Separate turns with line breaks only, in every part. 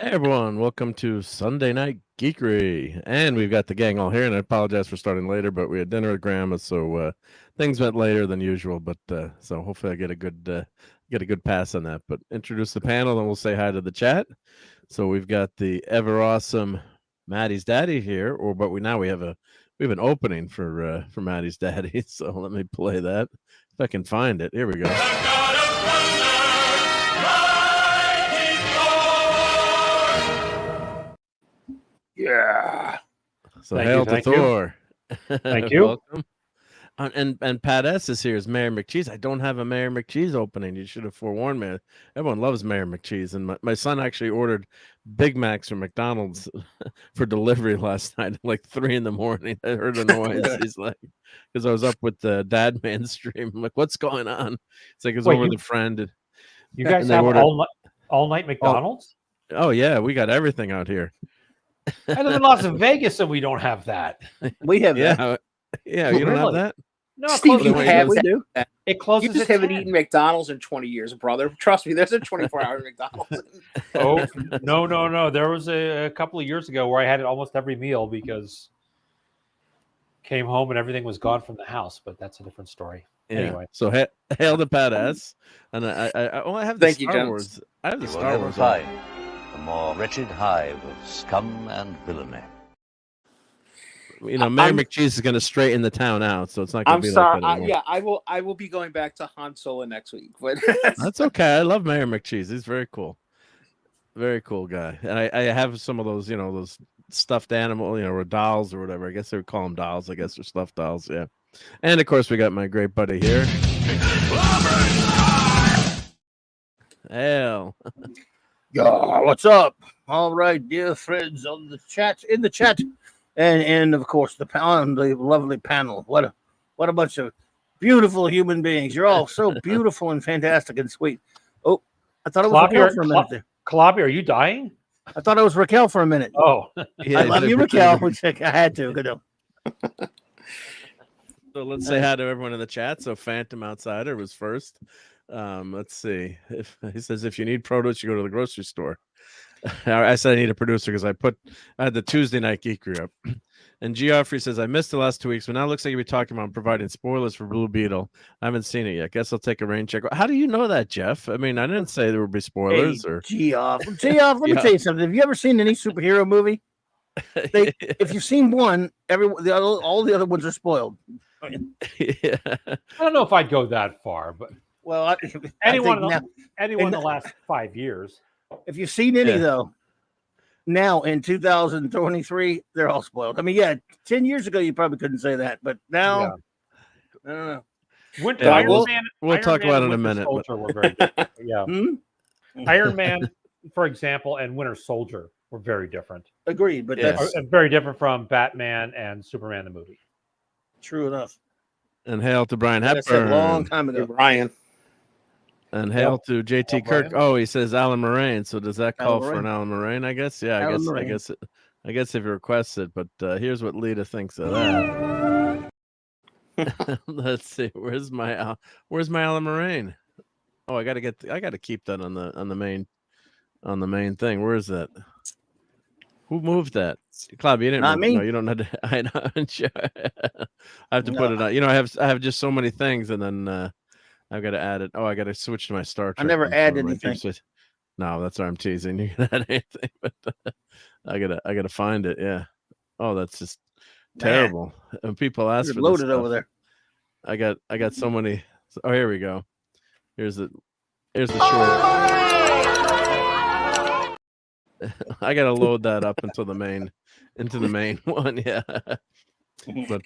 Hey everyone, welcome to Sunday Night Geekery. And we've got the gang all here, and I apologize for starting later, but we had dinner with Grandma, so things went later than usual. But so hopefully I get a good pass on that. But introduce the panel, and we'll say hi to the chat. So we've got the ever awesome Maddie's Daddy here, we have an opening for Maddie's Daddy. So let me play that if I can find it. Here we go.
Yeah.
So hail to Thor.
Thank you.
Welcome. And Pat S is here as Mayor McCheese. I don't have a Mayor McCheese opening. You should have forewarned me. Everyone loves Mayor McCheese. And my son actually ordered Big Macs from McDonald's for delivery last night at like 3 a.m. I heard a noise. He's like, because I was up with the Dad Man stream. I'm like, what's going on? It's like, it's over the friend.
You guys have all night McDonald's?
Oh, yeah. We got everything out here.
I live in Las Vegas and we don't have that.
We have that.
Yeah, you don't have that?
No,
Steve, you have
we
do.
It closes.
You just haven't eaten McDonald's in 20 years, brother. Trust me, there's a 24-hour McDonald's.
Oh, no. There was a couple of years ago where I had it almost every meal because came home and everything was gone from the house, but that's a different story.
Yeah.
Anyway.
So hail to Pat S. And I have the Star Wars. I have the Star Wars.
A more wretched hive of scum and villainy.
You know, Mayor McCheese is going to straighten the town out, so it's not going to be
sorry.
like that anymore.
I will be going back to Han Solo next week, but
that's okay. I love Mayor McCheese. He's very cool, very cool guy. And I have some of those, those stuffed animal, or dolls or whatever. I guess they would call them dolls. I guess they're stuffed dolls. Yeah. And of course, we got my great buddy here. Hail.
Yeah, what's up? All right, dear friends in the chat, and of course the lovely panel. What a bunch of beautiful human beings. You're all so beautiful and fantastic and sweet. Oh, I thought it was Raquel for a minute there.
Kalabi, are you dying?
I thought it was Raquel for a minute.
Oh,
yeah, I love you, Raquel. I had to. Good.
So let's say hi to everyone in the chat. So Phantom Outsider was first. Let's see. He says if you need produce, you go to the grocery store. I said I need a producer because I had the Tuesday Night Geekery up. And Geoffrey says I missed the last 2 weeks, but now it looks like you'll be talking about providing spoilers for Blue Beetle. I haven't seen it yet. Guess I'll take a rain check. How do you know that, Jeff? I mean, I didn't say there would be spoilers.
Geoff, let me tell you something. Have you ever seen any superhero movie? If you've seen one, all the other ones are spoiled.
Yeah.
I don't know if I'd go that far, but anyone in the last 5 years.
If you've seen any though, now in 2023, they're all spoiled. I mean, 10 years ago you probably couldn't say that, but now I don't know.
We'll talk about it in a minute.
Soldier were very different. Yeah. Iron Man, for example, and Winter Soldier were very different.
Agreed, but that's
very different from Batman and Superman the movie.
True enough.
And hail to Brian Hepburn.
A long time ago,
Brian.
And hail to JT Kirk. Oh, he says Alan Moraine. So does that call for an Alan Moraine? I guess. Yeah, I guess if you request it. But here's what Lita thinks of that. Let's see. Where's my Alan Moraine? Oh, I gotta keep that on the main thing. Where is that? Who moved that? Club, you didn't.
Not me.
No, you don't have to. I have to put it on. I have just so many things, and then I've got to add it. Oh, I got to switch to my Star Trek.
I never add anything.
No, that's why I'm teasing. You can add anything, but I gotta find it. Yeah. Oh, that's just terrible. And people ask for
loaded over there.
I got so many. Oh, here we go. Here's the short. I gotta load that up into the main one. Yeah. But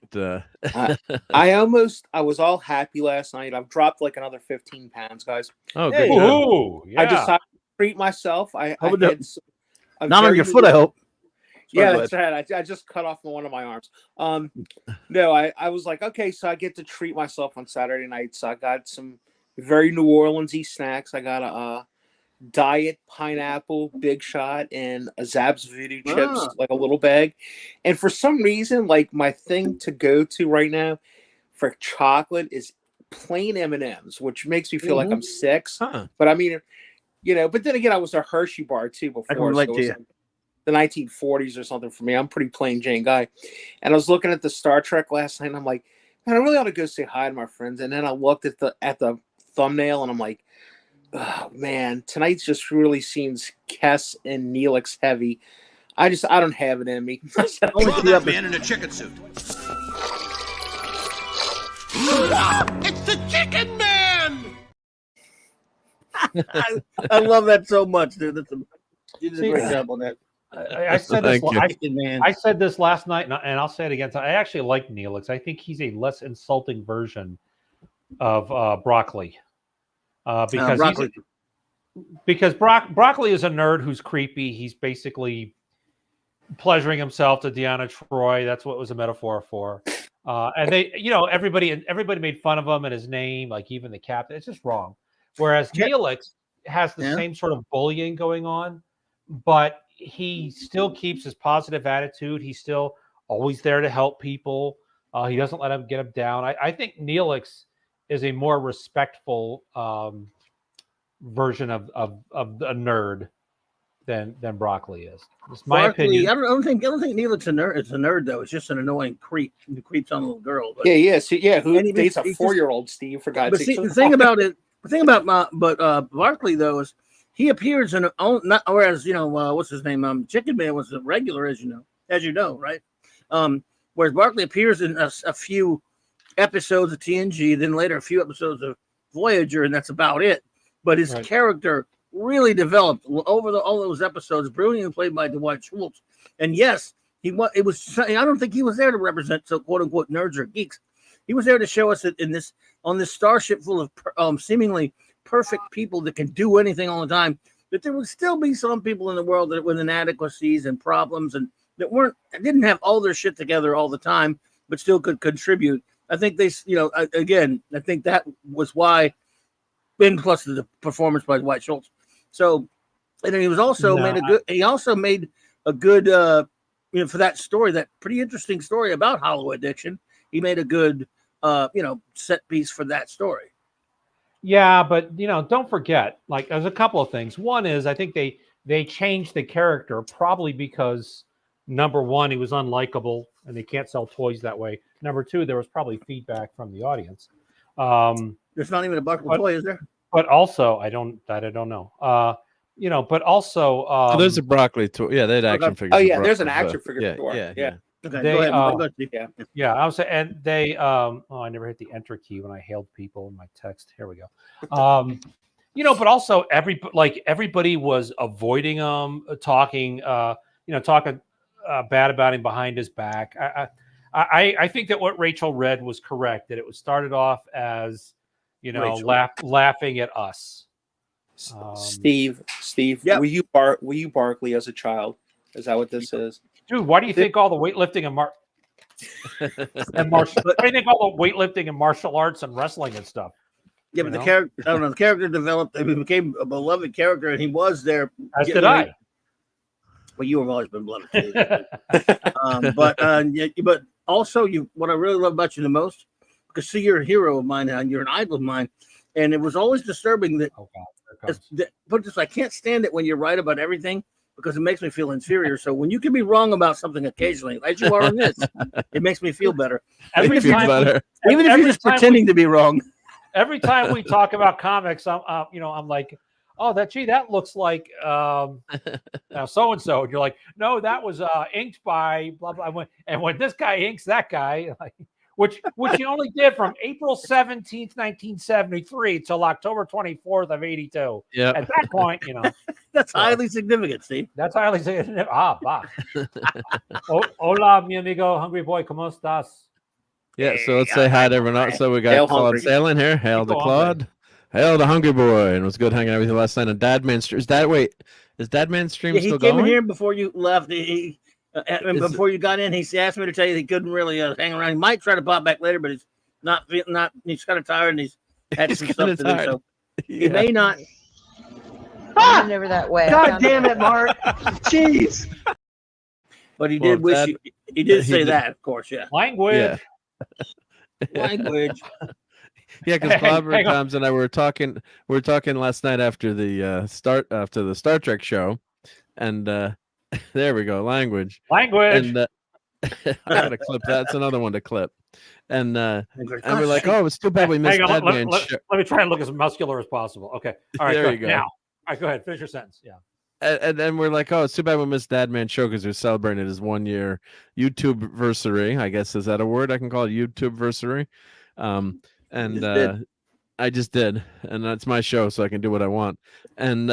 I was all happy last night. I've dropped like another 15 pounds, guys.
Oh, good.
Ooh, yeah.
I decided to treat myself.
Not on your foot, I hope.
That's right. I just cut off one of my arms. No, I was like, okay, so I get to treat myself on Saturday night. So I got some very New Orleans-y snacks. I got a diet pineapple big shot and a Zab's voodoo chips, like a little bag. And for some reason, like my thing to go to right now for chocolate is plain M&Ms, which makes me feel like I'm 6.
Huh.
But I mean, But then again, I was a Hershey bar too before.
I can relate
so
to
it was
you.
like the 1940s or something for me. I'm a pretty plain Jane guy. And I was looking at the Star Trek last night, and I'm like, man, I really ought to go say hi to my friends. And then I looked at the thumbnail, and I'm like, oh man, tonight's just really seems Kess and Neelix heavy. I don't have it in me.
Only two man in a chicken suit. It's the Chicken Man!
I love that so much, dude. You did a great job on that.
I said this.
Thank you.
I said this last night, and I'll say it again. I actually like Neelix. I think he's a less insulting version of Broccoli. Because Broccoli is a nerd who's creepy. He's basically pleasuring himself to Deanna Troi. That's what it was a metaphor for. And they, everybody made fun of him and his name, like even the captain. It's just wrong. Whereas Neelix has the same sort of bullying going on, but he still keeps his positive attitude. He's still always there to help people. He doesn't let them get him down. I think Neelix is a more respectful version of a nerd than Broccoli is. It's my opinion.
I don't think Neelix is a nerd though. It's just an annoying creep who creeps on a little girl. But,
who dates a 4-year-old, Steve, for God's sake.
The thing about Barkley though is he appears in whereas what's his name? Chicken Man was a regular, as you know, right? Whereas Barkley appears in a few episodes of TNG, then later a few episodes of Voyager, and that's about it. But his character really developed over all those episodes, brilliantly played by Dwight Schultz. And yes, I don't think he was there to represent quote unquote nerds or geeks. He was there to show us that on this starship full of seemingly perfect people that can do anything all the time, that there would still be some people in the world that with inadequacies and problems and that didn't have all their shit together all the time, but still could contribute. I think I think that was why, and plus the performance by Dwight Schultz. So, and then he was also made a good for that story, that pretty interesting story about hollow addiction. He made a good set piece for that story.
Yeah, but don't forget, like there's a couple of things. One is I think they changed the character probably because number one, he was unlikable and they can't sell toys that way. Number two, there was probably feedback from the audience.
There's not even a Buckle toy, is there?
But also, I don't know. But also,
there's a Broccoli toy. Yeah, they had action figures.
Oh yeah, there's an action figure store.
Yeah.
Okay,
they,
go ahead.
Yeah, I was saying, and they. I never hit the enter key when I hailed people in my text. Here we go. But also everybody was avoiding him, talking bad about him behind his back. I think that what Rachel read was correct. That it was started off as laughing at us.
Steve,
yep.
were you Barkley as a child? Is that what this is?
Dude, why do you think all the weightlifting and martial arts and wrestling and stuff?
Yeah, but the character, I don't know, the character developed. He became a beloved character, and he was there.
As did I.
Well, you have always been beloved too. But also, what I really love about you the most, because you're a hero of mine and you're an idol of mine, and it was always disturbing that. Oh God, put this, I can't stand it when you're right about everything, because it makes me feel inferior. So when you can be wrong about something occasionally, as you are in this, it makes me feel better. Even if you're just pretending to be wrong.
Every time we talk about comics, I'm like, oh, that looks like so and so. And you're like, no, that was inked by blah blah. And when this guy inks that guy, which he only did from April 17th, 1973 till October 24th of 82.
Yeah.
At that point,
that's highly significant, Steve.
That's highly significant. Bah. Hola, mi amigo, hungry boy, ¿cómo estás?
Yeah, so let's say hi to everyone else. So we got Claude sailing here. Hail to Claude. Hail the hungry boy. And it was good hanging out with you last night on Dadman Stream. Is Dadman Stream still going?
He came in here before you left. Before you got in, he asked me to tell you he couldn't really hang around. He might try to pop back later, but he's not. He's kind of tired and he's had some stuff to do. So he may not.
I'm never that way.
God damn it, Mark! Jeez. But he did wish. He did say that, of course. Yeah.
Language.
Yeah. Language.
Yeah, because Clobber Toms and I were talking last night after the Star Trek show, and there we go, language. And I gotta clip that. That's another one to clip. And we're like, oh, it's too bad we missed that man.
Let me try and look as muscular as possible. Okay, all right,
there you go.
Now, all right, go ahead, finish your sentence. Yeah.
And then we're like, oh, it's too bad we missed Dad Man Show because we're celebrating his 1 year YouTube-versary. I guess, is that a word I can call it? YouTube-versary. And I just did, and that's my show, so I can do what I want. And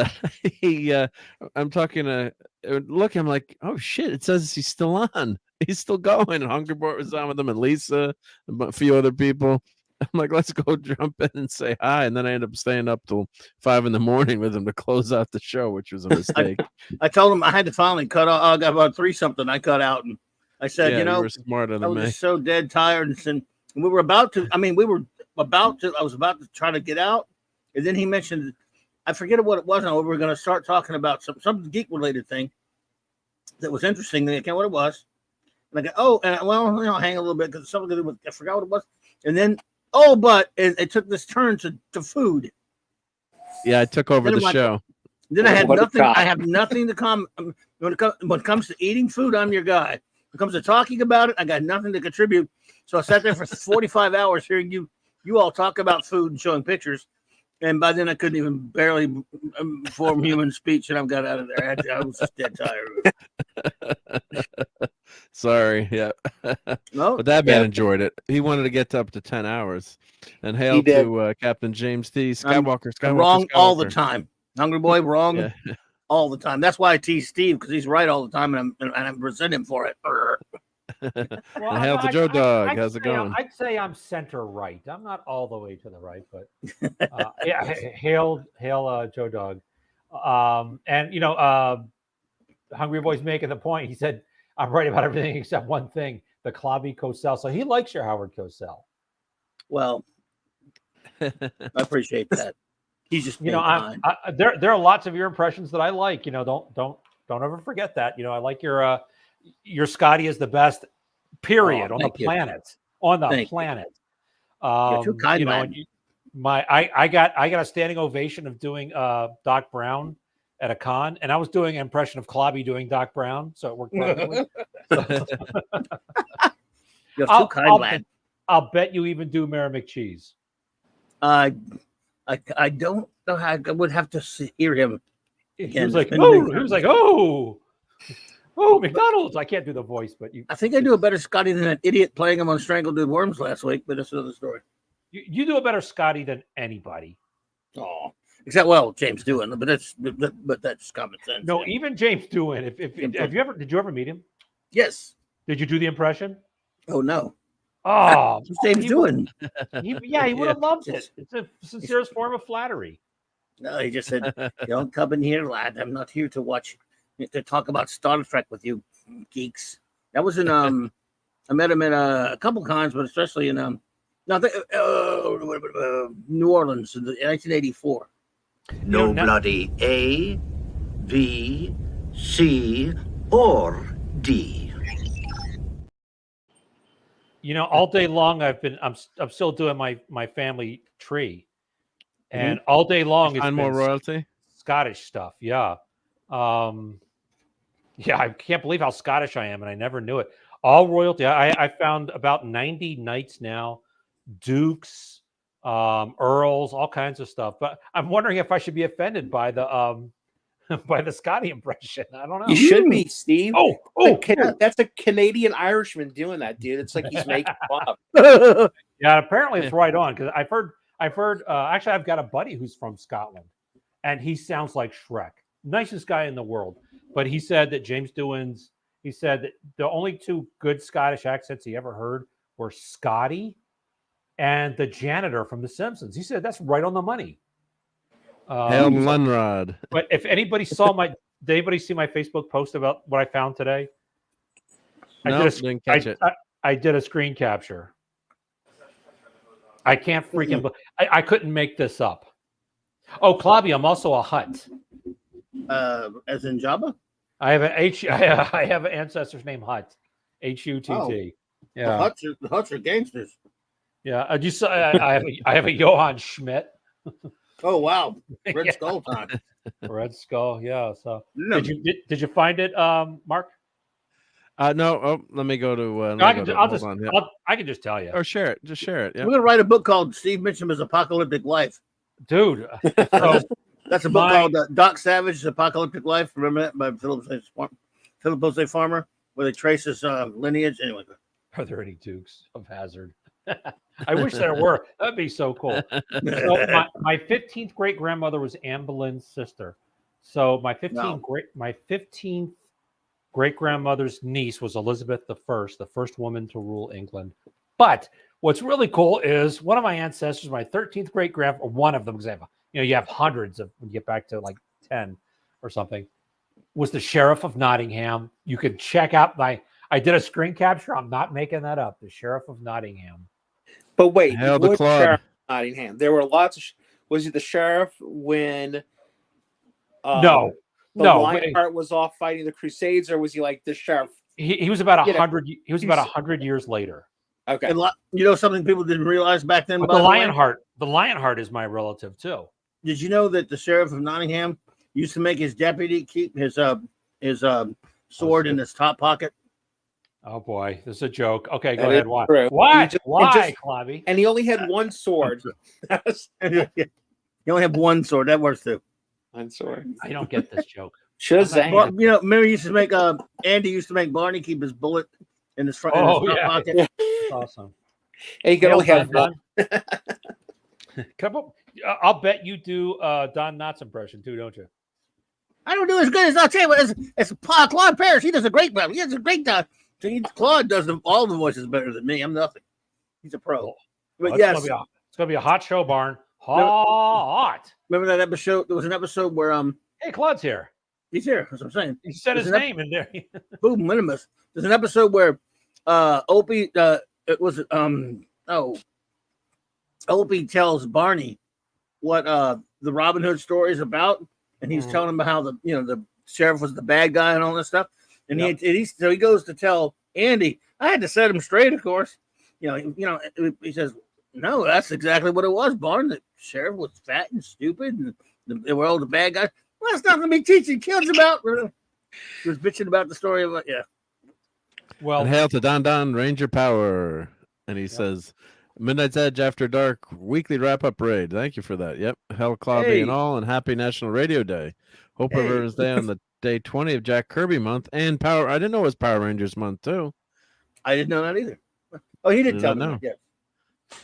I'm talking to look. I'm like, oh shit! It says he's still on. He's still going. And Hungry Boy was on with him, and Lisa, and a few other people. I'm like, let's go jump in and say hi. And then I end up staying up till 5 a.m. with him to close out the show, which was a mistake.
I told him I had to finally cut off. I got about 3 something. I cut out, and I said,
yeah,
you know,
you were smarter than
I was
me.
just so dead tired, and we were about to. I mean, I was about to try to get out, and then he mentioned, I forget what it was. We were going to start talking about some geek related thing that was interesting. I can't remember what it was. And I go, hang a little bit because something to do with, I forgot what it was. And then, but it took this turn to food.
Yeah, I took over the show.
Then I had nothing. I have nothing to come when it comes to eating food. I'm your guy. When it comes to talking about it, I got nothing to contribute. So I sat there for 45 hours hearing you all talk about food and showing pictures. And by then I couldn't even barely form human speech, and I got out of there. I was just dead tired.
Sorry, yeah.
No,
but that man enjoyed it. He wanted to get up to 10 hours. And hail to Captain James D. Skywalker.
Wrong all the time. Hungry Boy, wrong all the time. That's why I tease Steve, because he's right all the time, and I resent him for it.
Well,
hail to Joe Dog. How's it going?
I'd say I'm center right. I'm not all the way to the right, but hail Joe Dog. And Hungry Boy's making the point. He said, I'm right about everything except one thing, the Clobby Cosell. So he likes your Howard Cosell.
Well, I appreciate that. He's just
there are lots of your impressions that I like. Don't ever forget that. I like your Scotty is the best. Period on the planet. On the planet.
You're too kind, man.
I got a standing ovation of doing Doc Brown at a con, and I was doing an impression of Clobby doing Doc Brown, so it worked perfectly.
You're too kind, man.
I'll bet you even do Mayor McCheese.
I don't know how. I would have to hear him.
He was like, oh, McDonald's. I can't do the voice, but
I think I do a better Scotty than that idiot playing him on Strangled Dude Worms last week, but that's another story.
You do a better Scotty than anybody.
Oh, except James Doohan, but that's common sense.
No, even James Doohan. Did you ever meet him?
Yes.
Did you do the impression?
Oh no.
Oh,
James Doohan.
He would have loved it. It's a sincerest form of flattery.
No, he just said, "Don't come in here, lad. I'm not here to talk about Star Trek with you geeks." That was in I met him at a couple cons, but especially in New Orleans in 1984.
No bloody A, B, C, or D.
All day long I'm still doing my family tree, and all day long it's
more royalty,
Scottish stuff. Yeah, I can't believe how Scottish I am, and I never knew it. All royalty. I found about 90 knights now, dukes, earls, all kinds of stuff. But I'm wondering if I should be offended by the Scotty impression. I don't know.
You should be, Steve.
Oh,
that's a Canadian Irishman doing that, dude. It's like he's making fun.
Yeah, apparently it's right on, because I've heard. Actually, I've got a buddy who's from Scotland, and he sounds like Shrek. Nicest guy in the world. But he said that James Doohan's. He said that the only 2 good Scottish accents he ever heard were Scotty and the janitor from The Simpsons. He said that's right on the money.
Hail Lunrod.
But if anybody saw did anybody see my Facebook post about what I found today?
Didn't catch it.
I did a screen capture. I can't freaking. I couldn't make this up. Oh, Clobby, I'm also a Hutt.
As in Jabba?
I have an ancestor's name Hutt. Hutt.
Oh.
Yeah.
The Hutts are gangsters.
Yeah, I have a Johann Schmidt.
Oh wow, Red
Yeah.
Skull time.
Red Skull. Yeah. So
No.
did you find it, Mark?
No. Oh, let me go to.
No, I can. I'll
hold
just.
on. Yeah.
I can just tell you,
Or share it. Just share it. Yeah.
We're gonna write a book called Steve Mitchum's Apocalyptic Life.
dude. So,
That's a book called Doc Savage's Apocalyptic Life. Remember that by Philip Jose Farmer, where they trace his lineage. Anyway,
are there any Dukes of Hazzard? I wish there were. That'd be so cool. So my 15th great grandmother was Anne Boleyn's sister. So my 15th great grandmother's niece was Elizabeth I, the first woman to rule England. But what's really cool is one of my ancestors, my 13th great grandfather, one of them, example, you have hundreds of when you get back to like 10 or something, was the Sheriff of Nottingham. You can check out I did a screen capture. I'm not making that up. The Sheriff of Nottingham.
But wait,
Hail the
what
Claude.
Sheriff of Nottingham? There were lots of. Was he the sheriff when?
No.
Lionheart was off fighting the Crusades, or was he like the sheriff?
He was about 100. He was about 100 years later.
Okay.
and something people didn't realize back then.
But
by
the Lionheart is my relative too.
Did you know that the Sheriff of Nottingham used to make his deputy keep his sword in his top pocket?
Oh boy, this is a joke. Okay, go
That
ahead.
is
Why?
true.
Why?
He
Why, Clobby?
And he only had one sword.
You only have one sword. That works too.
One sword.
I don't get this joke.
Shazam!
Well, remember he used to make Andy used to make Barney keep his bullet in his front in his top pocket.
Yeah.
That's awesome.
And he could only have one.
Come up. I'll bet you do Don Knotts impression too, don't you?
I don't do as good as I'll tell you what. It's Claude Parrish. He does a great job. He does a great job. Claude does all the voices better than me. I'm nothing. He's a pro. But
Well,
yes,
it's gonna be a hot show, Barn. Hot.
remember that episode? There was an episode where
Hey, Claude's here.
he's here. That's what I'm saying.
He said his
There's an
name in there.
Boom, minimus. There's an episode where Opie Opie tells Barney what the Robin Hood story is about, and he's telling him about how the sheriff was the bad guy and all this stuff. And so he goes to tell Andy. I had to set him straight, of course. He says, "No, that's exactly what it was, Barn. The sheriff was fat and stupid, and they were all the bad guys. Well, that's nothing to be teaching kids about." He was bitching about the story of
Well,
And hail to Don Ranger Power. And he says, Midnight's Edge After Dark weekly wrap-up raid. Thank you for that. Yep. Hell, Clobby and all, and happy National Radio Day. Hope everyone's day on the day 20 of Jack Kirby month and Power. I didn't know it was Power Rangers month too.
I didn't know that either. Oh, he did tell me.
know.
Yeah.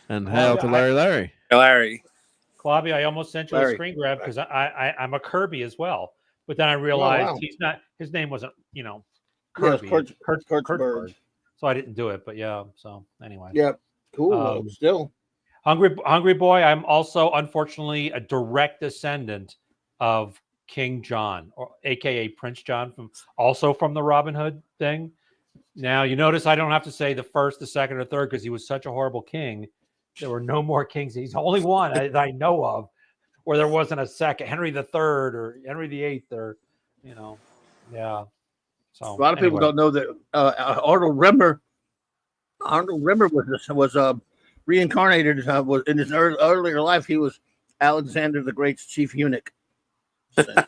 And hail to Larry.
Larry.
Clobby, I almost sent you a screen grab because I'm a Kirby as well. But then I realized he's not. His name wasn't, Kirby.
Kurt
Bird. So I didn't do it. But yeah. So anyway.
Yep. Cool. Still.
Hungry Boy. I'm also unfortunately a direct descendant of King John, or AKA Prince John, from the Robin Hood thing. Now you notice I don't have to say the first, the second, or third because he was such a horrible king. There were no more kings. He's the only one that I know of where there wasn't a second Henry the Third or Henry the Eighth or yeah. So
A lot of people don't know that Arnold Rimmer was reincarnated. Was in his earlier life he was Alexander the Great's chief eunuch.
I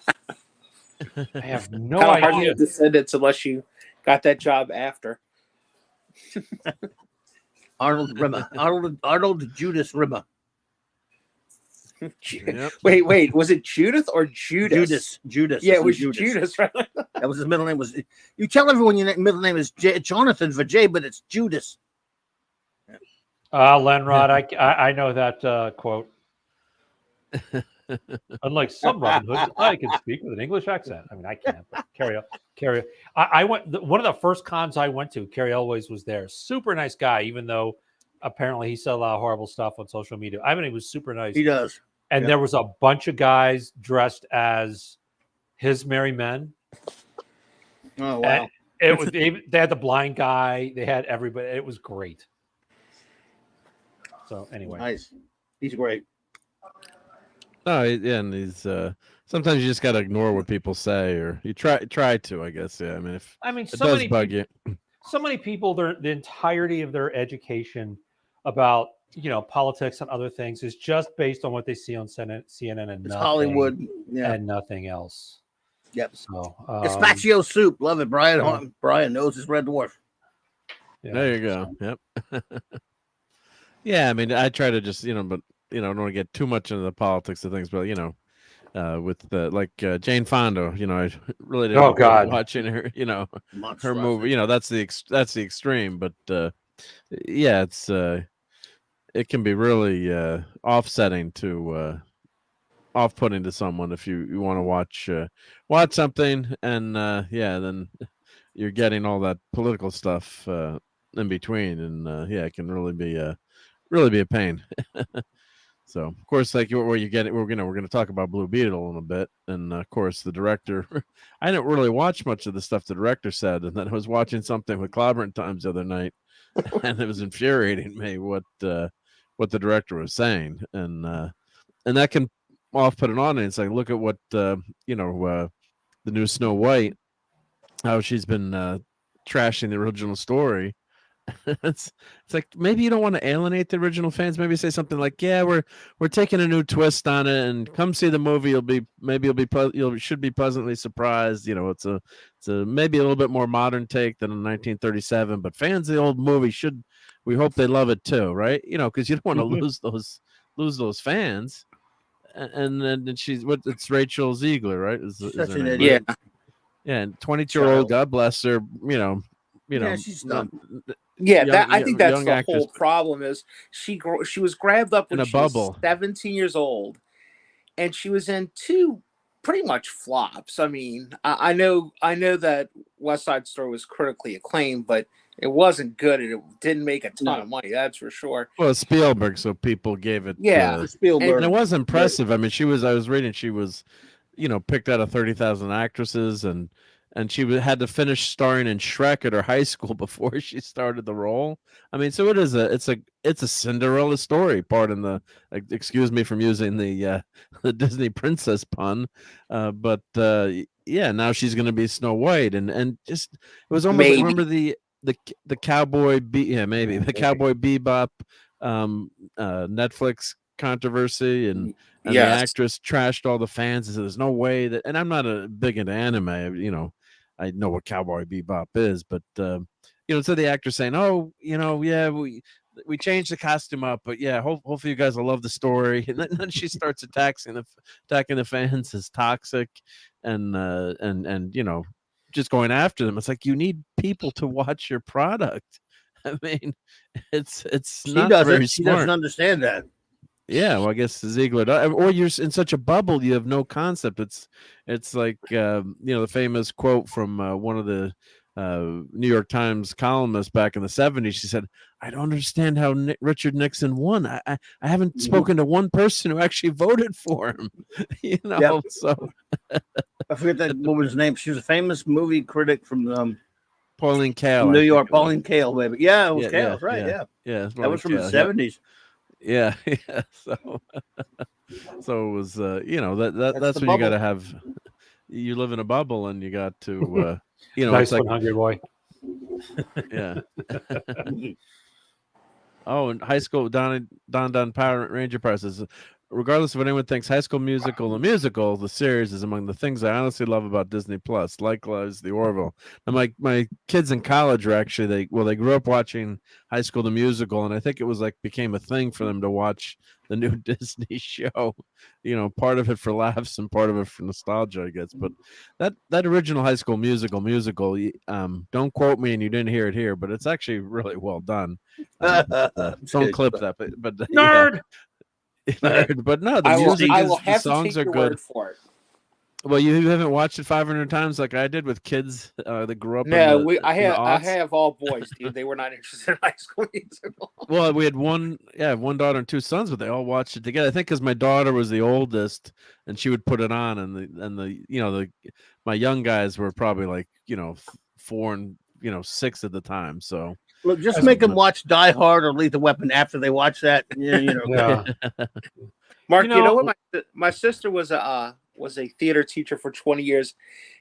have no
Hard to
idea.
get descendants unless you got that job after.
Arnold Rimmer. Arnold Judas Rimmer.
Yep.
Wait, was it Judith or Judas?
Judas.
Yeah, it was Judas, right?
That was his middle name. You tell everyone your middle name is Jonathan for J, but it's Judas.
Lenrod, I know that quote. Unlike some Robin Hoods, I can speak with an English accent. I mean, I can't. But carry on. I went. One of the first cons I went to, Carrie Elways was there. Super nice guy, even though apparently he said a lot of horrible stuff on social media. I mean, he was super nice.
He does.
And there was a bunch of guys dressed as his merry men.
Oh wow!
It was they had the blind guy. They had everybody. It was great. So anyway,
Nice. He's great.
No, and he's sometimes you just gotta ignore what people say, or you try to, I guess. Yeah, I mean, if it
so
does
many
bug you.
So many people, the entirety of their education about politics and other things is just based on what they see on CNN and
It's Hollywood,
and nothing else.
Yep.
So
gazpacho soup, love it. Brian knows his Red Dwarf.
Yeah. There you go. Yep. Yeah, I mean, I try to just but I don't want to get too much into the politics of things, but with Jane Fonda, I really didn't watching her, her movie, that's the extreme, but yeah, it's it can be really offsetting to off-putting to someone if you want to watch something and then you're getting all that political stuff in between, and it can really be a pain. So of course, like where you get it, we're gonna talk about Blue Beetle in a bit, and of course the director. I didn't really watch much of the stuff the director said, and then I was watching something with Clobbering Times the other night, and it was infuriating me what the director was saying, and that can off-put an audience. Like, look at what the new Snow White, how she's been trashing the original story. it's like, maybe you don't want to alienate the original fans. Maybe say something like, yeah, we're taking a new twist on it, and come see the movie. You should be pleasantly surprised. It's a maybe a little bit more modern take than in 1937, but fans of the old movie we hope they love it too, right? Because you don't want to lose those fans. And then it's Rachel Ziegler, right? Is her name,
yeah,
right? Yeah, and 22-year-old, God bless her.
She's done.
Yeah, I think that's
young
the
actress.
whole problem is she was grabbed up when
In a
she
bubble.
was 17 years old, and she was in two pretty much flops. I mean, I know that West Side Story was critically acclaimed, but it wasn't good, and it didn't make a ton of money. That's for sure.
Well, it's Spielberg, so people gave it.
Spielberg,
and it was impressive. I mean, I was reading, she was, picked out of 30,000 actresses, and she had to finish starring in Shrek at her high school before she started the role. I mean, so it's a Cinderella story. Pardon the, excuse me from using the Disney princess pun, but now she's going to be Snow White, and just it was almost like, remember the Cowboy maybe the Cowboy Bebop Netflix controversy, and the actress trashed all the fans and said there's no way that, and I'm not a big into anime, I know what Cowboy Bebop is, but so the actor saying, oh, we changed the costume up, but hopefully you guys will love the story, and then she starts attacking the fans as toxic, and just going after them. It's like, you need people to watch your product. I mean, it's not very smart.
She doesn't understand that.
Yeah, well, I guess Ziegler, or you're in such a bubble, you have no concept. It's like the famous quote from one of the New York Times columnists back in the 70s. She said, "I don't understand how Richard Nixon won. I haven't spoken to one person who actually voted for him." So
I forget that woman's name. She was a famous movie critic from
Pauline Kael,
New York. Pauline Kael, baby. Yeah, it was Kael, right?
Yeah.
That was from the 70s.
Yeah. So it was, that's when you got to have. You live in a bubble, and you got to,
nice,
it's like
hungry boy.
Yeah. Oh, in high school, Don Power Ranger Prices. Regardless of what anyone thinks, High School Musical, the series, is among the things I honestly love about Disney Plus. Likewise, the Orville. And my kids in college are actually, they grew up watching High School the Musical, and I think it was became a thing for them to watch the new Disney show. Part of it for laughs and part of it for nostalgia, I guess. But that original High School Musical, don't quote me, and you didn't hear it here, but it's actually really well done. Don't clip that, but
nerd.
But no, the music the songs are good.
For it.
Well, you haven't watched it 500 times like I did with kids that grew up.
No, I have all boys, dude. They were not interested in High School Musical.
Well, we had one daughter and two sons, but they all watched it together. I think because my daughter was the oldest, and she would put it on, and my young guys were probably 4 and 6 at the time. So
look, just make them watch Die Hard or Lethal Weapon after they watch that.
Yeah.
Mark, you know what? My sister was a was a theater teacher for 20 years,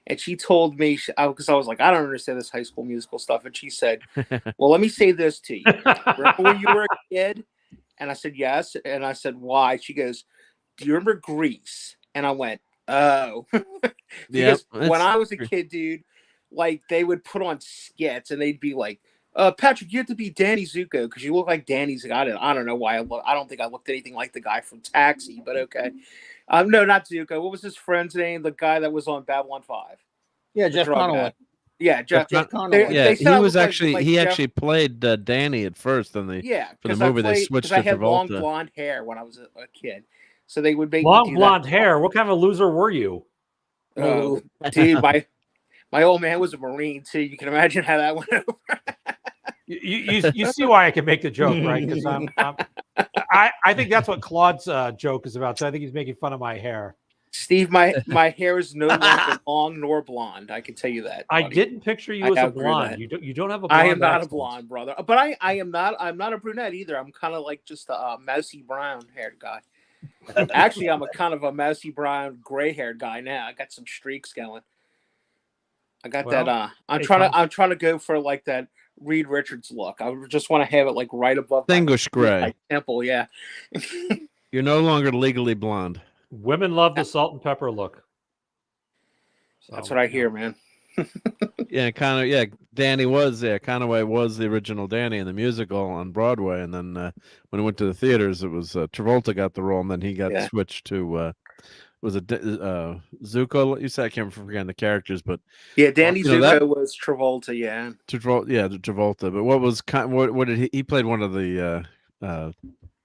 and she told me, because I was like, I don't understand this High School Musical stuff, and she said, well, let me say this to you. Remember when you were a kid? And I said, yes. And I said, why? She goes, do you remember Grease? And I went, oh. Because when I was a kid, dude, like they would put on skits and they'd be like, Patrick, you have to be Danny Zuko because you look like Danny's guy. I don't know why I don't think I looked anything like the guy from Taxi, but okay. No, not Zuko. What was his friend's name? The guy that was on Babylon 5.
Yeah, Jeff Conaway.
Yeah, Jeff
Conaway.
Yeah, he was actually he actually played Danny at first in the for the movie. They switched to Travolta.
I had long blonde hair when I was a kid, so they would make
long blonde hair. What kind of a loser were you?
Oh, dude, my old man was a Marine too. You can imagine how that went over.
You see why I can make the joke, right? Because I think that's what Claude's joke is about. So I think he's making fun of my hair.
Steve, my hair is no longer long nor blonde. I can tell you that.
Buddy. I didn't picture you as a blonde. You don't have a blonde.
I am not a blonde, brother. But I'm not a brunette either. I'm kind of like just a mousy brown haired guy. Actually, I'm a kind of a mousy brown gray haired guy now. I got some streaks going. I got that. I'm trying to go for like that Reed Richards look. I just want to have it like right above
English gray
temple. Yeah.
You're no longer legally blonde.
Women love the salt and pepper look.
So, that's what I hear, man.
Danny was Conaway was the original Danny in the musical on Broadway, and then when it went to the theaters, it was Travolta got the role, and then he got switched to was it Zuko? You said I can't forget the characters, but
Danny Zuko was Travolta. Yeah,
Travolta. But what did he played one of the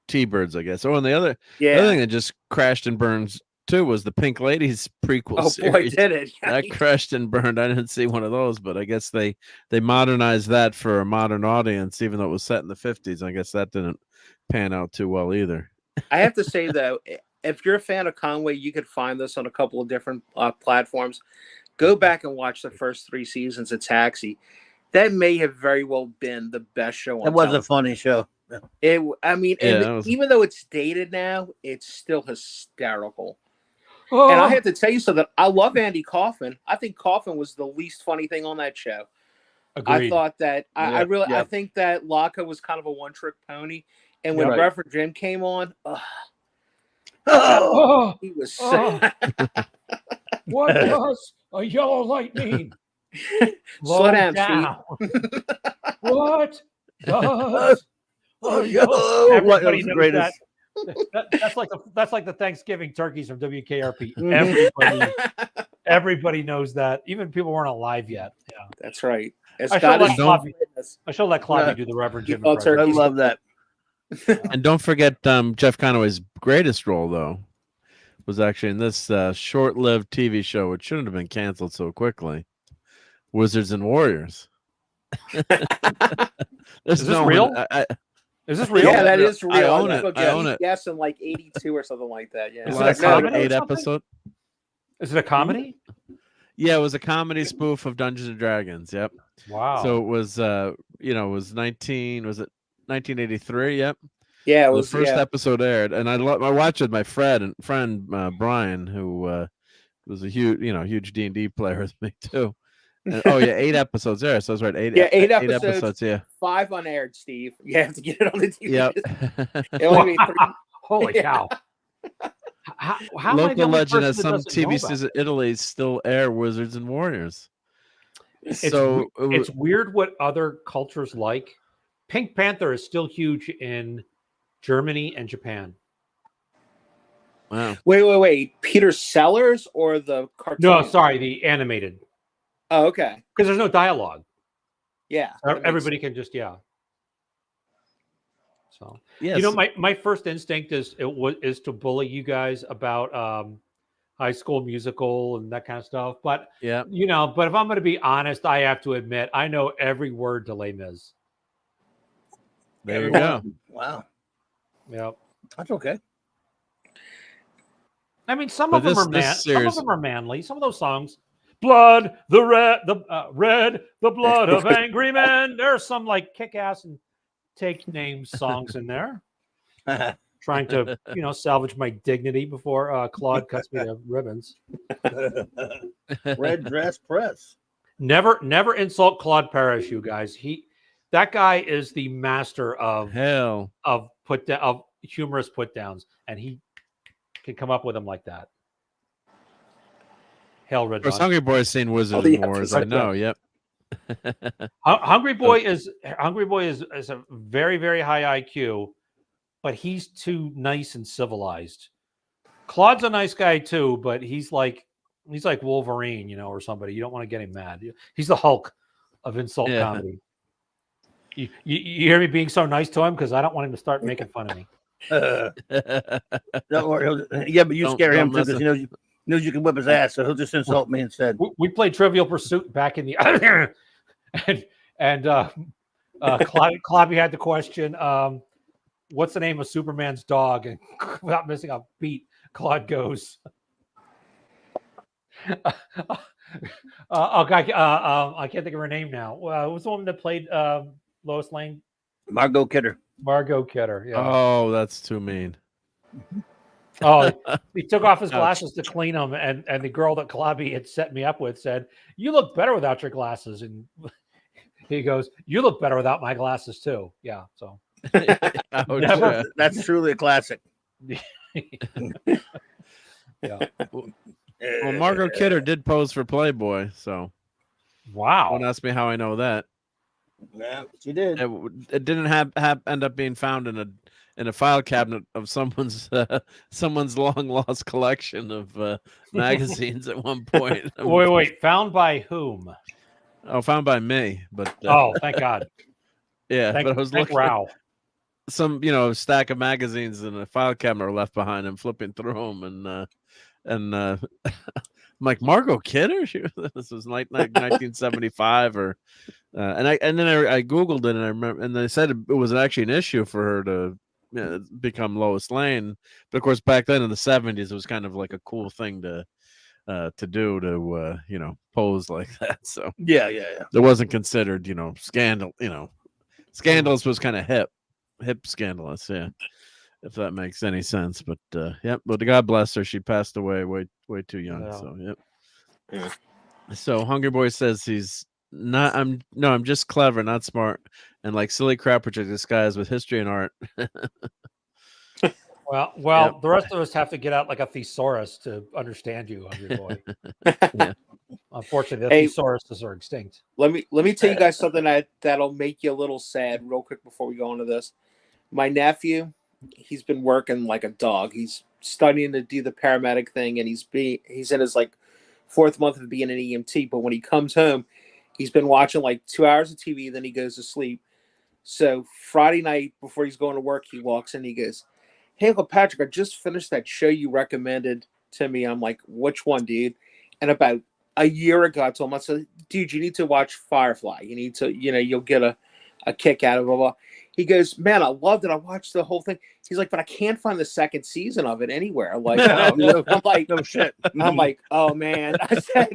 T-Birds, I guess. Oh, and the other thing that just crashed and burned too was the Pink Ladies prequel series.
Boy, did it!
That crashed and burned. I didn't see one of those, but I guess they modernized that for a modern audience, even though it was set in the 50s. I guess that didn't pan out too well either.
I have to say though, if you're a fan of Conway, you could find this on a couple of different platforms. Go back and watch the first 3 seasons of Taxi. That may have very well been the best show on television.
A funny show.
Even though it's dated now, it's still hysterical. Oh. And I have to tell you something. I love Andy Kaufman. I think Kaufman was the least funny thing on that show.
Agreed.
I thought that I think that Laka was kind of a one-trick pony. And when Reverend Jim came on, he was so
what does a yellow light mean?
Slow down, Steve.
What does everybody knows that? That's like the Thanksgiving turkeys from WKRP. Everybody knows that. Even people weren't alive yet. Yeah,
that's right.
I should let Claudia do the Reverend Jim.
I love that.
And don't forget Jeff Conaway's greatest role, though, was actually in this short-lived TV show, which shouldn't have been canceled so quickly. Wizards and Warriors.
Is this real? Is this real?
Yeah, that is real.
I own it.
Yes, in like 82 or something like that. Yeah.
Is it a comedy?
8 episode.
Is it a comedy?
Yeah, it was a comedy spoof of Dungeons and Dragons. Yep.
Wow.
So it was, it was 1983. Yep.
Yeah, it was
the first episode aired, and I watched it with my friend Brian, who was a huge D&D player with me too. And, 8 episodes there. So I was right. 8 episodes. Yeah.
5 unaired, Steve. You have to get it on the TV.
Yep.
Holy cow. How
Local legend has some TV stations in Italy still air Wizards and Warriors.
It's weird what other cultures like. Pink Panther is still huge in Germany and Japan.
Wow.
Wait. Peter Sellers or the cartoon?
No, sorry, the animated.
Oh, okay.
Because there's no dialogue.
Yeah.
Everybody can just So
yes.
My first instinct is to bully you guys about High School Musical and that kind of stuff. But but if I'm going to be honest, I have to admit I know every word to Les Mis.
There you go.
Wow.
Yep.
That's okay.
I mean, some of them are manly. Some of those songs, blood, the red, the blood of angry men. There's some like kick ass and take names songs in there. trying to, salvage my dignity before Claude cuts me to ribbons.
Red dress press.
Never insult Claude Parrish, you guys. That guy is the master of humorous put downs, and he can come up with them like that. Hail Red.
Of course, Hungry Boy's seen Wizard of Wars. I know. Yep.
Hungry Boy is a very, very high IQ, but he's too nice and civilized. Claude's a nice guy too, but he's like Wolverine, or somebody. You don't want to get him mad. He's the Hulk of insult comedy. You hear me being so nice to him because I don't want him to start making fun of me.
Don't worry. Yeah, but you scare him because he knows you can whip his ass, so he'll just insult me instead.
We played Trivial Pursuit back in the and Clobby had the question, what's the name of Superman's dog? And without missing a beat, Claude goes, I can't think of her name now. What's the woman that played Lois Lane?
Margot Kidder.
Yeah.
Oh, that's too mean.
Oh, he took off his glasses to clean them, and the girl that Clobby had set me up with said, "You look better without your glasses." And he goes, "You look better without my glasses too." Yeah, so
never. That's truly a classic.
Yeah.
Well, Margot Kidder did pose for Playboy, so
wow.
Don't ask me how I know that.
Yeah, she did.
It didn't end up being found in a file cabinet of someone's long lost collection of magazines at one point.
Wait, found by whom?
Oh, found by me. But
thank God.
Yeah, but I was looking
at
some stack of magazines in a file cabinet were left behind and flipping through them and I'm like, Margot Kidder? This was like 1975 or and then I googled it and I remember, and they said it was actually an issue for her to become Lois Lane, but of course back then in the 70s it was kind of like a cool thing to do to pose like that. So
yeah,
it wasn't considered scandal. Scandalous was kind of hip scandalous, yeah, if that makes any sense. But but God bless her, she passed away way too young. Yeah. So
Yeah.
So Hungry Boy says he's not. I'm just clever, not smart, and like silly crap which are disguised with history and art.
Well, yep. The rest of us have to get out like a thesaurus to understand you, Hungry Boy. Yeah. Unfortunately, the thesauruses are extinct.
Let me tell you guys something that'll make you a little sad real quick before we go into this. My nephew, he's been working like a dog. He's studying to do the paramedic thing, and he's in his like 4th month of being an EMT. But when he comes home, he's been watching like 2 hours of TV, then he goes to sleep. So Friday night before he's going to work, he walks in and he goes, "Hey, Uncle Patrick, I just finished that show you recommended to me." I'm like, "Which one, dude?" And about a year ago, I told him, I said, "Dude, you need to watch Firefly. You need to, you'll get a kick out of it." Blah, blah. He goes, "Man, I loved it. I watched the whole thing." He's like, "But I can't find the 2nd season of it anywhere." I'm like, I'm like,
no shit.
I'm like, "Oh man." I said,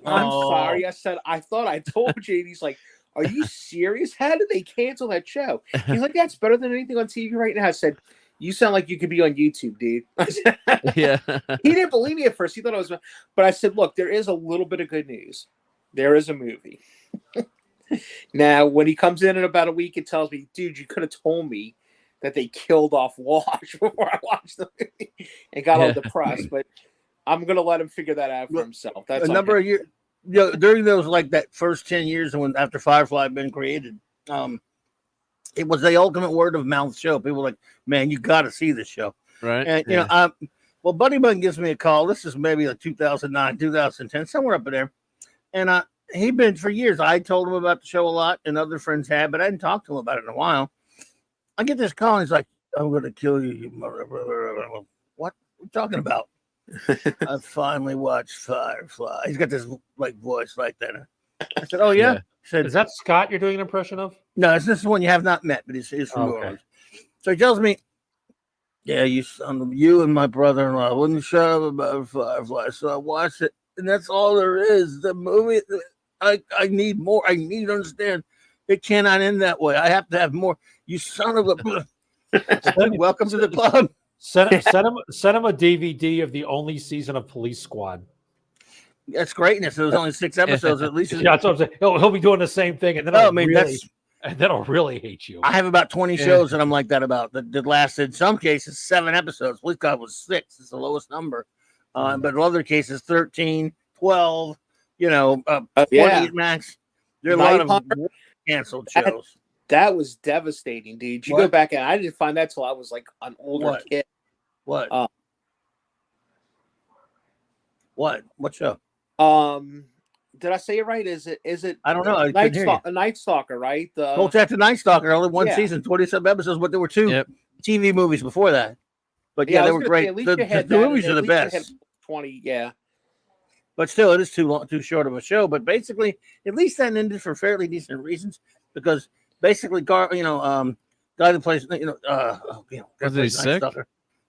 "I'm sorry." I said, "I thought I told you." And he's like, "Are you serious? How did they cancel that show?" He's like, "That's better than anything on TV right now." I said, "You sound like you could be on YouTube, dude."
Yeah.
He didn't believe me at first. He thought I was, but I said, "Look, there is a little bit of good news. There is a movie." Now, when he comes in about a week and tells me, "Dude, you could have told me that they killed off Wash before I watched the movie," and got all depressed, but I'm gonna let him figure that out for himself. That's
a number of years. During those like that first 10 years when after Firefly had been created, it was the ultimate word of mouth show. People were like, "Man, you got to see this show."
Right.
And well, Buddy Bun gives me a call. This is maybe like 2009, 2010, somewhere up in there. And he'd been for years. I told him about the show a lot, and other friends had, but I hadn't talked to him about it in a while. I get this call, and he's like, "I'm going to kill you, you mother." What are you talking about? I finally watched Firefly. He's got this like voice like that. I said, "Oh yeah." He said,
"Is that Scott you're doing an impression of?"
No, this is one you have not met, but he's from New Orleans. So he tells me, "Yeah, you and my brother-in-law wouldn't shut up about Firefly, so I watched it, and that's all there is. The movie, I need more. I need to understand. It cannot end that way. I have to have more. You son of a." Welcome to the club.
Send him a DVD of the only season of Police Squad.
That's greatness. There was only 6 episodes. At least
Yeah, that's what I'm saying. He'll be doing the same thing, and then I'll really hate you.
I have about 20 shows that I'm like that about that lasted, in some cases, 7 episodes. Police Squad was 6. It's the lowest number. But in other cases, 13, 12, 20 max. There are a lot of canceled shows.
That was devastating, dude. You go back, and I didn't find that till I was like an older kid.
What? What show?
Did I say it right? Is it?
I don't know.
Night Stalker, right? The
Kolchak the Night Stalker, only one season, 27 episodes, but there were 2 TV movies before that. But they were great. The movies are the best.
20, yeah.
But still, it is too short of a show. But basically, at least that ended for fairly decent reasons, because basically, guy that plays,
was he sick?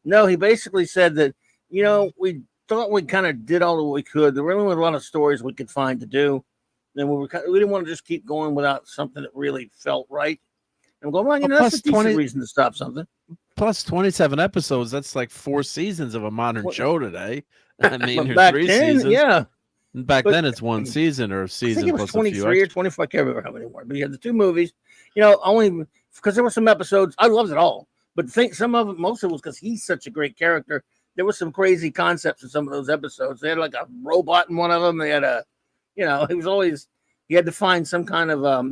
No, he basically said that we thought we kind of did all that we could. There really weren't a lot of stories we could find to do. And we didn't want to just keep going without something that really felt right. And we're going, well, that's a decent reason to stop something.
Plus 27 episodes. That's like 4 seasons of a modern show today. I mean,
back
3
then,
seasons.
yeah.
Back then, it's 1 season or a season.
I think it was
plus
23 or 24. I can't remember how many more. But you had the 2 movies. Only because there were some episodes. I loved it all. But most of it was because he's such a great character. There were some crazy concepts in some of those episodes. They had like a robot in one of them. They had he had to find some kind of,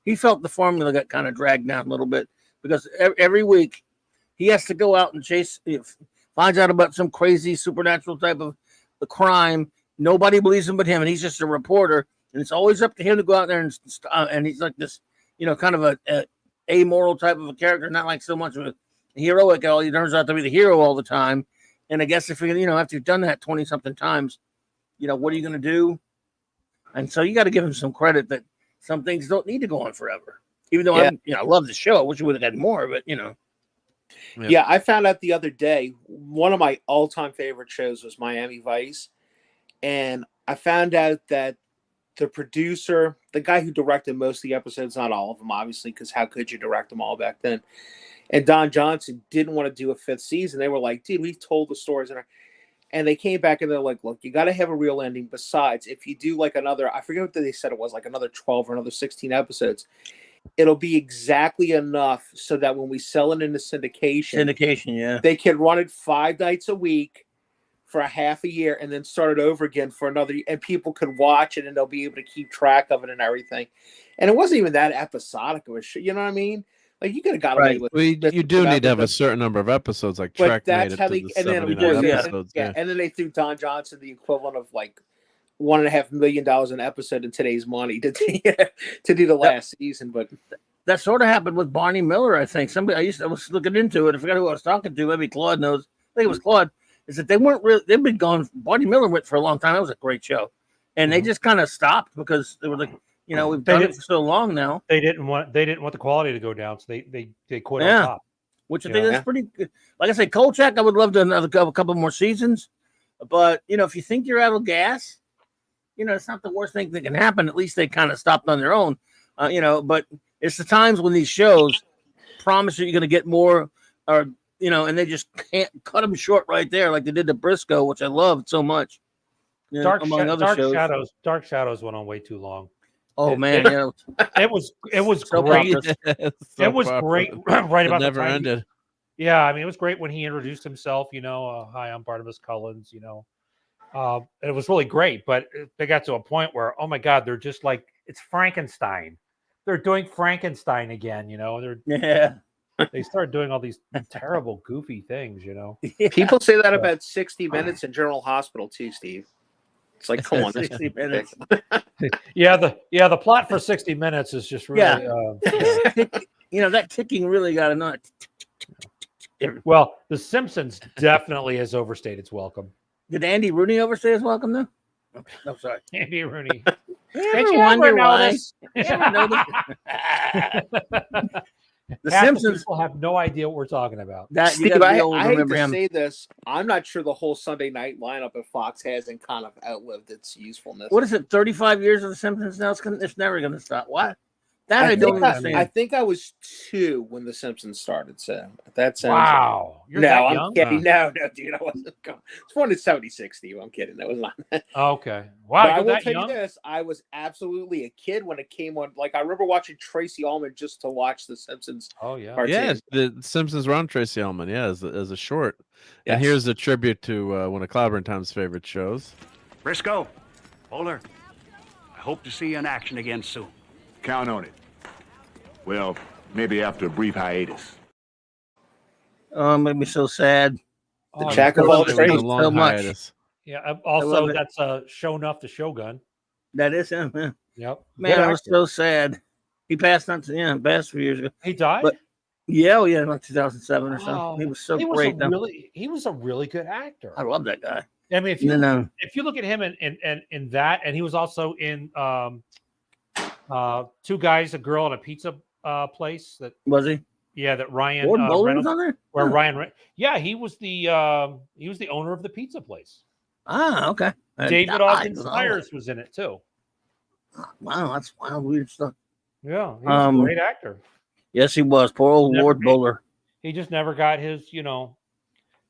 he felt the formula got kind of dragged down a little bit, because every week he has to go out and finds out about some crazy supernatural type of the crime. Nobody believes him but him, and he's just a reporter. And it's always up to him to go out there and he's like this, kind of a amoral type of a character, not like so much of a heroic. He turns out to be the hero all the time. And I guess if after you've done that 20 something times, what are you going to do? And so you got to give him some credit that some things don't need to go on forever. Even though I love the show, I wish we would have had more, but
Yeah, I found out the other day, one of my all-time favorite shows was Miami Vice. And I found out that the producer, the guy who directed most of the episodes, not all of them, obviously, because how could you direct them all back then? And Don Johnson didn't want to do a 5th season. They were like, dude, we've told the stories. And they came back and they're like, look, you got to have a real ending. Besides, if you do like another, I forget what they said it was, like another 12 or another 16 episodes, it'll be exactly enough so that when we sell it into syndication, they can run it 5 nights a week for a half a year and then start it over again for another, and people can watch it and they'll be able to keep track of it and everything. And it wasn't even that episodic of a show, you know what I mean? Like, you could have got away with it.
You do need to have a certain number of episodes, like Trek made it to the 79 episodes.
And then they threw Don Johnson the equivalent of like $1.5 million an episode in today's money to do the last season. But
that sort of happened with Barney Miller, I think. I was looking into it. I forgot who I was talking to. Maybe Claude knows. I think it was Claude. Is that they weren't really, they've been gone. Barney Miller went for a long time. That was a great show. And they just kind of stopped because they were like, we've done it for so long now.
They didn't want the quality to go down, so they quit on top.
Which I think is pretty good. Like I said, Kolchak, I would love to another couple more seasons. But if you think you're out of gas, it's not the worst thing that can happen. At least they kind of stopped on their own. But it's the times when these shows promise that you're going to get more, or and they just can't cut them short right there, like they did to Briscoe, which I loved so much.
Dark Shadows went on way too long.
Oh man,
it was great. It was great. Right about
never ended.
Yeah, I mean, it was great when he introduced himself. Hi, I'm Barnabas Cullens. It was really great. But they got to a point where, oh my God, they're just like, it's Frankenstein. They're doing Frankenstein again. They start doing all these terrible, goofy things.
People say that about 60 Minutes in General Hospital too, Steve. It's like, come on,
60 Minutes.
The plot for 60 Minutes is just really,
that ticking really got annoying.
Well, The Simpsons definitely has overstayed its welcome.
Did Andy Rooney overstay his welcome though? No, sorry,
Andy Rooney.
Did you wonder why? The Simpsons
people have no idea what we're talking about.
Steve, I hate to say this. I'm not sure the whole Sunday night lineup at Fox hasn't kind of outlived its usefulness.
What is it? 35 years of The Simpsons now? It's never going to stop. What? That I don't understand.
I think I was 2 when The Simpsons started. So that sounds.
Wow, you're that
I'm
young?
kidding. No, dude, I wasn't. It's born in '76, Steve. I'm kidding. That was not.
Okay. Wow,
But
you're
I will
that
tell
young?
you this: I was absolutely a kid when it came on. Like I remember watching Tracy Ullman just to watch The Simpsons.
Oh yeah.
cartoon.
Yeah, the Simpsons were on Tracy Ullman. Yeah, as a short. And
Yes.
here's a tribute to one of Clobber Tom's favorite shows.
Briscoe, Bowler, I hope to see you in action again soon.
Count on it. Well, maybe after a brief hiatus.
Oh, it made me so sad.
The
Oh,
Jack of
yeah.
all
It was
trades.
a long
so much.
hiatus.
Yeah.
love
Also,
it.
that's Show Enough the Shogun.
That is him. Yeah.
Yep.
Man,
Good
I was
actor.
so sad. He passed on to passed a few years ago.
He died.
But yeah, like 2007 or something.
Wow.
He was so
he
great.
he was a really good actor.
I love that guy.
I mean, if you
No.
if you look at him in that, and he was also in Two Guys, a Girl, and a Pizza place that
Was he?
that Ryan
Ward Bowler was
Reynolds,
on there?
where
Huh.
Ryan he was the owner of the pizza place.
Ah, okay.
David
I
Austin
don't know.
Spires was in it too.
Wow, that's wild, weird stuff.
Yeah, he was a great actor.
Yes, he was. Poor old
Never
Ward
made-
Bowler.
He just never got his,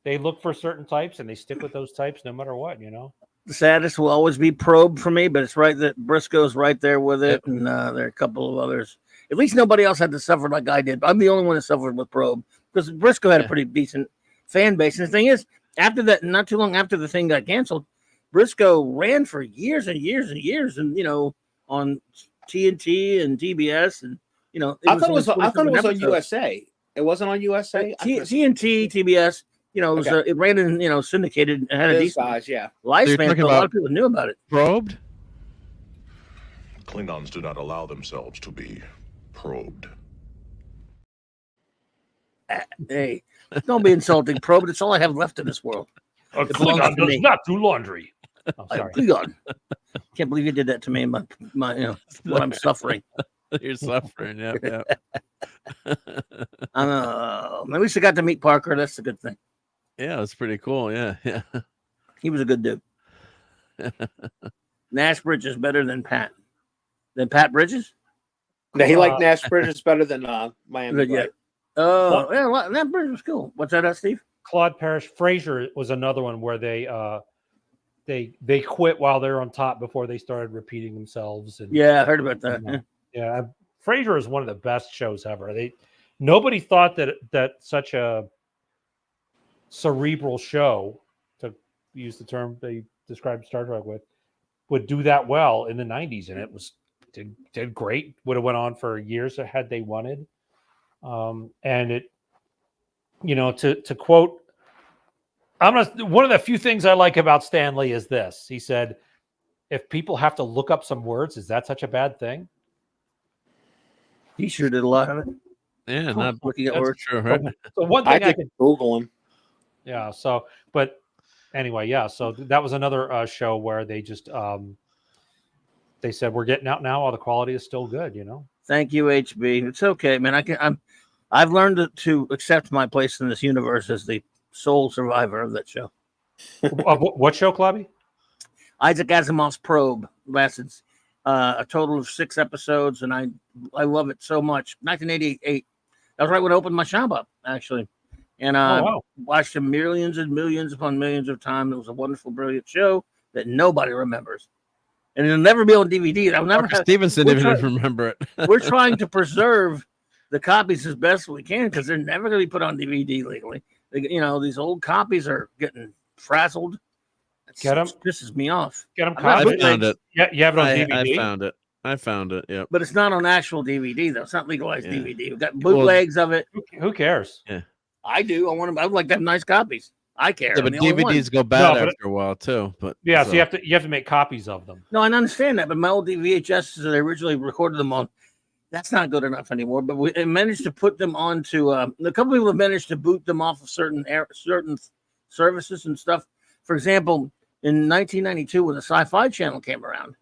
they look for certain types and they stick with those types no matter what,
The saddest will always be Probe for me, but it's right that Briscoe's right there with it, and there are a couple of others. At least nobody else had to suffer like I did. I'm the only one that suffered with Probe because Briscoe had a pretty decent fan base. And the thing is, after that, not too long after the thing got canceled, Briscoe ran for years and years and years, and on TNT and TBS, and
I thought it was on
episodes.
USA. It wasn't on USA.
TNT, TBS. It was it ran in syndicated and had a
Those
decent
guys, yeah.
lifespan.
talking
So a lot
about-
of people knew about it.
Probed?
Klingons do not allow themselves to be probed.
Hey, don't be insulting, Probe. It's all I have left in this world.
A
It belongs
Klingon
to me.
does not do laundry. Oh,
I'm
sorry.
Klingon. Can't believe you did that to me. My what I'm suffering.
You're suffering. Yeah, yeah.
At least I got to meet Parker. That's a good thing.
Yeah, it's pretty cool. Yeah, yeah.
He was a good dude. Nash Bridges better than Pat. Than Pat Bridges?
No, he liked Nash Bridges better than Miami.
Good, yeah.
Vice.
Oh, yeah, that Bridges was cool. What's that, Steve?
Claude Parrish. Frasier was another one where they quit while they're on top before they started repeating themselves. And
Yeah, I heard about that.
yeah, Frasier is one of the best shows ever. Nobody thought that such a cerebral show, to use the term they described Star Trek with, would do that well in the 90s, and it was did great. Would have went on for years had they wanted. And it, to quote, one of the few things I like about Stanley is this. He said, if people have to look up some words, is that such a bad thing?
He sure did a lot of it.
Yeah, not
Looking at
that's
words.
true, right?
So one
I
thing I
did
could,
Google him.
yeah. So, but anyway, yeah. So that was another show where they just, they said, we're getting out now. All the quality is still good,
Thank you, HB. It's okay, man. I've learned to accept my place in this universe as the sole survivor of that show.
What show, Clubby?
Isaac Asimov's Probe lasted a total of 6 episodes, and I love it so much. 1988. That was right when I opened my shop up, actually. And
wow.
watched it millions and millions upon millions of times. It was a wonderful, brilliant show that nobody remembers. And it'll never be on DVD. I'll never have.
Stevenson
we're
didn't
try-
even remember it.
We're trying to preserve the copies as best we can because they're never going to be put on DVD legally. These old copies are getting frazzled.
Get 'em.
It pisses me off.
Get them
I'm not
I
copies.
found it.
Yeah, you have it on
I
DVD.
I found it. Yep.
But it's not on actual DVD though. It's not legalized
Yeah.
DVD. We've got bootlegs of it.
Who cares?
I do. I would like to have nice copies. I care.
Yeah, but
I'm the only one.
DVDs go bad
but
after a while too. But
Yeah, so you have to make copies of them.
No, I understand that, but my old VHSs that I originally recorded them on, that's not good enough anymore. But we managed to put them onto. A couple people have managed to boot them off of certain services and stuff. For example, in 1992, when the Sci-Fi Channel came around,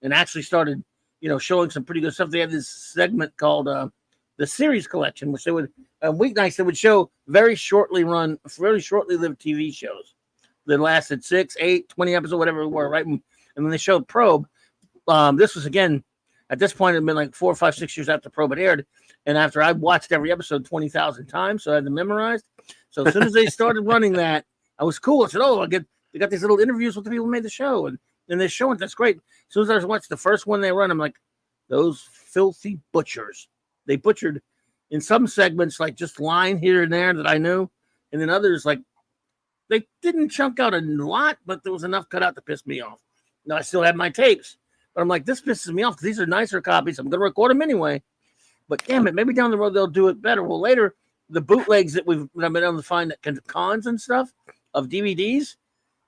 and actually started, showing some pretty good stuff, they had this segment called the Series Collection, which they would weeknights they would show very shortly lived TV shows that lasted 6, 8, 20 episodes, whatever it were, right? And when they showed Probe, this was again At this point, it had been like 4, 5, 6 years after Probe had aired, and after I watched every episode 20,000 times, so I had them memorized. So as soon as they started running that, I was cool. I said, "Oh, they got these little interviews with the people who made the show, and they're showing that's great." As soon as I watched the first one they run, I'm like, "Those filthy butchers! They butchered in some segments, like just line here and there that I knew, and then others like they didn't chunk out a lot, but there was enough cut out to piss me off. Now I still have my tapes, but I'm like, this pisses me off because these are nicer copies. I'm going to record them anyway. But damn it, maybe down the road they'll do it better. Well, later the bootlegs that I've been able to find at cons and stuff of DVDs,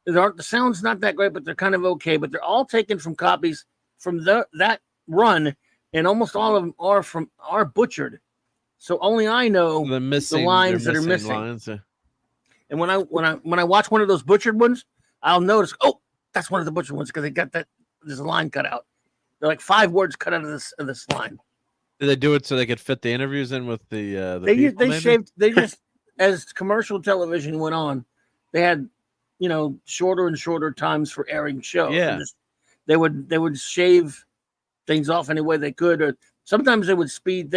the sound's not that great, but they're kind of okay. But they're all taken from copies from that run, and almost all of them are butchered. So only I know the lines that are missing.
Lines, yeah.
And when I watch one of those butchered ones, I'll notice, oh, that's one of the butchered ones because they got there's a line cut out. They're like 5 words cut out of this line.
Did they do it so they could fit the interviews in with the
they just as commercial television went on, they had shorter and shorter times for airing shows.
Yeah,
they would shave things off any way they could, or sometimes they would speed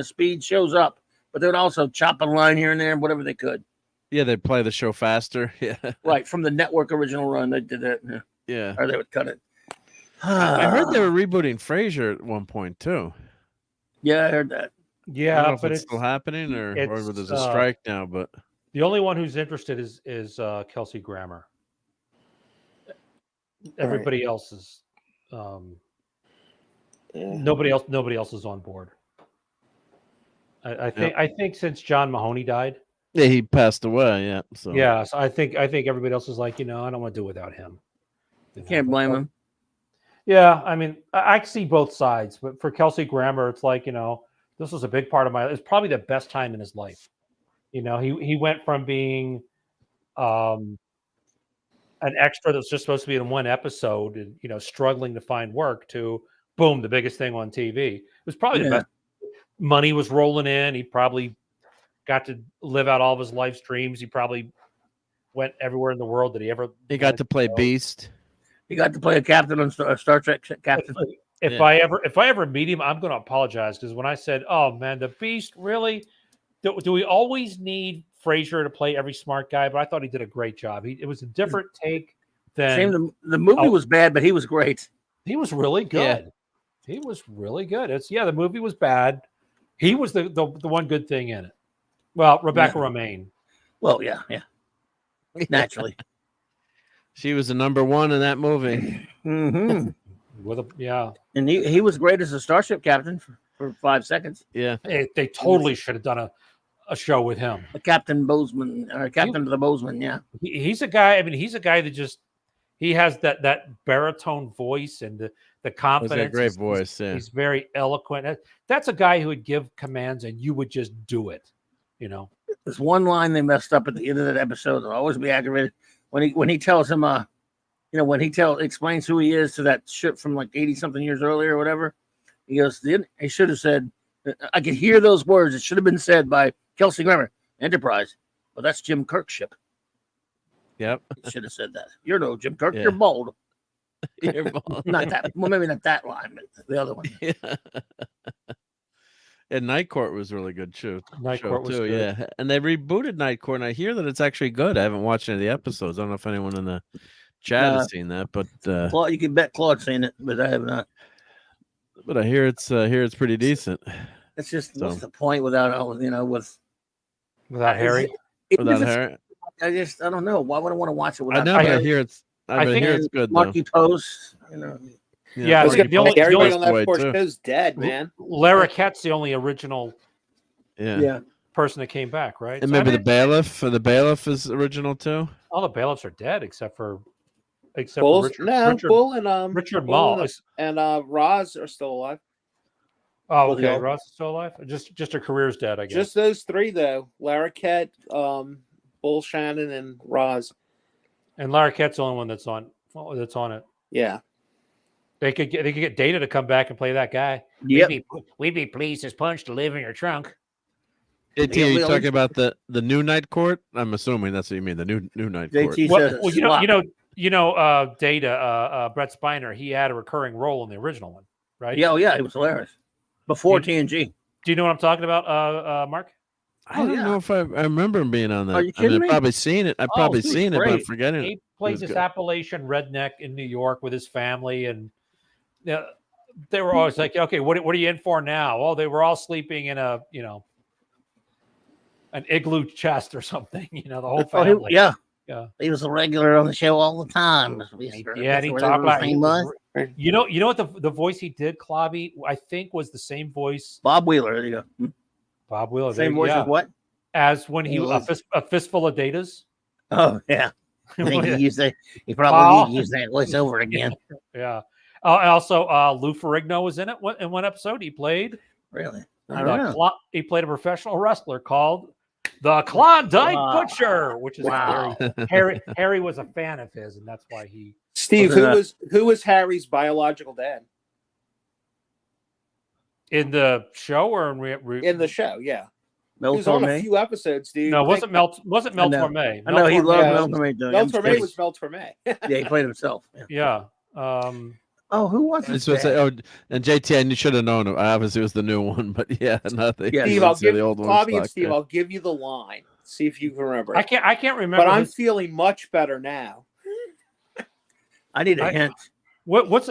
speed shows up, but they would also chop a line here and there, whatever they could.
Yeah, they'd play the show faster. Yeah,
right, from the network original run, they did that.
Yeah,
or they would cut it.
I heard they were rebooting Frasier at one point too.
Yeah, I heard that.
Yeah,
I don't know if it's still happening or there's a strike now. But
the only one who's interested is Kelsey Grammer. Everybody else is nobody else is on board. I think since John Mahoney died.
Yeah, he passed away. Yeah. So
I think everybody else is like, I don't want to do without him.
Can't blame him.
Yeah, I mean, I see both sides, but for Kelsey Grammer, it's like, this was a big part of it's probably the best time in his life. He went from being an extra that's just supposed to be in one episode and, struggling to find work to boom, the biggest thing on TV. It was probably the best. Money was rolling in. He probably got to live out all of his life's dreams. He probably went everywhere in the world that he
got to play Beast.
He got to play a captain on Star Trek captain.
If I ever meet him, I'm going to apologize because when I said, "Oh man, the Beast, really? Do we always need Frasier to play every smart guy?" But I thought he did a great job. It was a different take than
the movie was bad, but he was great.
He was really good. Yeah. He was really good. The movie was bad. He was the one good thing in it. Well, Rebecca Romaine.
Well, yeah, naturally.
She was the number one in that movie.
Mm-hmm.
And
he was great as a starship captain for 5 seconds.
Yeah,
they totally should have done a show with him.
A Captain Bozeman or Captain of the Bozeman. Yeah,
he's a guy. I mean, he's a guy that just he has that baritone voice and the confidence.
He's a great voice. Yeah,
he's very eloquent. That's a guy who would give commands and you would just do it.
There's one line they messed up at the end of that episode. I'll always be aggravated. When he tells him, explains who he is to that ship from like 80-something years earlier or whatever, he goes, he should have said, I could hear those words. It should have been said by Kelsey Grammer, Enterprise. Well, that's Jim Kirk's ship.
Yep.
He should have said that. You're no Jim Kirk. You're bold.
You're bold.
Not that. Well, maybe not that line, but the other one.
Yeah. And Night Court was really good too.
Night Court was good.
Yeah. And they rebooted Night Court, and I hear that it's actually good. I haven't watched any of the episodes. I don't know if anyone in the chat has seen that, but
Claude, you can bet Claude's seen it, but I have not.
But I hear it's pretty decent.
It's just what's the point without
without Harry?
Without Harry,
I don't know. Why would I want to watch it without?
I know,
Harry?
but I hear it's good.
Marky Post,
Yeah,
the only everybody on that poor show's dead, man.
Larroquette's the only original person that came back, right?
And maybe the bailiff. The bailiff is original too.
All the bailiffs are dead except for
Bull,
Richard.
Bull and
Richard
Bull
Mall
and Roz are still alive.
Oh, okay. Roz is still alive. Just her career's dead, I guess.
Just those three though: Larroquette, Bull Shannon, and Roz.
And Larroquette's the only one that's on it.
Yeah.
They could get Data to come back and play that guy.
Yep.
We'd be pleased as punch to live in your trunk.
JT, are you talking about the new Night Court? I'm assuming that's what you mean. The new Night Court.
Well, Data, Brett Spiner, he had a recurring role in the original one, right?
Yeah, he was hilarious. Before TNG.
Do you know what I'm talking about, Mark?
I don't know if I remember him being on that.
Are you kidding me?
I've probably seen it. I've probably
he was
seen it, but I'm
great.
forgetting
He
it.
played
was
this
good.
Appalachian redneck in New York with his family, and they were always like, "Okay, what are you in for now?" Oh, they were all sleeping in a an igloo chest or something. The whole family.
Yeah.
Yeah.
He was a regular on the show all the time.
Yeah, and he talked like you know what the voice he did, Clobby, I think was the same voice.
Bob Wheeler. There you go.
Bob Wheeler.
Same voice as what?
As when he a fistful of datas.
Oh yeah. I think he probably need to use that voice over again.
Yeah. Also, Lou Ferrigno was in it in one episode. He played
really. I don't know.
He played a professional wrestler called the Klondike Butcher, which is Harry was a fan of his, and that's why he.
Steve, who was Harry's biological dad?
In the show or
in the show? Yeah,
Mel
he was on
Torme?
a few episodes, dude.
No, wasn't Mel Torme.
I know he loved Mel Torme.
Mel Torme was Mel Torme.
Yeah, he played himself.
Yeah.
Oh, who was it?
And JT, and you should have known him. Obviously, it was the new one, but yeah, nothing.
Yeah, Steve, Bobby and Steve, I'll give you the line. See if you can remember.
I can't remember.
But I'm feeling much better now.
I need a hint.
What's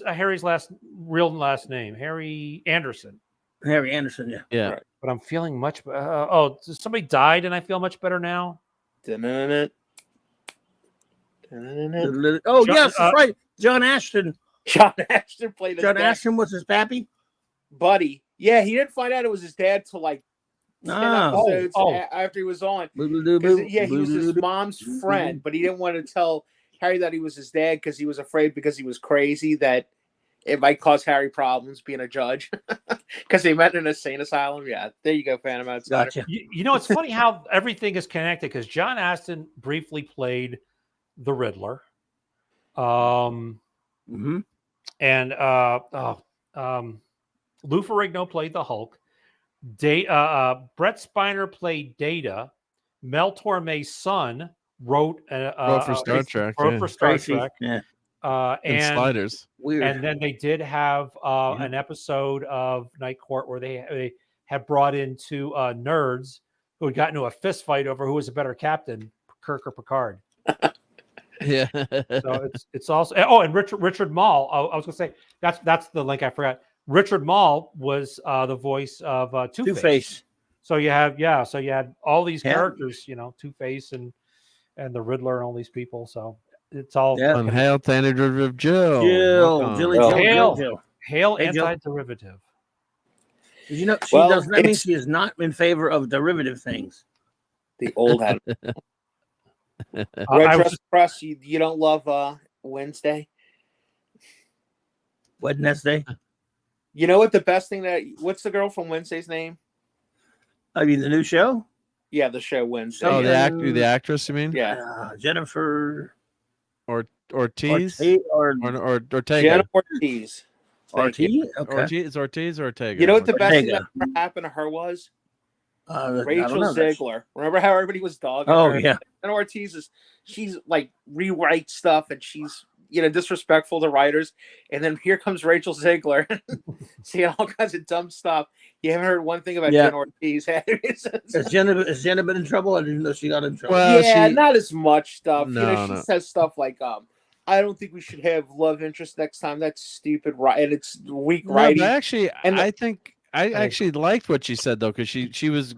Harry's real last name? Harry Anderson.
Harry Anderson. Yeah.
Yeah.
Right. But I'm feeling much. Somebody died, and I feel much better now.
Oh
yes, that's right. John Ashton.
John Ashton played his
John
dad.
Ashton was his pappy?
Buddy. Yeah, he didn't find out it was his dad till like 10 episodes after he was on. Yeah, he was his mom's friend, but he didn't want to tell Harry that he was his dad because he was afraid, because he was crazy, that it might cause Harry problems being a judge because they met in an insane asylum. Yeah, there you go, Phantom Outsider.
Gotcha.
It's funny how everything is connected, because John Ashton briefly played the Riddler. And Lou Ferrigno played the Hulk. Brett Spiner played Data. Mel Torme's son wrote
for Star Trek.
Yeah.
And Sliders.
Weird.
And then they did have an episode of Night Court where they had brought in two nerds who had gotten into a fist fight over who was a better captain, Kirk or Picard.
Yeah.
So it's also and Richard Mall. I was gonna say that's the link I forgot. Richard Mall was the voice of Two-Face. So you had all these characters, Two-Face and the Riddler and all these people. So it's all
Hail Antiderivative Jill.
Hail Antiderivative.
She doesn't. That means she is not in favor of derivative things.
The old head. Red Dress Press, you don't love Wednesday?
Wednesday?
You know what the best thing what's the girl from Wednesday's name?
I mean, the new show?
Yeah, the show Wednesday.
Oh, the actress, you mean?
Yeah.
Jennifer
Ortiz?
Or
Ortega.
Jenna Ortiz.
Ortiz? Okay.
It's Ortiz or Ortega?
You know what the best thing that ever happened to her was? Rachel Ziegler. Remember how everybody was dogging her?
Yeah.
And Ortiz she's like rewrite stuff, and she's disrespectful to writers. And then here comes Rachel Ziegler saying all kinds of dumb stuff. You haven't heard one thing about Jenna Ortiz.
Has Jenna been in trouble? I didn't know she got in trouble.
Well, not as much stuff.
No,
she says stuff like I don't think we should have love interest next time. That's stupid, right? And it's weak writing.
I actually liked what she said, though, because she was,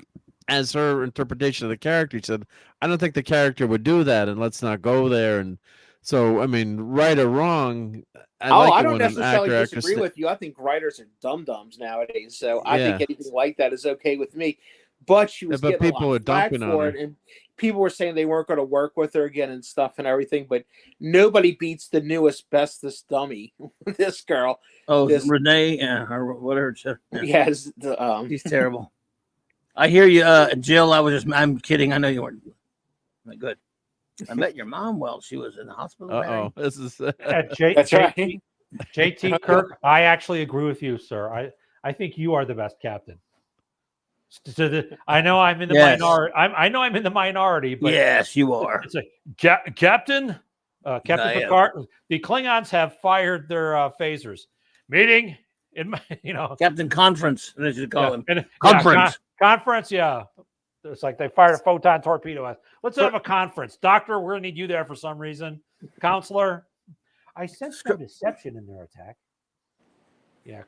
as her interpretation of the character, she said, I don't think the character would do that, and let's not go there. And so, I mean, right or wrong,
I don't necessarily disagree with you. I think writers are dum-dums nowadays, so I think anything like that is okay with me. But she was getting a lot of flack for it, and people were saying they weren't going to work with her again and stuff and everything. But nobody beats the newest, bestest dummy. This girl.
Oh, Renee, or whatever.
Yes,
she's terrible. I hear you, Jill. I'm kidding. I know you weren't. Good. I met your mom while she was in the hospital.
This is
that's right. JT Kirk, I actually agree with you, sir. I think you are the best captain. I know I'm in the minority. I know I'm in the minority, but
yes, you are.
It's Captain Picard. The Klingons have fired their phasers. meeting in my,
Captain Conference, as you call him.
Conference. Conference, yeah. It's like they fired a photon torpedo at us. Let's have a conference. Doctor, we're going to need you there for some reason. Counselor, I sense some deception in their attack. Yeah.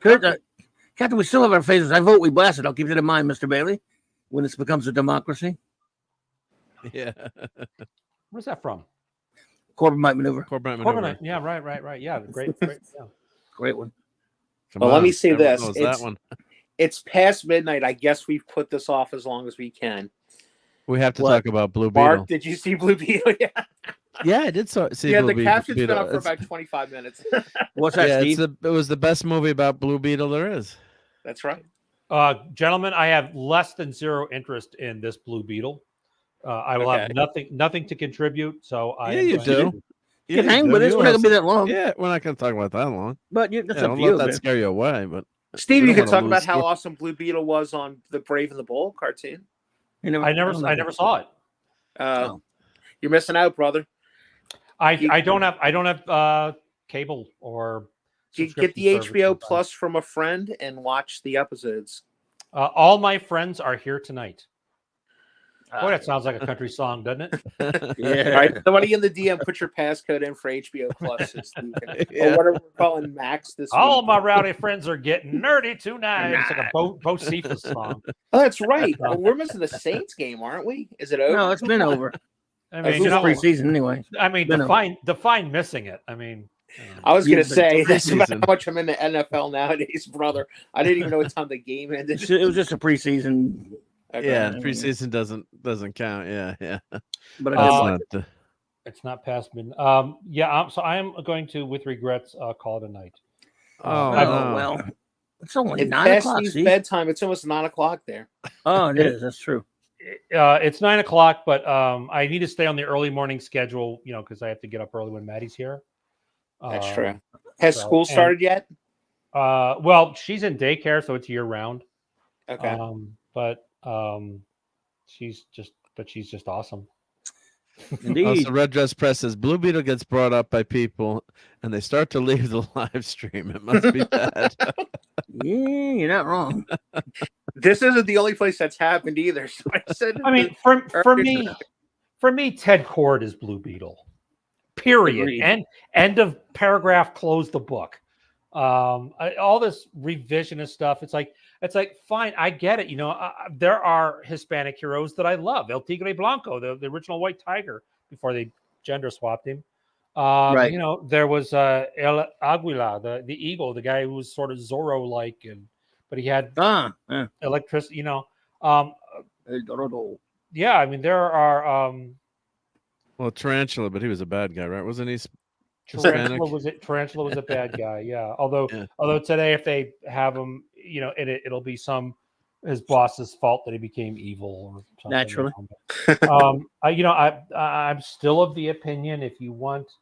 Captain, we still have our phases. I vote we blast it. I'll keep that in mind, Mr. Bailey, when this becomes a democracy.
Yeah.
Where's that from?
Corbomite maneuver.
Corbomite. Yeah, right. Yeah, great. Yeah.
Great one.
Well, let me say this.
That one.
It's past midnight. I guess we've put this off as long as we can.
We have to talk about Blue Beetle.
Mark, did you see Blue Beetle? Yeah.
Yeah, I did see
yeah,
Blue
the caption's been
Beetle.
up for about 25 minutes.
What's that, Steve?
It was the best movie about Blue Beetle there is.
That's right.
Gentlemen, I have less than zero interest in this Blue Beetle. I will have nothing to contribute. So
you do.
You can hang with us. We're not going to be that long.
Yeah, we're not going to talk about that long.
But that's up
don't
to you.
Let that scare you away. But
Steve, you can talk about how awesome Blue Beetle was on the Brave and the Bold cartoon.
I never saw it.
You're missing out, brother.
I don't have cable or
get the HBO Plus from a friend and watch the episodes.
All my friends are here tonight. Boy, that sounds like a country song, doesn't it?
Yeah. All right, somebody in the DM, put your passcode in for HBO Plus, or whatever we're calling Max this
All
week.
my rowdy friends are getting nerdy tonight. It's like a Bo Cephas song.
Oh, that's right. Well, we're missing the Saints game, aren't we? Is it over?
No, it's been over.
I mean,
it's preseason anyway.
I mean, define missing it. I mean,
I was going to say that's about how much I'm in the NFL nowadays, brother. I didn't even know what time the game ended.
It was just a preseason.
Okay.
Yeah, preseason doesn't count. Yeah.
But
it's not past midnight. So I am going to, with regrets, call it a night.
Well, it's only 9
past
o'clock.
Steve's bedtime. It's almost 9 o'clock there.
Oh, it is. That's true.
It's 9 o'clock, but I need to stay on the early morning schedule, because I have to get up early when Maddie's here.
That's true. Has school started yet?
Well, she's in daycare, so it's year round.
Okay.
But she's just awesome.
Indeed.
Also, Red Dress Press says Blue Beetle gets brought up by people and they start to leave the live stream. It must be bad.
Yeah, you're not wrong.
This isn't the only place that's happened either. So
I mean, for me, Ted Cord is Blue Beetle. Period.
Agreed.
End of paragraph. Close the book. All this revisionist stuff. It's like fine. I get it. There are Hispanic heroes that I love. El Tigre Blanco, the original White Tiger, before they gender swapped him.
Right.
There was El Aguila, the eagle, the guy who was sort of Zorro-like, but he had electricity. Yeah, I mean there are.
Well, Tarantula, but he was a bad guy, right? Wasn't he?
Tarantula was a bad guy. Yeah. Although today, if they have him, it'll be his boss's fault that he became evil or something.
Naturally.
I'm still of the opinion if you want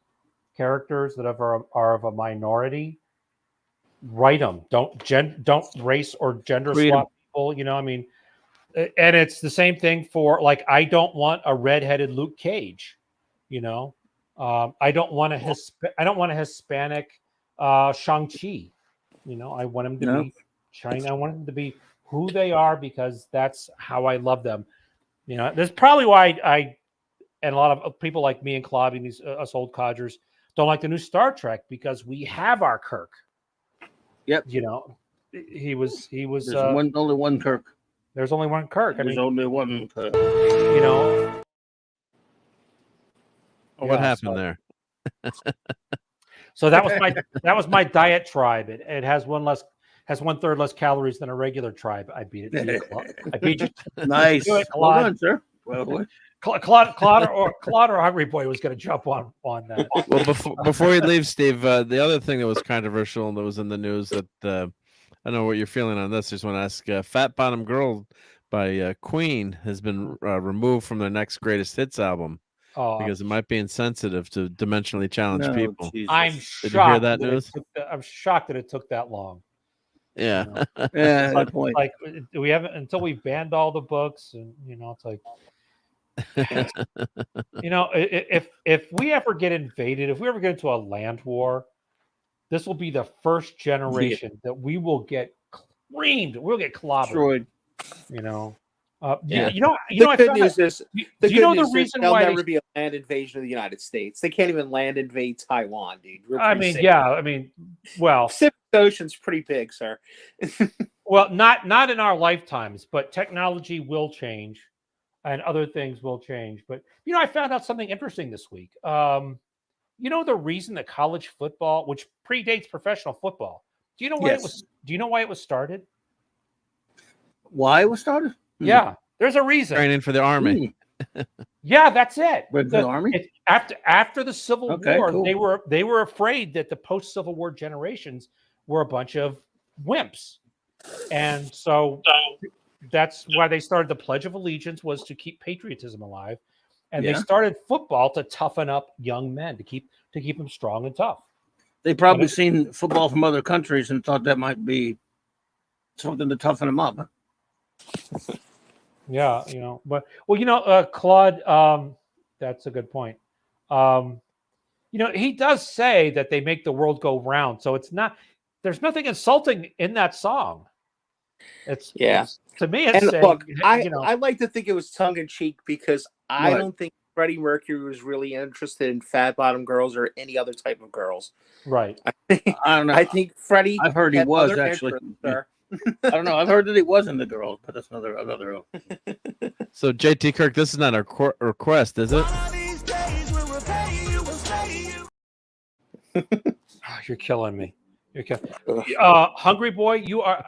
characters that are of a minority, write them. Don't race or gender swap people. And it's the same thing for I don't want a redheaded Luke Cage. I don't want a Hispanic Shang-Chi. I want him to be China. I want him to be who they are because that's how I love them. That's probably why I and a lot of people like me and Claude and us old codgers don't like the new Star Trek because we have our Kirk.
Yep.
He was.
There's only one Kirk.
There's only one Kirk.
There's only one Kirk.
What happened there?
So that was my diet tribe. It has 1/3 less calories than a regular tribe. I beat it. I beat you.
Nice.
Well
done, sir. Well,
Claude or Hungry Boy was going to jump on that.
Well, before we leave, Steve, the other thing that was controversial and that was in the news that I don't know what you're feeling on this. I just want to ask: "Fat Bottom Girl" by Queen has been removed from their next greatest hits album. Because it might be insensitive to dimensionally challenged people.
Jesus.
I'm shocked.
Did you hear that news?
I'm shocked that it took that long.
Yeah.
Yeah, good point.
Like we haven't until we banned all the books, and it's like, if we ever get invaded, if we ever get into a land war, this will be the first generation that we will get creamed. We'll get clobbered.
Destroyed.
You know.
Yeah.
You know.
The good news is
do you know the reason
there'll
why
never be a land invasion of the United States. They can't even land invade Taiwan, dude.
I mean, yeah. I mean, well,
Pacific Ocean's pretty big, sir.
well, not in our lifetimes, but technology will change, and other things will change. But you know, I found out something interesting this week. You know the reason that college football, which predates professional football, do you know why it was? Do you know why it was started?
Why it was started?
Yeah, there's a reason.
Training for the army.
Yeah, that's it.
The army?
After the Civil War,
cool.
they were afraid that the post-Civil War generations were a bunch of wimps, and so that's why they started the Pledge of Allegiance, was to keep patriotism alive, and they started football to toughen up young men, to keep them strong and tough.
They probably seen football from other countries and thought that might be something to toughen them up.
Yeah, you know, but Claude, that's a good point. You know, he does say that they make the world go round, so there's nothing insulting in that song. It's to me, it's saying,
look,
you know,
I like to think it was tongue in cheek, because I don't think Freddie Mercury was really interested in fat bottom girls or any other type of girls.
Right.
I don't know.
I think Freddie.
I've heard he
had
was
other
actually.
interests,
I don't know. I've heard that he was in the girls, but that's another.
So JT Kirk, this is not a request, is it?
You're killing me. You're killing. Hungry Boy, you are.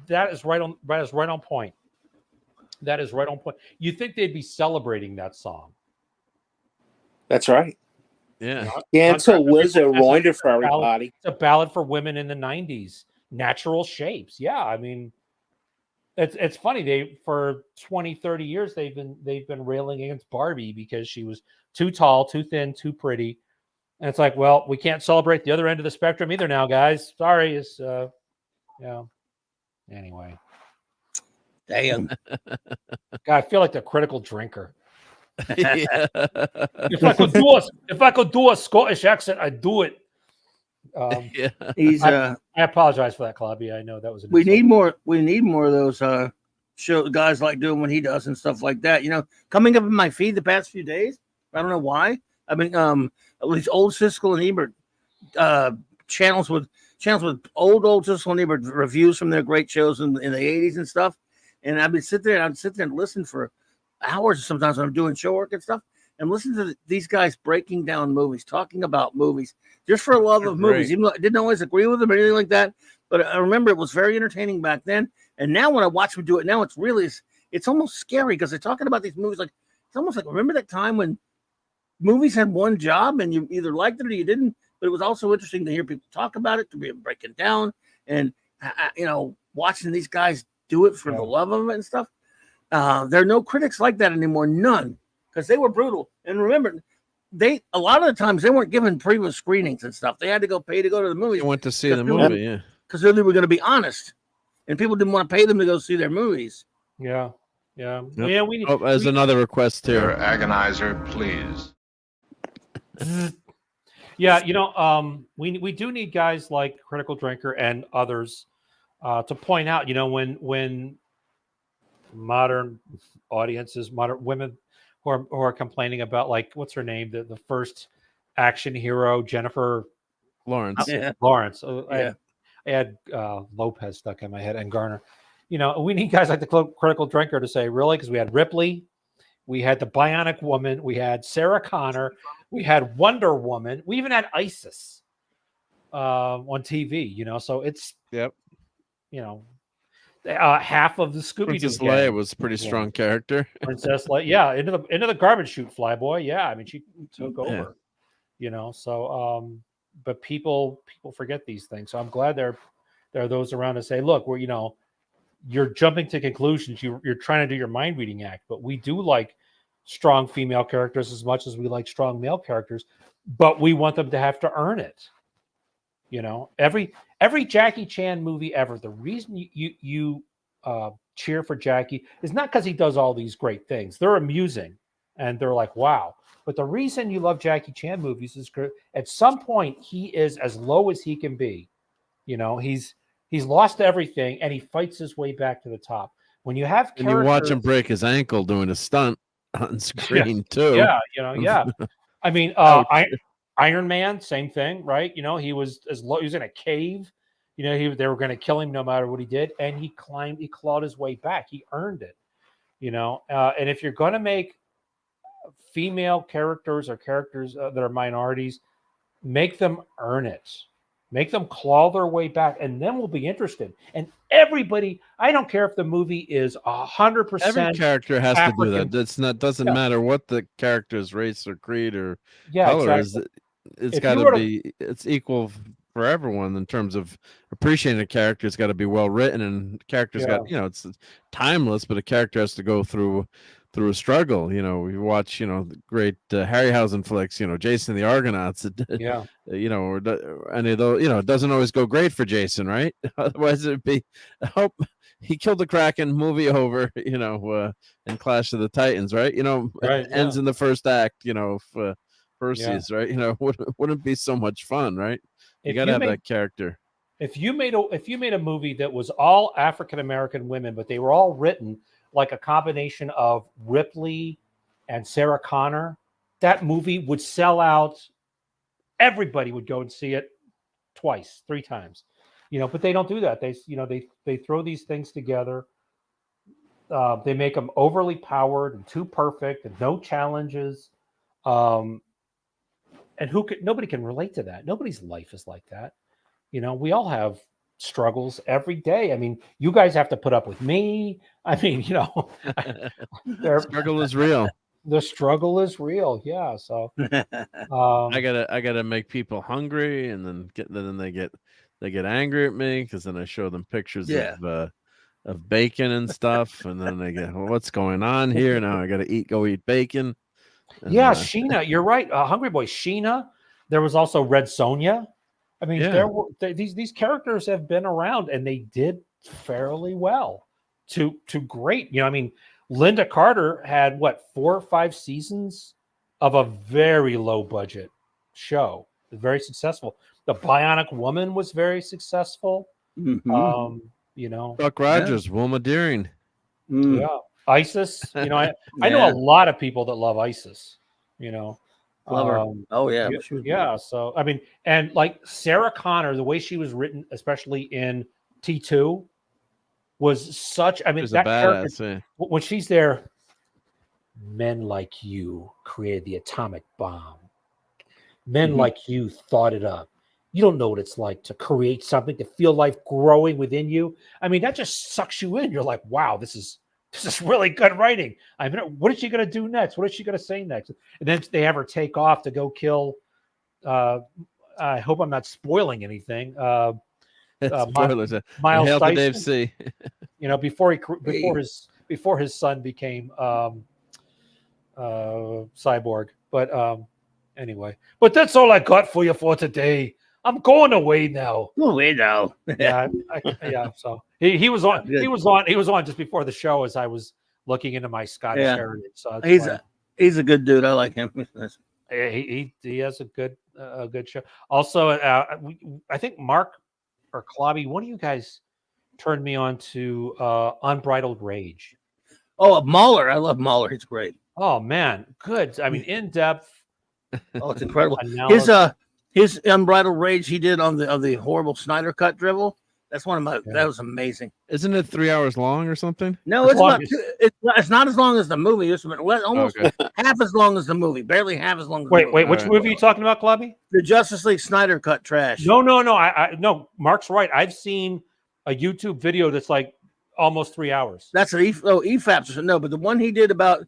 That is right on. That is right on point. That is right on point. You think they'd be celebrating that song?
That's right.
Yeah.
It's a reminder for everybody.
It's a ballad for women in the '90s. Natural shapes. Yeah, I mean, it's funny. They for 20, 30 years they've been railing against Barbie because she was too tall, too thin, too pretty. And it's like, well, we can't celebrate the other end of the spectrum either now, guys. Sorry. It's anyway.
Damn.
God, I feel like the critical drinker. If I could do a Scottish accent, I'd do it. I apologize for that, Claudia. I know that was.
We need more of those show guys like doing what he does and stuff like that. You know, coming up in my feed the past few days. I don't know why. I mean, at least old Siskel and Ebert channels with old Siskel and Ebert reviews from their great shows in the 80s and stuff. And I'd sit there and listen for hours sometimes when I'm doing show work and stuff, and listen to these guys breaking down movies, talking about movies, just for a love of movies. Even though I didn't always agree with them or anything like that, but I remember it was very entertaining back then. And now when I watch them do it now, it's almost scary, because they're talking about these movies like it's almost like, remember that time when movies had one job and you either liked it or you didn't, but it was also interesting to hear people talk about it, to be breaking down, and watching these guys do it for the love of it and stuff. There are no critics like that anymore, none, because they were brutal. And remember, a lot of the times they weren't given previous screenings and stuff. They had to pay to go to the movies.
They went to see the movie,
because they were going to be honest, and people didn't want to pay them to go see their movies.
Yeah.
Yep. Yeah. There's another request here.
Your agonizer, please.
Yeah, we do need guys like Critical Drinker and others to point out, when modern audiences, modern women who are complaining about, like, what's her name, the first action hero, Jennifer
Lawrence.
Lawrence. I had Lopez stuck in my head, and Garner. We need guys like the Critical Drinker to say, really, because we had Ripley, we had the Bionic Woman, we had Sarah Connor, we had Wonder Woman, we even had Isis on TV. So it's half of the Scooby-Doo.
Princess Leia was a pretty strong character.
Princess Leia, into the garbage chute, Flyboy. Yeah, I mean, she took over. But people forget these things. So I'm glad there are those around to say, look, you're jumping to conclusions. You're trying to do your mind reading act, but we do like strong female characters as much as we like strong male characters, but we want them to have to earn it. Every Jackie Chan movie ever, the reason you cheer for Jackie is not because he does all these great things. They're amusing. and they're like, wow. But the reason you love Jackie Chan movies is at some point he is as low as he can be. You know, he's lost everything and he fights his way back to the top. When you have
and you watch him break his ankle doing a stunt on screen too.
Yeah, yeah. I mean, Iron Man, same thing, right? You know, he was as low. He was in a cave. You know, they were going to kill him no matter what he did, and he clawed his way back. He earned it. You know, and if you're going to make female characters or characters that are minorities, make them earn it. Make them claw their way back, and then we'll be interested. And everybody, I don't care if the movie is 100%.
Every character has
African.
to do that. It's not doesn't matter what the character's race or creed or color is. It's got to be. It's equal for everyone in terms of appreciating a character. It's got to be well written, and characters got it's timeless. But a character has to go through a struggle. You know, we watch the great Harryhausen flicks. You know, Jason the Argonauts. You know, or any of those. You know, it doesn't always go great for Jason, right? Otherwise, it'd be he killed the Kraken, movie over. You know, in Clash of the Titans, right? You know, ends in the first act. You know, if Perseus, right? You know, wouldn't be so much fun, right? You got to have that character.
If you made a movie that was all African American women, but they were all written like a combination of Ripley and Sarah Connor, that movie would sell out. Everybody would go and see it twice, 3 times, you know. But they don't do that. They throw these things together. They make them overly powered and too perfect and no challenges. And nobody can relate to that. Nobody's life is like that. You know, we all have struggles every day. I mean, you guys have to put up with me. I mean, you know,
the struggle is real.
The struggle is real. Yeah. So
I gotta make people hungry, and then they get angry at me because then I show them pictures of bacon and stuff, and then they get, well, what's going on here? Now I gotta go eat bacon. And,
Sheena, you're right. Hungry Boy, Sheena. There was also Red Sonja. I mean, these characters have been around, and they did fairly well to great. You know, I mean, Linda Carter had 4 or 5 seasons of a very low budget show. Very successful. The Bionic Woman was very successful.
Mm-hmm.
You know,
Buck Rogers, Wilma Deering.
Yeah. ISIS, you know, I know a lot of people that love ISIS, you know. So I mean, and like Sarah Connor, the way she was written, especially in T2, was such. I mean, that character, when she's there, men like you created the atomic bomb. Men like you thought it up. You don't know what it's like to create something, to feel life growing within you. I mean, that just sucks you in. You're like, wow, this is really good writing. I mean, what is she going to do next? What is she going to say next? And then they have her take off to go kill. I hope I'm not spoiling anything.
Spoilers.
Miles Dyson.
Dave C.
You know, before his son became cyborg. But anyway, but that's all I got for you for today. I'm going away now.
Go away now.
Yeah. So he was on. He was on just before the show as I was looking into my Scottish heritage. So
he's a good dude. I like him.
He has a good show. Also, I think Mark or Clobby, one of you guys turned me on to Unbridled Rage.
Oh, Mahler. I love Mahler. He's great.
Oh man, good. I mean, in depth.
Oh, it's incredible. His Unbridled Rage he did on the horrible Snyder Cut dribble. That's one of my. That was amazing.
Isn't it 3 hours long or something?
No, it's not as long as the movie. It's almost half as long as the movie. Barely half as long. As
wait, which movie are you talking about, Clobby?
The Justice League Snyder Cut trash.
No. No, Mark's right. I've seen a YouTube video that's like almost 3 hours.
That's an EFAPS. No, but the one he did about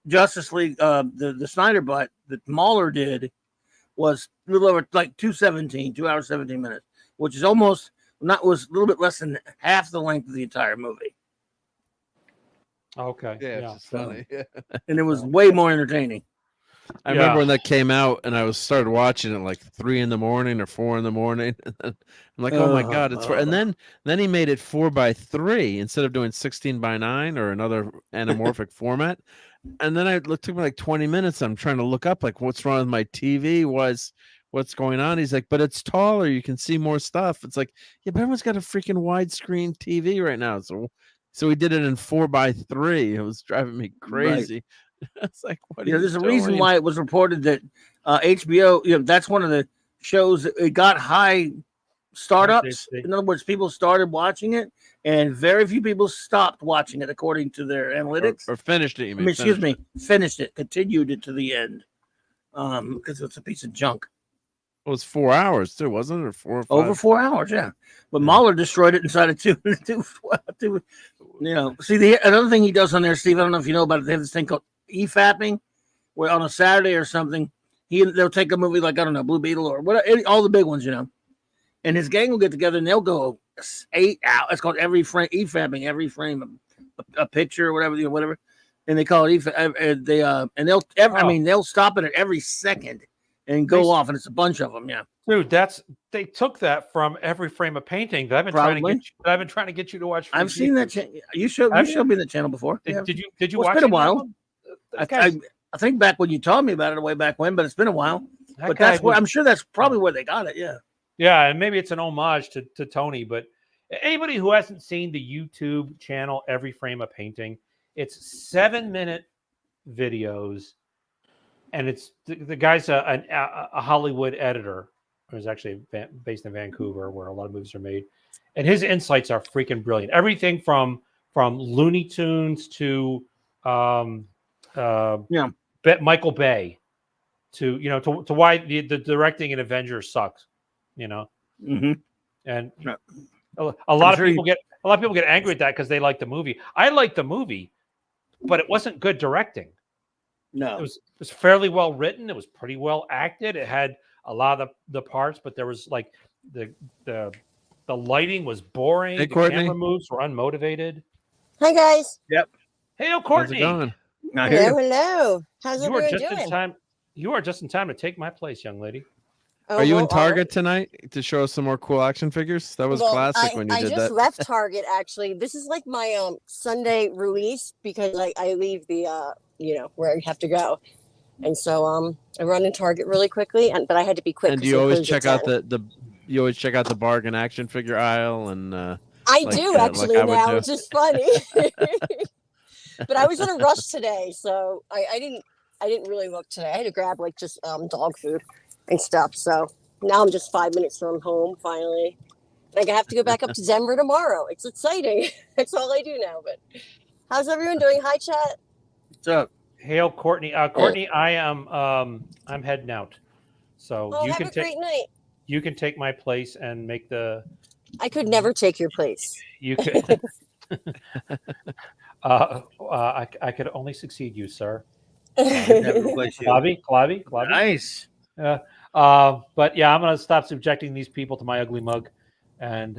Justice League, the Snyder Butt that Mahler did was a little over like 2 hours 17 minutes, which is was a little bit less than half the length of the entire movie.
Okay.
Yeah. It's funny. Yeah.
And it was way more entertaining.
I remember when that came out, and I started watching it like 3 a.m. or 4 a.m. And I'm like, oh my god, it's and then he made it 4:3 instead of doing 16:9 or another anamorphic format. And then it took me like 20 minutes. I'm trying to look up like what's wrong with my TV, what's going on. He's like, but it's taller, you can see more stuff. It's like, yeah, but everyone's got a freaking widescreen TV right now. So we did it in 4:3. It was driving me crazy. Right. It's like, what are you
there's
doing?
a reason why it was reported that HBO, that's one of the shows that it got high startups. In other words, people started watching it, and very few people stopped watching it according to their analytics.
Or finished it.
Finished it, continued it to the end, because it's a piece of junk.
It was 4 hours too, wasn't it? Or 4 or 5?
Over 4 hours, yeah. But Mahler destroyed it inside of two. See, another thing he does on there, Steve, I don't know if you know about it. They have this thing called e-fapping, where on a Saturday or something, they'll take a movie like, I don't know, Blue Beetle or whatever, all the big ones, and his gang will get together and they'll go 8 hours. It's called every frame, e-fapping, every frame, a picture or whatever, and they call it they'll stop it at every second and go off, and it's a bunch of them,
Dude, they took that from Every Frame of Painting that I've been trying to get you to watch.
I've seen that. You showed me the channel before.
Did you watch it?
It's been a while. I think back when you told me about it way back when, but it's been a while. But I'm sure that's probably where they got it. Yeah.
Yeah, and maybe it's an homage to Tony, but anybody who hasn't seen the YouTube channel Every Frame of Painting, it's 7-minute videos, and it's the guy's a Hollywood editor who's actually based in Vancouver, where a lot of movies are made, and his insights are freaking brilliant. Everything from Looney Tunes to Michael Bay to why the directing in Avengers sucks.
Mm-hmm.
And a lot of people get angry at that because they like the movie. I like the movie, but it wasn't good directing.
No,
it was fairly well written. It was pretty well acted. It had a lot of the parts, but there was like the lighting was boring.
Hey,
the
Courtney.
Camera moves were unmotivated.
Hi guys.
Yep.
Hey, Courtney.
How's it going?
Hello. How's everyone doing?
You are just in time to take my place, young lady.
Are you in Target tonight to show us some more cool action figures? That was classic when you did that.
I just left Target, actually. This is like my Sunday release because I leave the where I have to go, and so I run in Target really quickly, but I had to be quick.
And do you always check out the bargain action figure aisle? And
I do actually now, which is funny. But I was in a rush today, so I didn't really look today. I had to grab like just dog food and stuff. So now I'm just 5 minutes from home finally. Like I have to go back up to Denver tomorrow. It's exciting. That's all I do now. But how's everyone doing? Hi, chat.
What's up?
Hail, Courtney. Courtney, I am I'm heading out. So you
have a great night.
You can take my place and make the.
I could never take your place.
You could. I could only succeed you, sir. Clabby.
Nice.
But yeah, I'm gonna stop subjecting these people to my ugly mug, and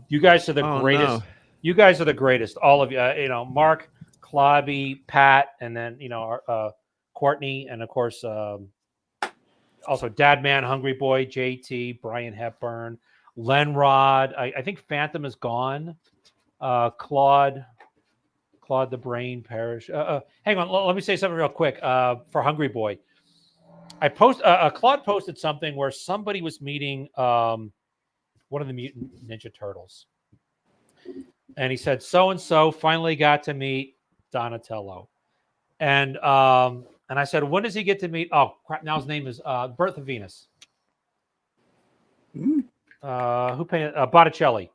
you guys are the greatest.
No.
You guys are the greatest, all of you. Mark, Clabby, Pat, and then Courtney, and of course also Dadman, Hungry Boy, JT, Brian Hepburn, Lenrod. I think Phantom is gone. Claude the Brain Parish. Hang on, let me say something real quick. For Hungry Boy, Claude posted something where somebody was meeting one of the Mutant Ninja Turtles, and he said so and so finally got to meet Donatello, and I said, when does he get to meet? Oh crap! Now his name is Birth of Venus. Who painted Botticelli?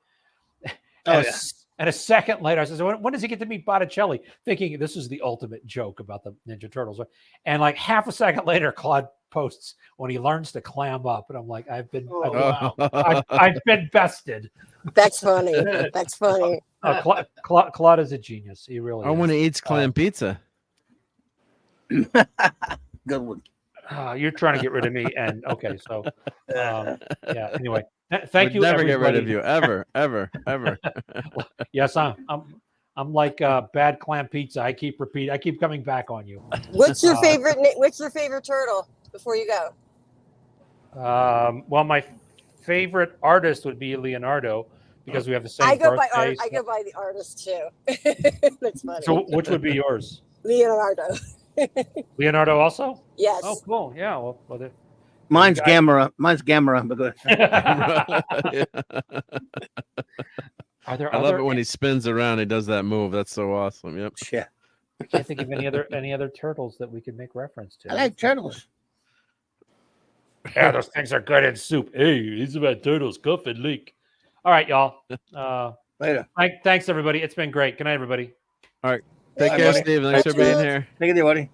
Oh yeah.
And a second later, I said, when does he get to meet Botticelli? Thinking this is the ultimate joke about the Ninja Turtles. And like half a second later, Claude posts when he learns to clam up. And I'm like, I've been bested.
That's funny. That's funny.
Claude is a genius. He really is.
When he eats clam pizza.
Good one.
You're trying to get rid of me. And okay, so yeah, anyway. Thank you.
Never
everybody.
get rid of you ever.
Yes, I'm like bad clam pizza. I keep coming back on you.
What's your favorite? What's your favorite turtle? Before you go.
Well, my favorite artist would be Leonardo because we have the same.
I go by the artist too. That's funny.
So, which would be yours?
Leonardo.
Leonardo also?
Yes.
Oh, cool. Yeah. Well,
Mine's Gamera. Mine's Gamera. But good.
Are there
I love it when he spins around. He does that move. That's so awesome. Yep.
Yeah.
I can't think of any other turtles that we could make reference to.
I like turtles.
Yeah, those things are good in soup. Hey, it's about turtles, cuff and leak. All right, y'all.
Later.
Thanks, everybody. It's been great. Good night, everybody.
All right. Take care,
buddy.
Steve. Thanks for being here.
Take it easy, buddy.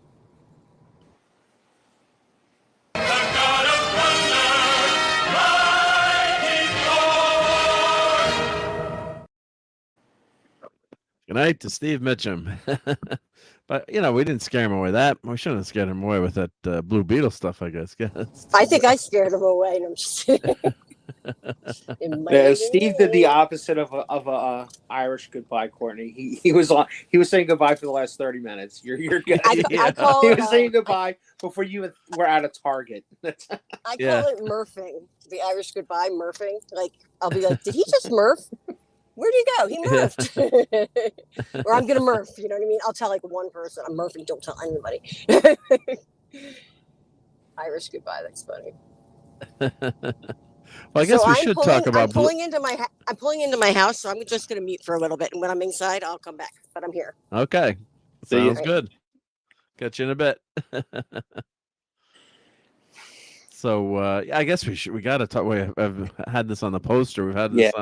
Good night to Steve Mitchum. But, we didn't scare him away. We shouldn't have scared him away with that Blue Beetle stuff, I guess.
I think I scared him away. And I'm just
Steve did the opposite of a Irish goodbye, Courtney. He was saying goodbye for the last 30 minutes. You're good.
I call
he
it,
was saying goodbye before you were at a Target.
I call it murphing. The Irish goodbye, murphing. Like I'll be like, did he just murph? Where'd he go? He murphed. Or I'm gonna murph. You know what I mean? I'll tell like one person I'm murphing. Don't tell anybody. Irish goodbye. That's funny.
Well, I guess we should talk about.
I'm pulling into my house, so I'm just gonna mute for a little bit, and when I'm inside, I'll come back. But I'm here.
Okay, sounds good. Catch you in a bit. So I guess we got to talk. I've had this on the poster. We've had this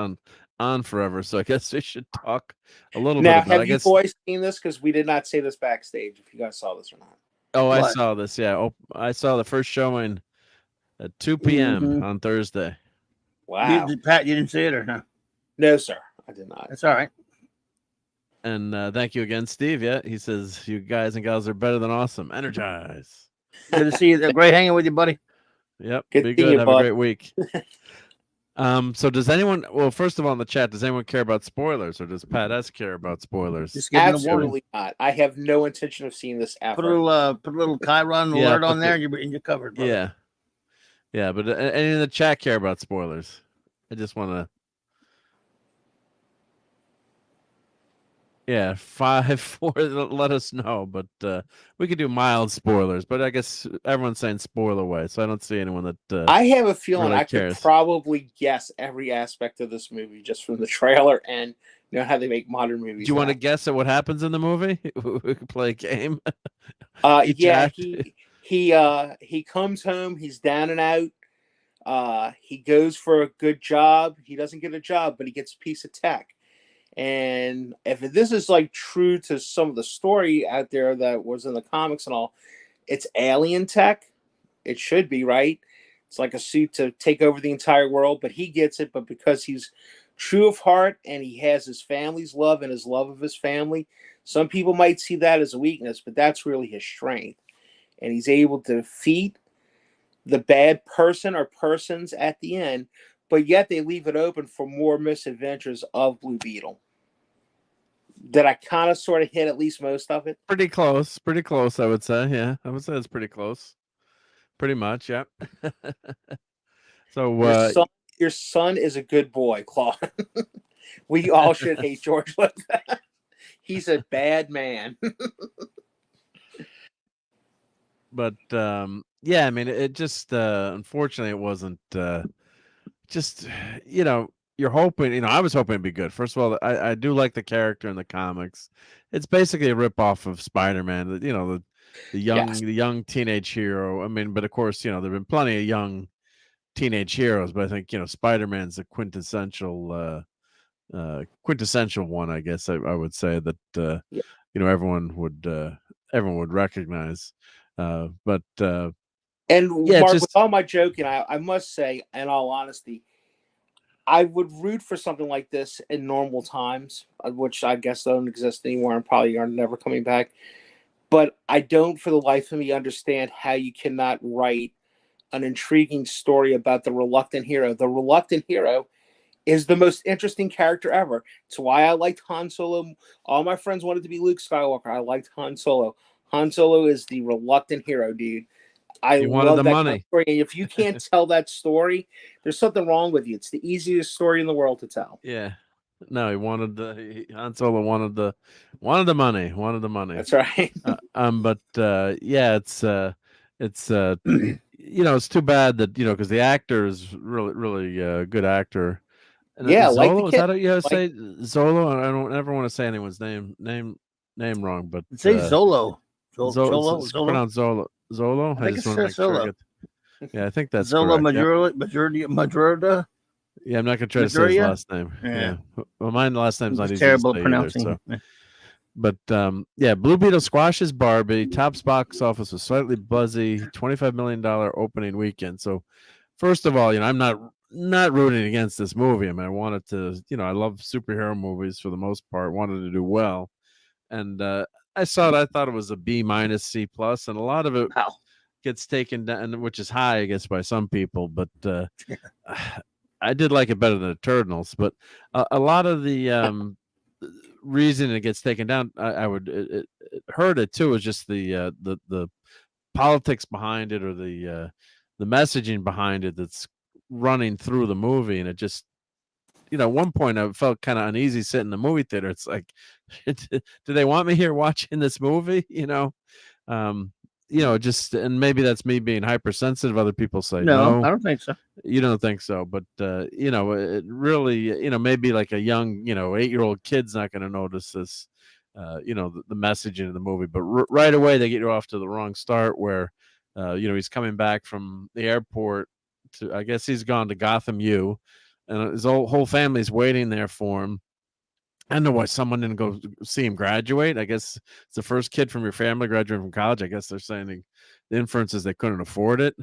on forever. So I guess we should talk a little bit about.
Now, have you boys seen this? Because we did not say this backstage. If you guys saw this or not.
Oh, I saw this. Yeah. Oh, I saw the first showing at 2 p.m. on Thursday.
Wow.
Pat, you didn't see it or no?
No, sir. I did not.
That's all right.
And thank you again, Steve. Yeah, he says you guys and gals are better than awesome. Energize.
Good to see you. Great hanging with you, buddy.
Yep.
Good
Be
seeing
good.
you,
Have
bud.
a great week. So does anyone? Well, first of all, in the chat, does anyone care about spoilers, or does Pat S care about spoilers?
Just give them a warning.
Absolutely not. I have no intention of seeing this ever.
Put a little Chiron alert on there, and you're covered. Brother.
Yeah. But any in the chat care about spoilers? I just want to. Yeah, 5, 4. Let us know, but we could do mild spoilers. But I guess everyone's saying spoiler away, so I don't see anyone that.
I have a feeling
really
I
cares.
could probably guess every aspect of this movie just from the trailer and how they make modern movies.
Do you want to guess at what happens in the movie? We could play a game.
He comes home. He's down and out. He goes for a good job. He doesn't get a job, but he gets a piece of tech. And if this is like true to some of the story out there that was in the comics and all, it's alien tech. It should be, right? It's like a suit to take over the entire world, but he gets it. But because he's true of heart and he has his family's love and his love of his family, some people might see that as a weakness, but that's really his strength. And he's able to defeat the bad person or persons at the end, but yet they leave it open for more misadventures of Blue Beetle. Did I kind of sort of hit at least most of it?
Pretty close, I would say. Yeah, I would say it's pretty close. Pretty much, yeah. So
your son is a good boy, Claude. We all should hate George like that. He's a bad man.
But yeah, I mean, it just unfortunately it wasn't just you're hoping, I was hoping it'd be good. First of all, I do like the character in the comics. It's basically a ripoff of Spider-Man, the young teenage hero. I mean, but of course, there've been plenty of young teenage heroes, but I think, Spider-Man's the quintessential one, I guess I would say that everyone would recognize. And
Mark,
just
with all my joking, I must say, in all honesty, I would root for something like this in normal times, which I guess don't exist anymore and probably are never coming back. But I don't, for the life of me, understand how you cannot write an intriguing story about the reluctant hero. The reluctant hero is the most interesting character ever. It's why I liked Han Solo. All my friends wanted to be Luke Skywalker. I liked Han Solo. Han Solo is the reluctant hero, dude. I
wanted
love
the
that
money.
kind of story. And if you can't tell that story, there's something wrong with you. It's the easiest story in the world to tell.
Yeah. No, he wanted Han Solo wanted the money, wanted the money.
That's right.
But yeah, it's it's too bad that because the actor is really good actor. And
Yeah, like the
Zolo, is
kid.
that how you
Like,
say Zolo? I don't ever want to say anyone's name wrong, but
Say Zolo.
Zolo. It's
Zolo.
pronounced Zolo. Zolo.
I think
just
it
want to
says
make sure.
Zolo.
Yeah, I think that's
Zolo
correct.
Majorda.
Yeah, I'm not gonna try to say his last name. Yeah. Well, mine last name's not
It's
easy
terrible
to say
pronouncing.
either, so. But yeah, Blue Beetle squashes Barbie. Tops box office was slightly buzzy. $25 million opening weekend. So, first of all, I'm not rooting against this movie. I mean, I wanted to, I love superhero movies for the most part. Wanted to do well, and I saw it. I thought it was a B- C+, and a lot of it gets taken down, which is high, I guess, by some people. But I did like it better than Eternals. But a lot of the reason it gets taken down, I would it hurt it too, is just the politics behind it, or the messaging behind it that's running through the movie, and it just at one point I felt kind of uneasy sitting in the movie theater. It's like, do they want me here watching this movie? Just, and maybe that's me being hypersensitive. Other people say no.
I don't think so.
You don't think so, but it really, maybe like a young, 8-year-old kid's not going to notice this, the messaging of the movie. But right away they get you off to the wrong start, where, he's coming back from the airport to, I guess he's gone to Gotham U, and his whole family's waiting there for him. I don't know why someone didn't go see him graduate. I guess it's the first kid from your family graduating from college. I guess they're saying the inference is they couldn't afford it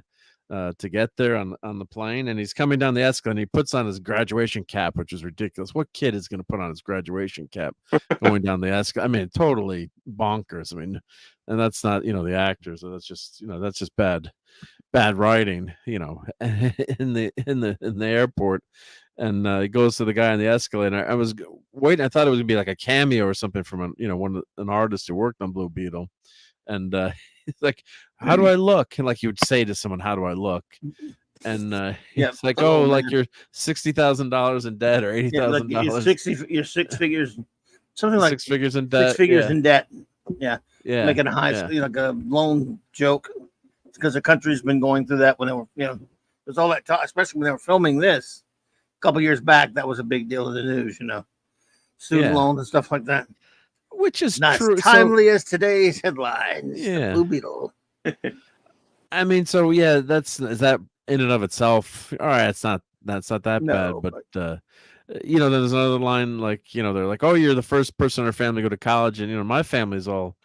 to get there on the plane. And he's coming down the escalator, and he puts on his graduation cap, which is ridiculous. What kid is going to put on his graduation cap going down the escalator? I mean, totally bonkers. I mean, and that's not, the actors. So that's just bad writing, in the airport. And he goes to the guy on the escalator. I was waiting. I thought it was gonna be like a cameo or something from an artist who worked on Blue Beetle. And he's like, "How do I look?" And like he would say to someone, "How do I look?" And it's like, "Oh, like you're $60,000 in debt or $80,000.
You're six figures, something like
6 figures in debt.
6 figures in debt." Yeah,
yeah,
making a like a loan joke, because the country's been going through that when they were, there's all that talk, especially when they were filming this. Couple years back, that was a big deal in the news, student loans and stuff like that,
which is
not
true.
as timely as today's headlines.
Yeah,
Blue Beetle.
I mean, so yeah, is that in and of itself? All right, that's not that bad, but there's another line, like they're like, "Oh, you're the first person in our family to go to college," and my family's all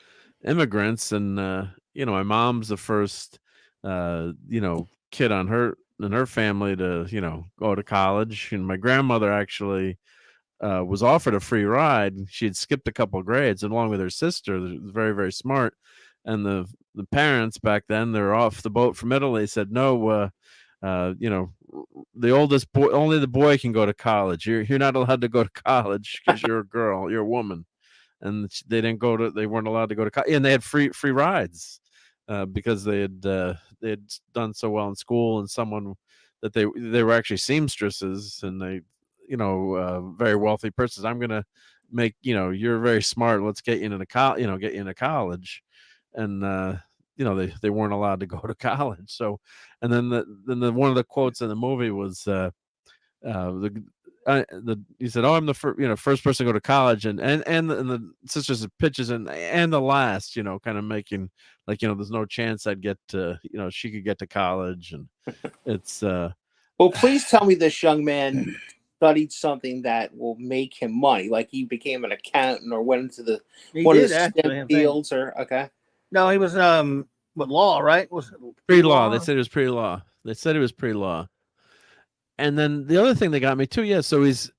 immigrants, and my mom's the first kid on her and her family to go to college. And my grandmother actually was offered a free ride. She had skipped a couple of grades, and along with her sister, very, very smart. And the parents back then, they're off the boat from Italy, said, "No, the oldest boy, only the boy can go to college. You're not allowed to go to college because you're a girl, you're a woman." And they weren't allowed to go to college, and they had free rides. Because they had done so well in school, and someone that they were actually seamstresses, and they, very wealthy persons. I'm gonna make, you're very smart. Let's get you into college, and they weren't allowed to go to college. So, and then the one of the quotes in the movie was he said, "Oh, I'm the first person to go to college," and the sisters pitches and the last, kind of making like, there's no chance I'd get to, she could get to college. And it's
well, please tell me this young man studied something that will make him money, like he became an accountant or went into one of the STEM fields, or
no, he was with law, right? Was
pre-law? They said it was pre-law. And then the other thing they got me too, yeah. So it's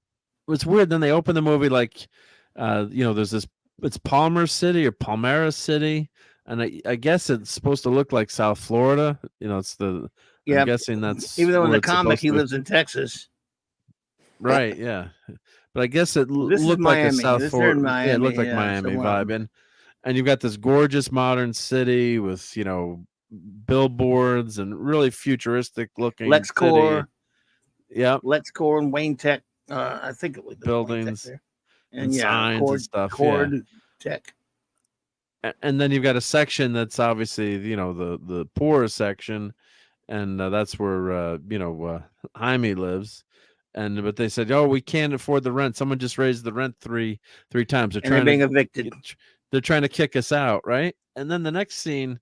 weird. Then they open the movie like, there's this. It's Palmer City or Palmera City, and I guess it's supposed to look like South Florida. It's I'm guessing that's,
even though in the comic he lives in Texas.
Right. Yeah. But I guess it looked like a South Florida. Yeah, it looked like Miami vibe, and you've got this gorgeous modern city with billboards and really futuristic looking.
LexCorp.
Yeah,
LexCorp and Wayne Tech I think it was the
buildings
there.
and signs and stuff.
Cord tech.
And then you've got a section that's obviously, the poorer section, and that's where Jaime lives. But they said, "Oh, we can't afford the rent. Someone just raised the rent three times.
They're being evicted.
They're trying to kick us out, right?" And then the next scene,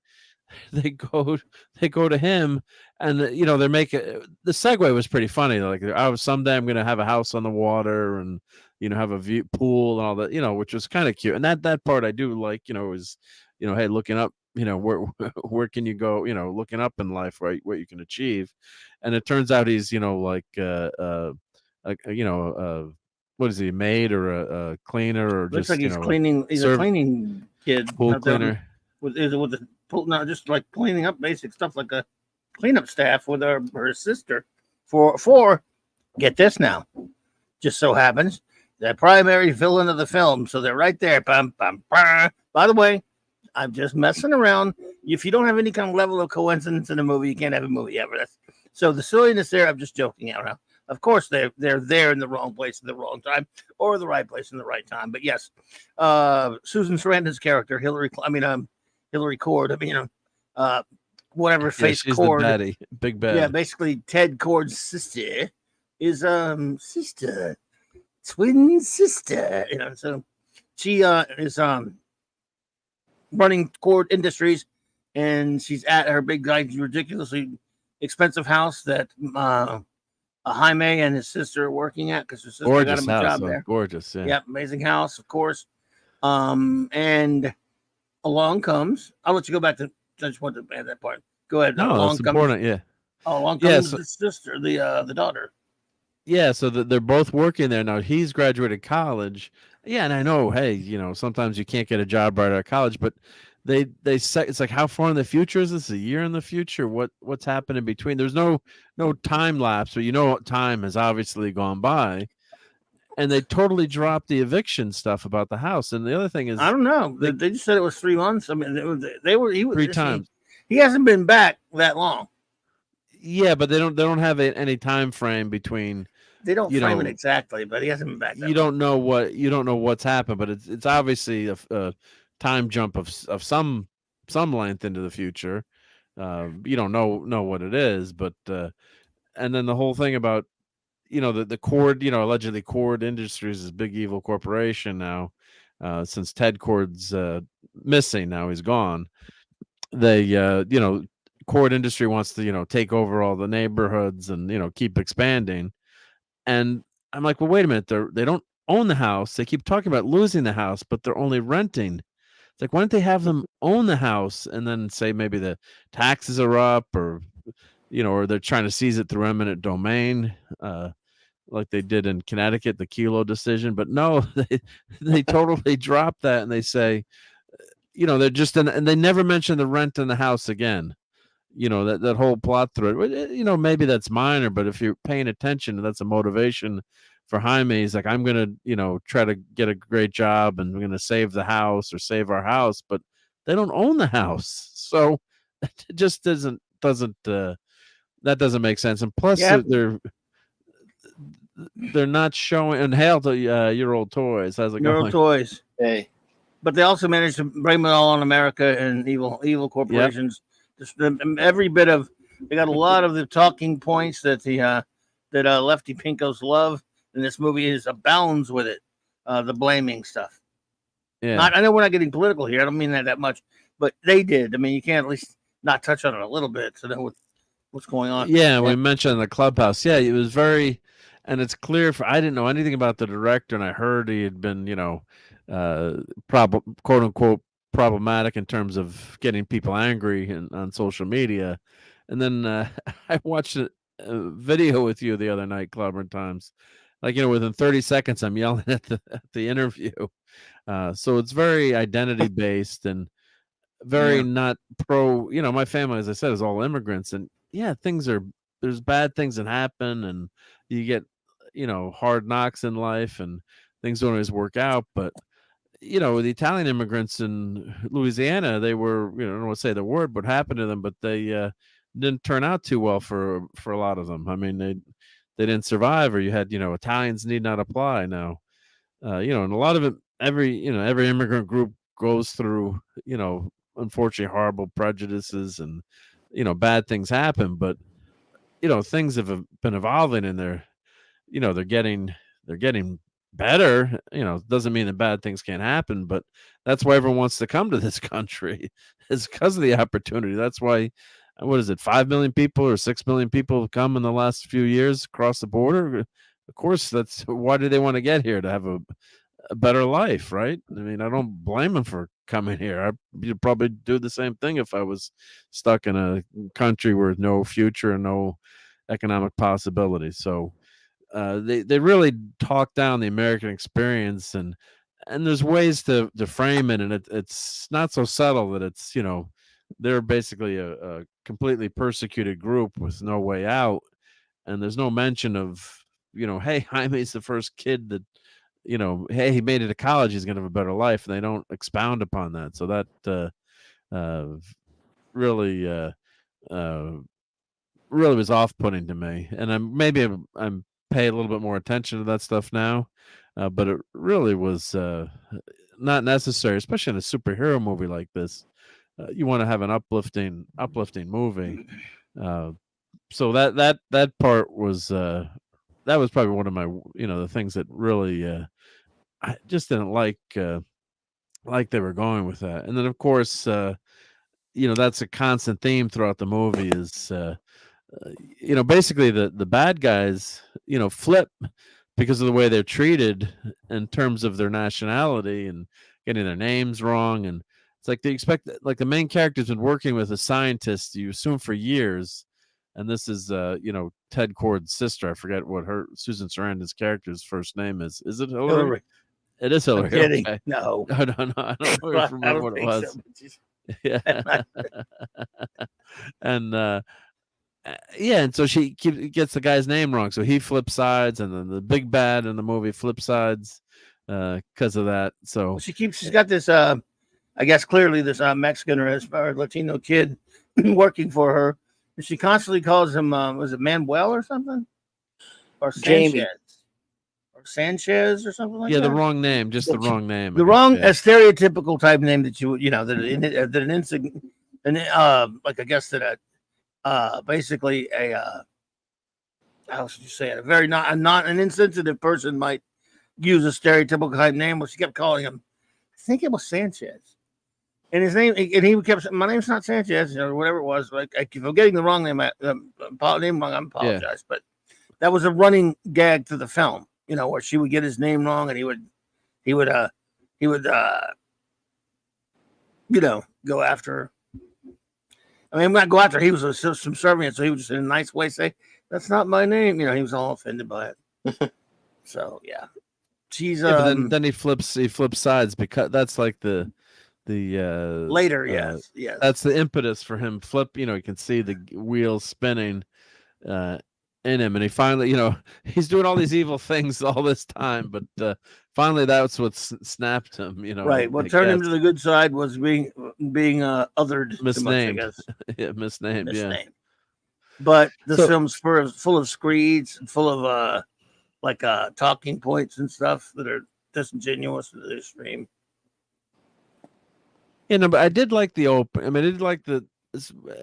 they go to him, and they're making the segue was pretty funny. Like, someday I'm gonna have a house on the water, and have a view pool and all that, which was kind of cute. And that part I do like, is hey, looking up, where can you go, looking up in life, right, what you can achieve. And it turns out he's what is he, a maid or a cleaner, or
looks
just
like he's cleaning. He's a cleaning kid,
pool cleaner
with the pool, not just like cleaning up basic stuff, like a cleanup staff with her sister for get this now, just so happens the primary villain of the film. So they're right there. Bum, bum, bum. By the way, I'm just messing around. If you don't have any kind of level of coincidence in a movie, you can't have a movie ever. So the silliness there, I'm just joking out now. Of course, they're there in the wrong place at the wrong time, or the right place in the right time. But yes, Susan Sarandon's character, Hillary Cord. Whatever face Cord.
The baddie, big bad.
Yeah, basically Ted Cord's sister is sister, twin sister. So she is running Cord Industries, and she's at her big, ridiculously expensive house that Jaime and his sister are working at, because her sister got him a job there.
Gorgeous, yeah.
Yep, amazing house, of course. And along comes. I'll let you go back to. I just want to add that part. Go ahead.
No, that's important. Yeah.
Along comes the sister, the daughter.
Yeah, so they're both working there now. He's graduated college. Yeah, and I know, hey, sometimes you can't get a job right out of college, but they say it's like, how far in the future is this? A year in the future? What's happening between? There's no time lapse, but time has obviously gone by, and they totally dropped the eviction stuff about the house. And the other thing is,
I don't know. They just said it was 3 months. I mean, they were
3 times.
He hasn't been back that long.
Yeah, but they don't have any time frame between.
They don't frame it exactly, but he hasn't been back.
You don't know what's happened, but it's obviously a time jump of some length into the future. You don't know what it is, but and then the whole thing about the Cord, allegedly Cord Industries is big evil corporation now, since Ted Cord's missing. Now he's gone. They Cord Industry wants to take over all the neighborhoods and keep expanding. And I'm like, well, wait a minute. They don't own the house. They keep talking about losing the house, but they're only renting. It's like, why don't they have them own the house and then say maybe the taxes are up, or or they're trying to seize it through eminent domain, like they did in Connecticut, the Kelo decision. But no, they totally drop that, and they say, they're just and they never mention the rent in the house again. That whole plot thread, maybe that's minor, but if you're paying attention, that's a motivation for Jaime. He's like, I'm going to, try to get a great job, and we're going to save the house or save our house, but they don't own the house. So it just doesn't that doesn't make sense. And plus they're not showing, and hail to Your Old Toys. How's it going?
Your Old Toys.
Hey.
But they also managed to blame it all on America and evil corporations. Yep. Just every bit of, they got a lot of the talking points that Lefty Pinkos love, and this movie abounds with it. The blaming stuff. Yeah, I know we're not getting political here. I don't mean that much, but they did. I mean, you can't at least not touch on it a little bit to know what's going on.
Yeah, we mentioned the clubhouse. Yeah, it was very, and it's clear. I didn't know anything about the director, and I heard he had been, quote unquote, problematic in terms of getting people angry on social media. And then I watched a video with you the other night, Clobber Times. Like, within 30 seconds, I'm yelling at the interview. So it's very identity based and very not pro. My family, as I said, is all immigrants, and there's bad things that happen, and you get hard knocks in life, and things don't always work out. But the Italian immigrants in Louisiana, they were, I don't want to say the word, what happened to them, but they didn't turn out too well for a lot of them. I mean, they didn't survive, or you had, Italians need not apply now. And a lot of it, every immigrant group goes through, unfortunately horrible prejudices, and, bad things happen, but, things have been evolving, and they're getting better. Doesn't mean that bad things can't happen, but that's why everyone wants to come to this country, is because of the opportunity. That's why, what is it, 5 million people or 6 million people have come in the last few years across the border. Of course, that's why do they want to get here? To have a better life, right? I mean, I don't blame them for coming here. You'd probably do the same thing if I was stuck in a country with no future and no economic possibility. So they really talk down the American experience, and there's ways to frame it, and it's not so subtle that it's, they're basically a completely persecuted group with no way out, and there's no mention of, hey, Jaime's the first kid that, hey, he made it to college, he's gonna have a better life, and they don't expound upon that. So that really really was off-putting to me, and I'm pay a little bit more attention to that stuff now, but it really was not necessary, especially in a superhero movie like this. You want to have an uplifting movie. So that part was that was probably one of my, the things that really I just didn't like they were going with that. And then of course, that's a constant theme throughout the movie is basically the bad guys, flip because of the way they're treated in terms of their nationality and getting their names wrong. And it's like they expect, like, the main character's been working with a scientist, you assume, for years. And this is, Ted Kord's sister. I forget what Susan Sarandon's character's first name is. Is it Hillary? It is Hillary.
I'm kidding.
Okay.
No.
I don't remember what it was. So. Yeah. And, and so she gets the guy's name wrong, so he flips sides, and then the big bad in the movie flips sides because of that. So
she's got this I guess clearly this Mexican or Latino kid working for her, and she constantly calls him was it Manuel or something, or Sanchez, or Sanchez or something like that.
The wrong name, just the wrong name.
The wrong a stereotypical type name that like I guess that basically how should you say it? A very not an insensitive person might use a stereotypical type name. Well, she kept calling him, I think it was Sanchez, and his name, and he kept, my name's not Sanchez, or whatever it was. Like, if I'm getting the wrong name, I apologize. Yeah. But that was a running gag through the film, where she would get his name wrong, and he would go after her. I mean, not go after her. He was subservient, so he would just in a nice way say, "That's not my name." He was all offended by it. So yeah, she's
but then he flips sides, because that's like the
later, yes.
That's the impetus for him flip. You can see the wheels spinning in him, and he finally, he's doing all these evil things all this time, but finally that's what snapped him.
Right. What turned him to the good side was being othered,
misnamed.
Much, I guess.
Yeah, misnamed. Yeah.
But the film's full of screeds and full of talking points and stuff that are disingenuous to the extreme.
But I did like the open. I mean, I did like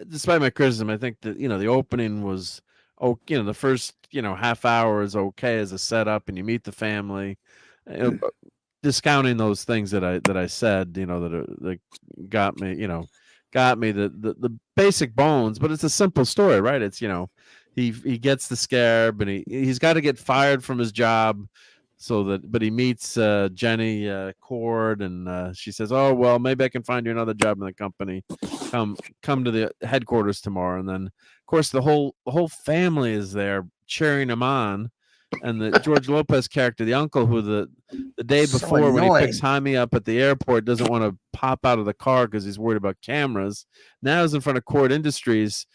despite my criticism, I think that the opening was the first half hour is okay as a setup, and you meet the family. Discounting those things that I said, that got me, the basic bones, but it's a simple story, right? It's he gets the scarab, and he's got to get fired from his job. But he meets Jenny Kord, and she says, "Oh, well, maybe I can find you another job in the company. Come to the headquarters tomorrow." And then, of course, the whole family is there cheering him on, and the George Lopez character, the uncle, who the day before when he picks Jaime up at the airport doesn't want to pop out of the car because he's worried about cameras, now is in front of Kord Industries,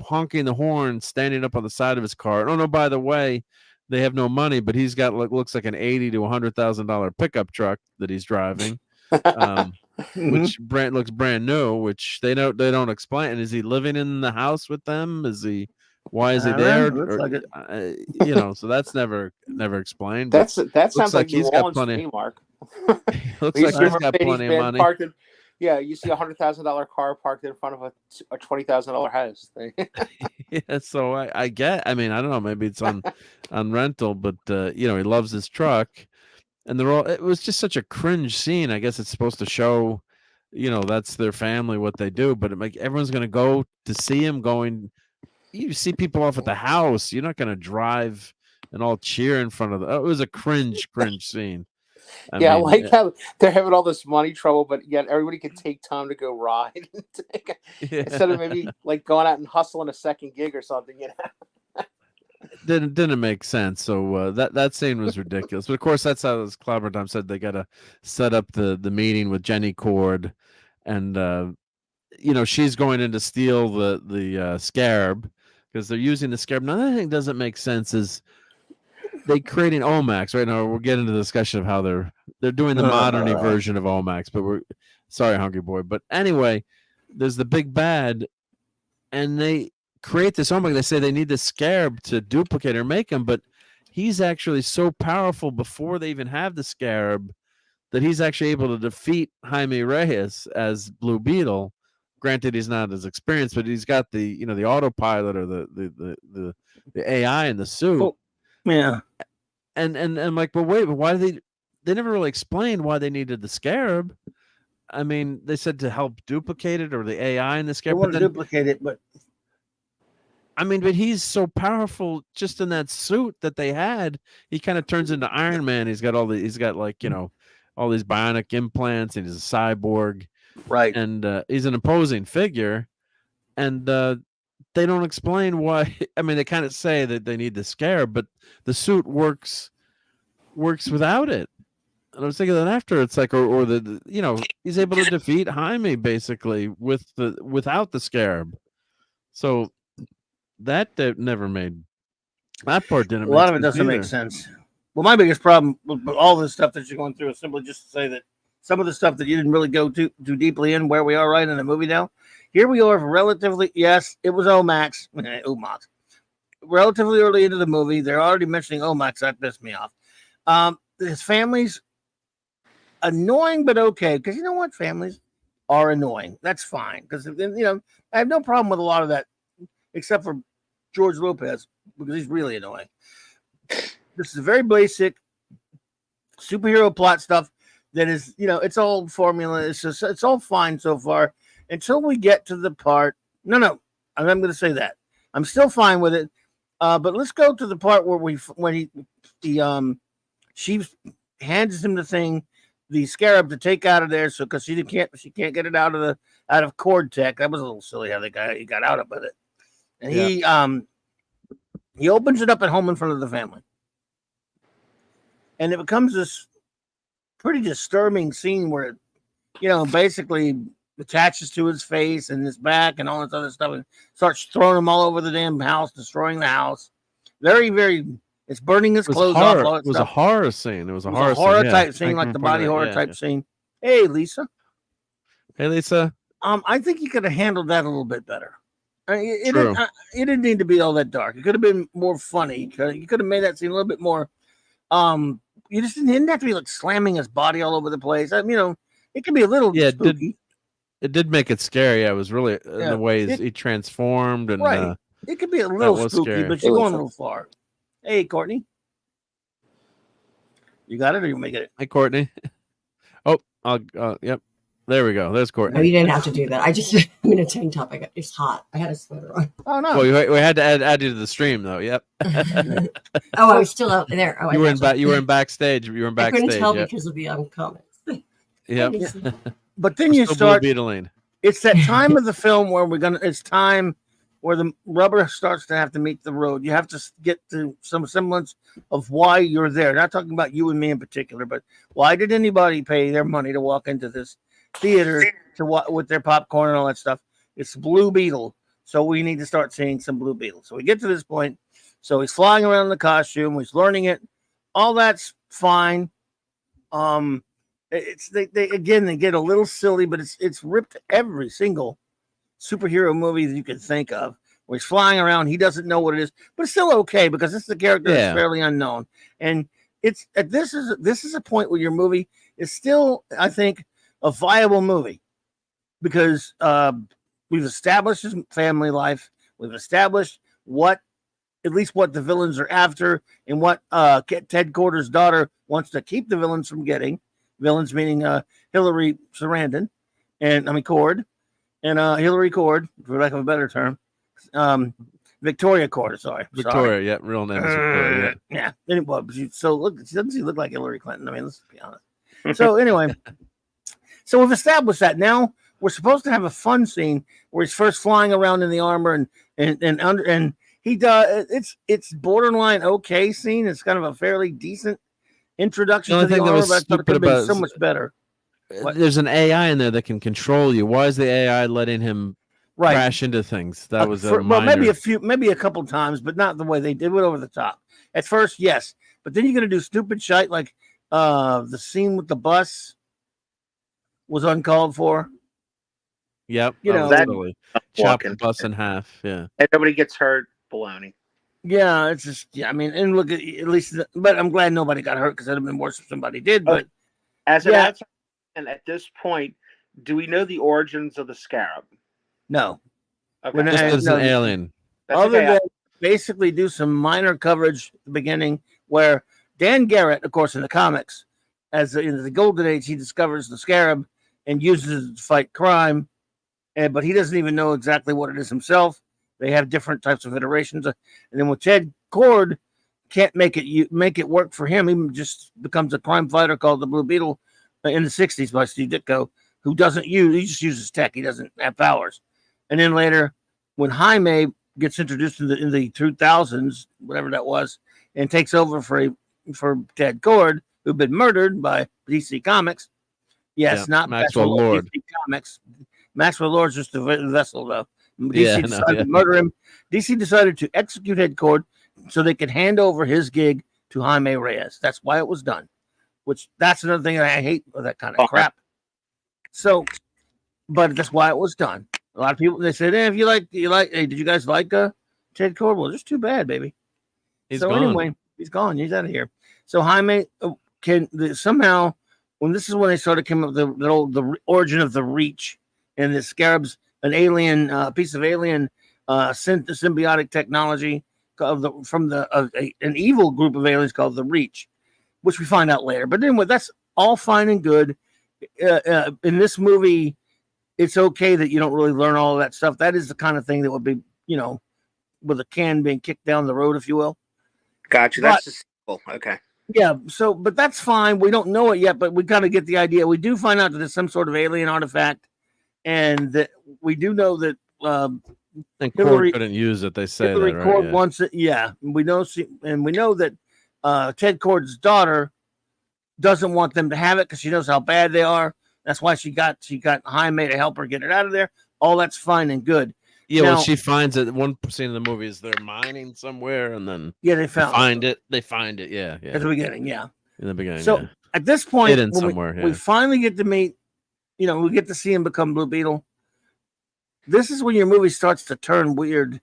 honking the horn, standing up on the side of his car. Oh no, by the way, they have no money, but he's got looks like an $80,000 to $100,000 pickup truck that he's driving, which looks brand new. Which they don't explain. And is he living in the house with them? Is he Why is he there?
Looks like it.
You know, so that's never explained.
That
looks
sounds like New
he's got
Orleans to
plenty.
me, Mark.
Looks
You
like
see a
he's got
Mercedes
plenty of
Benz
money.
parked in, yeah, you see $100,000 car parked in front of a $20,000 house.
Yeah, so I get. I mean, I don't know. Maybe it's on rental, but you know, he loves his truck, and they're all. It was just such a cringe scene. I guess it's supposed to show, you know, that's their family, what they do. But like everyone's gonna go to see him going. You see people off at the house. You're not gonna drive and all cheer in front of the. It was a cringe scene. I
I
mean,
like how they're having all this money trouble, but yet everybody can take time to go ride instead of maybe like going out and hustling a second gig or something. You know,
didn't make sense. So that scene was ridiculous. But of course, that's how, as Clobber said, they got to set up the meeting with Jenny Cord, and you know, she's going in to steal the scarab because they're using the scarab. Now, that thing doesn't make sense. Is they creating Omax right now? We'll get into the discussion of how they're doing the modern version of Omax, but we're sorry, Hungry Boy. But anyway, there's the big bad, and they create this Omax. They say they need the scarab to duplicate or make him, but he's actually so powerful before they even have the scarab that he's actually able to defeat Jaime Reyes as Blue Beetle. Granted, he's not as experienced, but he's got the, you know, the autopilot or the AI in the suit.
Well, yeah.
And I'm like, but wait, but why did they never really explained why they needed the scarab. I mean, they said to help duplicate it or the AI in the scarab.
They want to duplicate it, but
I mean, but he's so powerful just in that suit that they had. He kind of turns into Iron Man. He's got like, you know, all these bionic implants, and he's a cyborg.
Right.
And he's an imposing figure. And they don't explain why. I mean, they kind of say that they need the scarab, but the suit works without it. And I was thinking that after it's like, or the you know, he's able to defeat Jaime basically without the scarab. So that never made that part didn't.
A lot of it doesn't make sense. Well, my biggest problem with all this stuff that you're going through is simply just to say that some of the stuff that you didn't really go too deeply in, where we are right in the movie now. Here we are, relatively. Yes, it was Omax. Relatively early into the movie, they're already mentioning Omax. That pissed me off. His family's annoying, but okay, because you know what, families are annoying. That's fine, because you know I have no problem with a lot of that, except for George Lopez, because he's really annoying. This is very basic superhero plot stuff that is, you know, it's all formula. It's all fine so far until we get to the part. No, I'm going to say that I'm still fine with it. But let's go to the part where she hands him the thing, the scarab to take out of there, so because she can't get it out of Cord Tech. That was a little silly how he got out of it. And he opens it up at home in front of the family. And it becomes this pretty disturbing scene where it, you know, basically attaches to his face and his back and all this other stuff and starts throwing them all over the damn house, destroying the house. Very, very, it's burning his clothes off.
It was a horror scene. It was a horror
type scene, like the body horror type scene. Hey, Lisa.
Hey, Lisa.
I think you could have handled that a little bit better. It didn't need to be all that dark. It could have been more funny. You could have made that scene a little bit more. You just didn't have to be like slamming his body all over the place. You know, it could be a little spooky.
It did make it scary. It was really in the ways he transformed, and
it could be a little spooky,
scary.
but you're going a little far. Hey, Courtney, you got it, or you make it?
Hey, Courtney. Oh, yep. There we go. There's Courtney.
No, you didn't have to do that. I'm in a tank top. It's hot. I had a sweater on.
Oh no.
Well, we had to add you to the stream though. Yep.
I was still out there. Oh,
you were in backstage. You were in backstage.
I couldn't tell because of the comments.
Yep.
But then you start. It's that time of the film where it's time where the rubber starts to have to meet the road. You have to get to some semblance of why you're there. Not talking about you and me in particular, but why did anybody pay their money to walk into this theater with their popcorn and all that stuff? It's Blue Beetle, so we need to start seeing some Blue Beetle. So we get to this point. So he's flying around in the costume. He's learning it. All that's fine. They get a little silly, but it's ripped every single superhero movie that you could think of. where he's flying around. He doesn't know what it is, but it's still okay because this is a character that's fairly unknown. And it's this is a point where your movie is still, I think, a viable movie because we've established his family life. We've established at least what the villains are after, and what Ted Corder's daughter wants to keep the villains from getting. Villains meaning Hillary Sarandon, Cord, and Hillary Cord, for lack of a better term. Victoria Cord, sorry.
Victoria, real name is Victoria.
Yeah. Anyway, doesn't she look like Hillary Clinton? I mean, let's be honest. So anyway, so we've established that. Now we're supposed to have a fun scene where he's first flying around in the armor and he does. It's borderline okay scene. It's kind of a fairly decent introduction to the armor, but I thought it could have been so much better.
There's an AI in there that can control you. Why is the AI letting him crash into things? That was
maybe a couple times, but not the way they did it over the top. At first, yes, but then you're gonna do stupid shit like the scene with the bus was uncalled for.
Yep,
that
totally chop the bus in half. Yeah,
and nobody gets hurt. Baloney.
Yeah, it's just I mean, and look at least, but I'm glad nobody got hurt because it'd have been worse if somebody did. But
as an outsider, and at this point, do we know the origins of the Scarab?
No.
Okay. Just as an alien.
Other than basically do some minor coverage at the beginning where Dan Garrett, of course, in the comics, as in the Golden Age, he discovers the Scarab and uses it to fight crime, but he doesn't even know exactly what it is himself. They have different types of iterations, and then when Ted Cord can't make it work for him, he just becomes a crime fighter called the Blue Beetle in the '60s by Steve Ditko, who he just uses tech. He doesn't have powers. And then later, when Jaime gets introduced in the 2000s, whatever that was, and takes over for Ted Cord, who'd been murdered by DC Comics. Yes, not
Maxwell Lord.
DC Comics. Maxwell Lord's just a vessel, though. DC decided to murder him. DC decided to execute Ted Cord so they could hand over his gig to Jaime Reyes. That's why it was done. That's another thing that I hate, that kind of crap. So, but that's why it was done. A lot of people, they said, hey, hey, did you guys like Ted Cord? Well, just too bad, baby.
He's gone.
Anyway, he's gone. He's out of here. So Jaime somehow, when this is when they started coming up with the origin of the Reach, and the Scarab's an alien, piece of alien symbiotic technology from an evil group of aliens called the Reach, which we find out later. But anyway, that's all fine and good. In this movie, it's okay that you don't really learn all of that stuff. That is the kind of thing that would be, with a can being kicked down the road, if you will.
Gotcha. That's the sequel. Okay.
Yeah. So, but that's fine. We don't know it yet, but we kind of get the idea. We do find out that there's some sort of alien artifact, and that we do know that
and Cord couldn't use it. They say
Hillary
that, right?
Cord wants it. Yeah, we know, that Ted Cord's daughter doesn't want them to have it because she knows how bad they are. That's why she got Jaime to help her get it out of there. All that's fine and good.
Yeah, well, she finds it. One scene in the movie is they're mining somewhere, and then
they find
it. They find it. Yeah.
At the beginning, yeah.
In the beginning.
So at this point,
hidden somewhere,
we finally get to meet. We get to see him become Blue Beetle. This is when your movie starts to turn weird,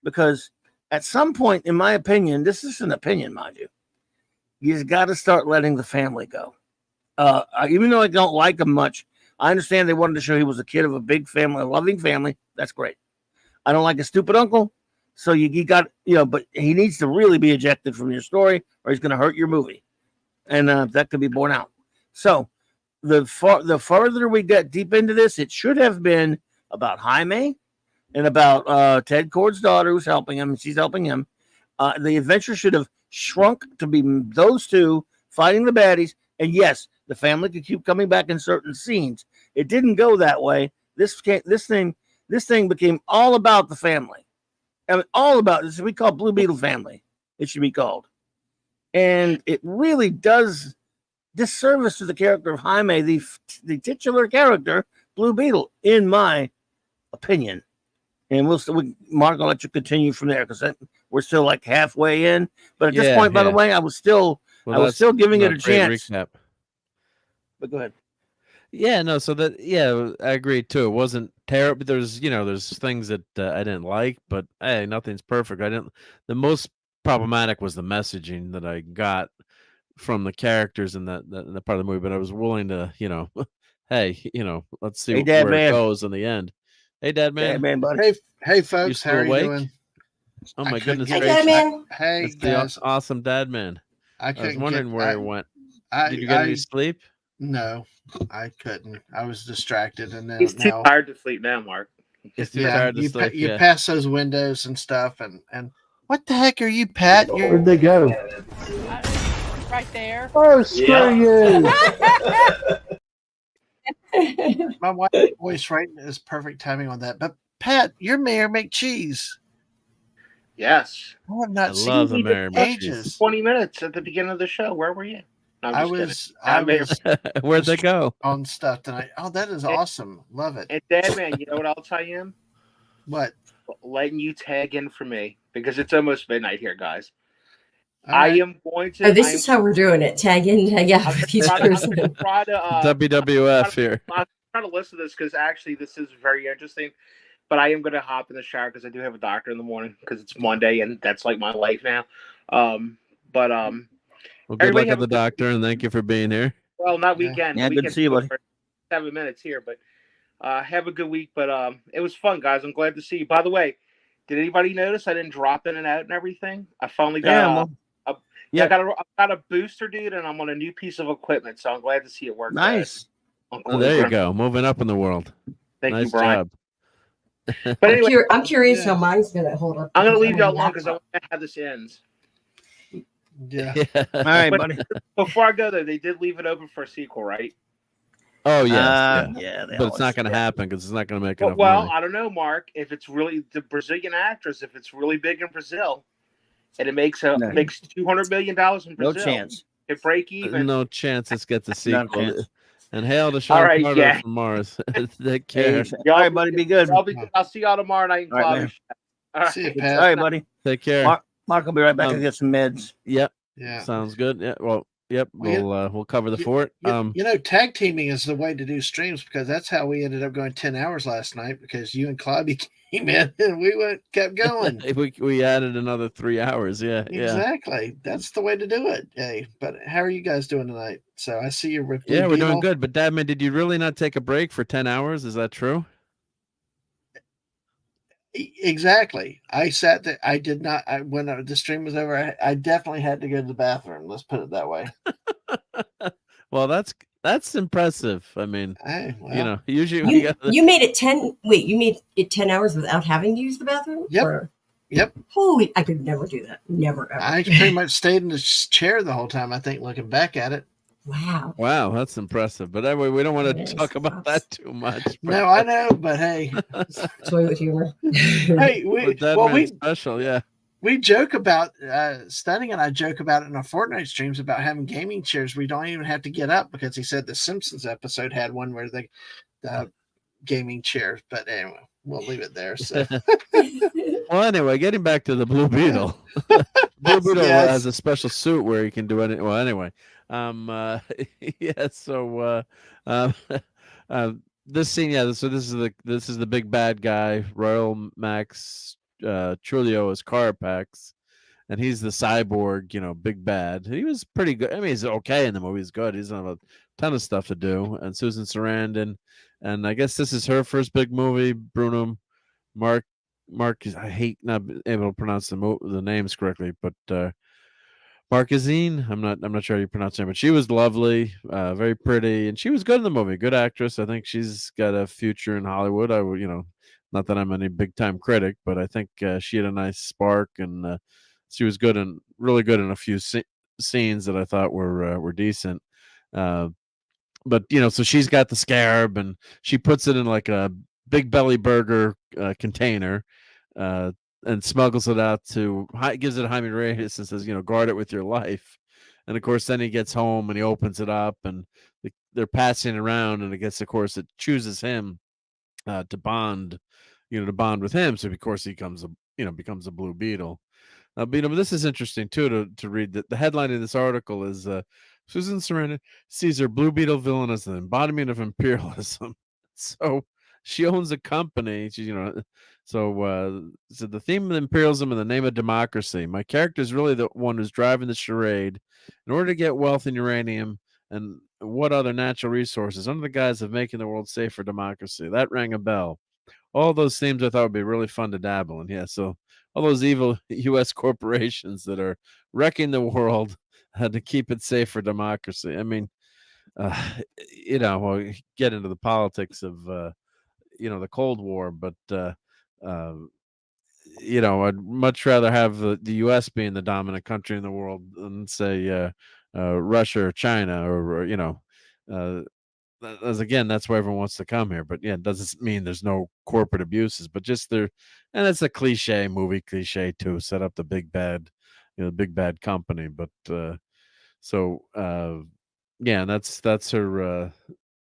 because at some point, in my opinion, this is an opinion, mind you, you've got to start letting the family go. Even though I don't like him much, I understand they wanted to show he was a kid of a big family, a loving family. That's great. I don't like a stupid uncle, so you got, but he needs to really be ejected from your story, or he's going to hurt your movie, and that could be borne out. So the farther we get deep into this, it should have been about Jaime and about Ted Cord's daughter, who's helping him, and she's helping him. The adventure should have shrunk to be those two fighting the baddies, and yes, the family could keep coming back in certain scenes. It didn't go that way. This thing became all about the family. I mean, all about this. We call Blue Beetle family. It should be called, and it really does disservice to the character of Jaime, the titular character, Blue Beetle, in my opinion. And Mark, I'll let you continue from there because we're still like halfway in. But at this point, by the way, I was still giving it a chance.
Recap.
But go ahead.
Yeah, no. So I agree too. It wasn't terrible. There's things that I didn't like, but hey, nothing's perfect. The most problematic was the messaging that I got from the characters in that part of the movie, but I was willing to, hey, let's see
Dad
where
man.
it goes in the end. Hey, Dad man.
Dad man, buddy.
Hey, folks,
You still
how are
awake?
you doing?
Oh my goodness
Hey,
gracious!
Dad man.
Hey,
It's
guys.
the awesome Dad man. I was wondering where it went. Did you get any sleep?
No, I couldn't. I was distracted, and then
He's too tired to sleep now, Mark.
He's too tired to sleep.
You pass those windows and stuff, and what the heck are you, Pat?
Where'd they go?
Right there.
Oh, screw you!
My wife's voice right is perfect timing on that. But Pat, you're Mayor McCheese.
Yes.
I have not seen
love the
you
Mayor
in
McCheese.
ages.
20 minutes at the beginning of the show. Where were you? No,
I was
Where'd they go?
on stuff tonight. Oh, that is awesome. Love it.
And Dad man, you know what I'll tell you?
What?
Letting you tag in for me because it's almost midnight here, guys.
Right.
I am going to.
Oh, this is how we're doing it. Tag in, tag out with each person.
WWF here.
I'm trying to listen to this because actually this is very interesting. But I am going to hop in the shower because I do have a doctor in the morning because it's Monday and that's like my life now.
Well, good luck at the doctor and thank you for being here.
Well, not weekend.
Yeah, good to see you, buddy.
7 minutes here, but have a good week. But it was fun, guys. I'm glad to see you. By the way, did anybody notice I didn't drop in and out and everything? I finally got I got a booster, dude, and I'm on a new piece of equipment, so I'm glad to see it work.
Nice.
Oh, there you go. Moving up in the world.
Thank
nice
you, Brian.
Job.
But anyway,
I'm curious how mine's going to hold up.
I'm going to leave you alone because I want to have this ends.
Yeah.
All right, buddy.
Before I go, though, they did leave it open for a sequel, right?
Oh, yes.
Yeah.
But it's not going to happen because it's not going to make enough
Well,
money.
I don't know, Mark. If it's really the Brazilian actress, if it's really big in Brazil, and it makes $200 million in Brazil,
No chance.
It break even.
No chance this gets a
No
sequel.
chance.
And hail to Sean
right,
Carter
yeah.
from Mars. Take care.
All right, buddy. Be good.
I'll see y'all tomorrow night in
All right,
Cloud.
man.
All right.
See you,
All
Pat.
right, buddy.
Take care.
Mark will be right back to get some meds.
Yep.
Yeah.
Sounds good. Yeah. Well, yep. We'll cover the fort.
Tag teaming is the way to do streams because that's how we ended up going 10 hours last night because you and Clobby came in and we kept going.
we added another 3 hours. Yeah.
Exactly. That's the way to do it. Hey, but how are you guys doing tonight? So I see you're with
Yeah, we're doing good. But Dadman, did you really not take a break for 10 hours? Is that true?
Exactly. I sat there. I did not. When the stream was over, I definitely had to go to the bathroom. Let's put it that way.
Well, that's impressive. I mean,
hey, well,
usually
you made it 10. Wait, you made it 10 hours without having to use the bathroom?
Yep. Yep.
Holy! I could never do that. Never ever.
I pretty much stayed in the chair the whole time. I think looking back at it.
Wow,
that's impressive. But anyway, we don't want to talk about that too much.
No, I know, but hey,
toilet humor.
Hey, we
special, yeah.
We joke about Stunning and I joke about it in our Fortnite streams about having gaming chairs. We don't even have to get up because he said the Simpsons episode had one where the gaming chairs. But anyway, we'll leave it there. So.
Well, anyway, getting back to the Blue Beetle. Blue Beetle has a special suit where he can do anything. Well, anyway. So this scene, so this is the big bad guy, Royal Max Trulio as Carapax, and he's the cyborg, big bad. He was pretty good. I mean, he's okay in the movie. He's good. He's on a ton of stuff to do. And Susan Sarandon, and I guess this is her first big movie. Bruno Mark, I hate not being able to pronounce the names correctly, but Marquezine, I'm not sure how you pronounce her, but she was lovely, very pretty, and she was good in the movie. Good actress. I think she's got a future in Hollywood. I would, not that I'm any big time critic, but I think she had a nice spark, and she was good and really good in a few scenes that I thought were decent. But so she's got the scarab, and she puts it in like a Big Belly Burger container. And smuggles it out gives it a Jaime Reyes and says, guard it with your life. And of course, then he gets home and he opens it up and they're passing around. And it chooses him to bond with him. So of course he becomes a Blue Beetle. But this is interesting too to read that the headline of this article is Susan Sarandon sees her Blue Beetle villain as an embodiment of imperialism. So she owns a company. She, so the theme of imperialism in the name of democracy. My character is really the one who's driving the charade. In order to get wealth in uranium and what other natural resources under the guise of making the world safe for democracy. That rang a bell. All those themes I thought would be really fun to dabble in. Yeah, so all those evil U.S. corporations that are wrecking the world to keep it safe for democracy. I mean, we'll get into the politics of the Cold War, but I'd much rather have the U.S. being the dominant country in the world than say Russia or China or as again, that's why everyone wants to come here. But yeah, it doesn't mean there's no corporate abuses, but just there, and it's a movie cliche too. Set up the big bad, big bad company. But yeah, and that's her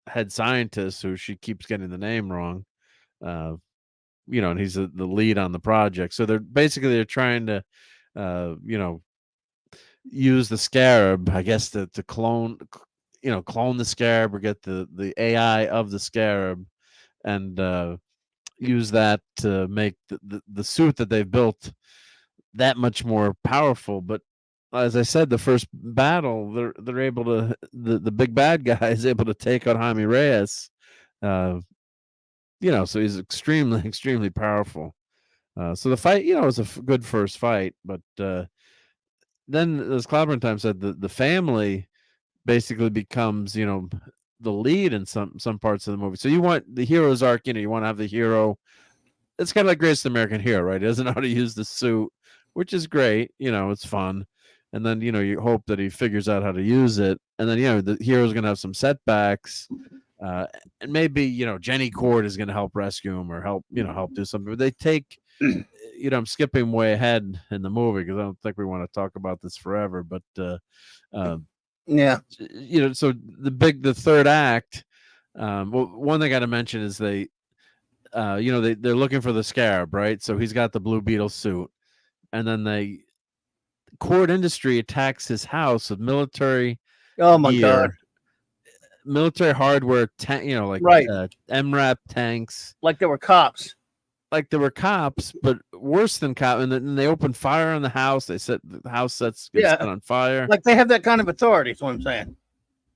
head scientist, who she keeps getting the name wrong. And he's the lead on the project. So they're trying to, use the scarab, I guess, to clone the scarab or get the AI of the scarab and use that to make the suit that they've built that much more powerful. But as I said, the first battle, they're able to, the big bad guy is able to take out Jaime Reyes. So he's extremely, extremely powerful. So the fight, was a good first fight, but then, as Clobberin Time said, the family basically becomes, the lead in some parts of the movie. So you want the hero's arc, you want to have the hero. It's kind of like Greatest American Hero, right? He doesn't know how to use the suit, which is great. It's fun. And then, you hope that he figures out how to use it. And then, the hero's going to have some setbacks. And maybe, Jenny Cord is going to help rescue him or help do something. But they take, I'm skipping way ahead in the movie because I don't think we want to talk about this forever. But,
yeah,
so the third act, one thing I got to mention is they're looking for the scarab, right? So he's got the Blue Beetle suit, and then Cord Industry attacks his house with military
God,
military hardware,
right.
MRAP tanks,
like they were cops.
But worse than cops. And then they open fire on the house. They set the house gets set on fire.
Like they have that kind of authority. Is what I'm saying.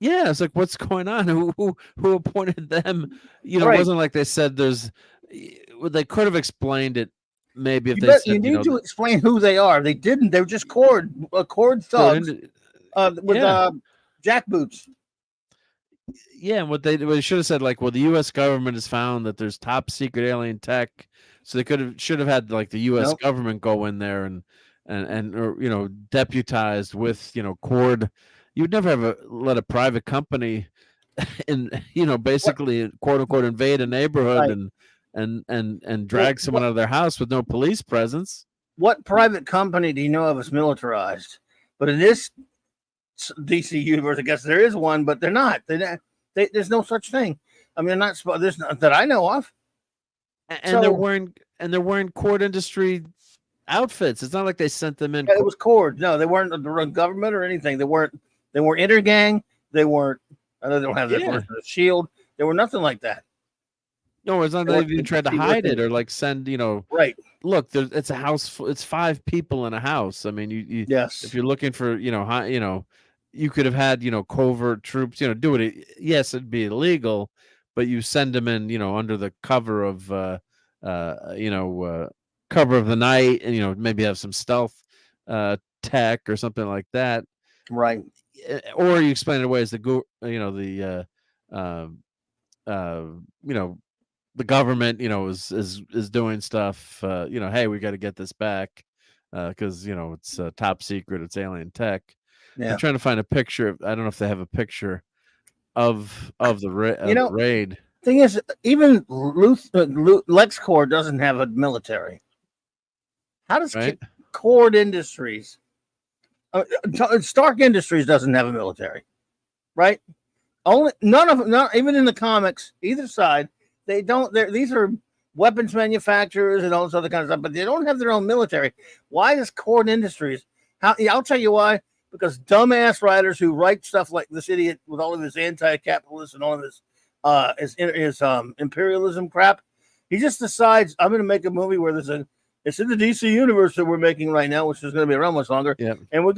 Yeah, it's like, what's going on? Who appointed them? It
Right.
wasn't like they said there's. They could have explained it. Maybe if
you need to explain who they are. They didn't. They were just cord thugs with jackboots.
Yeah, and what they should have said, like, well, the U.S. government has found that there's top secret alien tech, so they should have had like the U.S. government go in there and or, deputized with Cord. You would never let a private company, basically quote unquote invade a neighborhood and drag someone out of their house with no police presence.
What private company do you know of is militarized? But in this DC universe, I guess there is one, but they're not. There's no such thing. I mean, there's not that I know of.
And they're wearing Cord Industry outfits. It's not like they sent them in.
It was Cord. No, they weren't the government or anything. They weren't intergang. They weren't. I know they don't have that shield. They were nothing like that.
No, it's not like they tried to hide it or like send,
right.
Look, it's a house. It's 5 people in a house. I mean,
yes.
If you're looking for, you could have had, covert troops, do it. Yes, it'd be illegal, but you send them in, under the cover of, cover of the night, and maybe have some stealth tech or something like that.
Right.
Or you explain it away as the government, is doing stuff. Hey, we got to get this back because it's top secret. It's alien tech.
Yeah.
I'm trying to find a picture. I don't know if they have a picture of the raid.
Thing is, even LexCorp doesn't have a military. How does Cord Industries, Stark Industries doesn't have a military, right? None of them, not even in the comics, either side. They don't. These are weapons manufacturers and all this other kind of stuff, but they don't have their own military. Why does Cord Industries? I'll tell you why. Because dumbass writers who write stuff like this idiot with all of his anti-capitalist and all of his his imperialism crap. He just decides I'm going to make a movie where it's in the DC universe that we're making right now, which is going to be around much longer.
Yeah.
And we're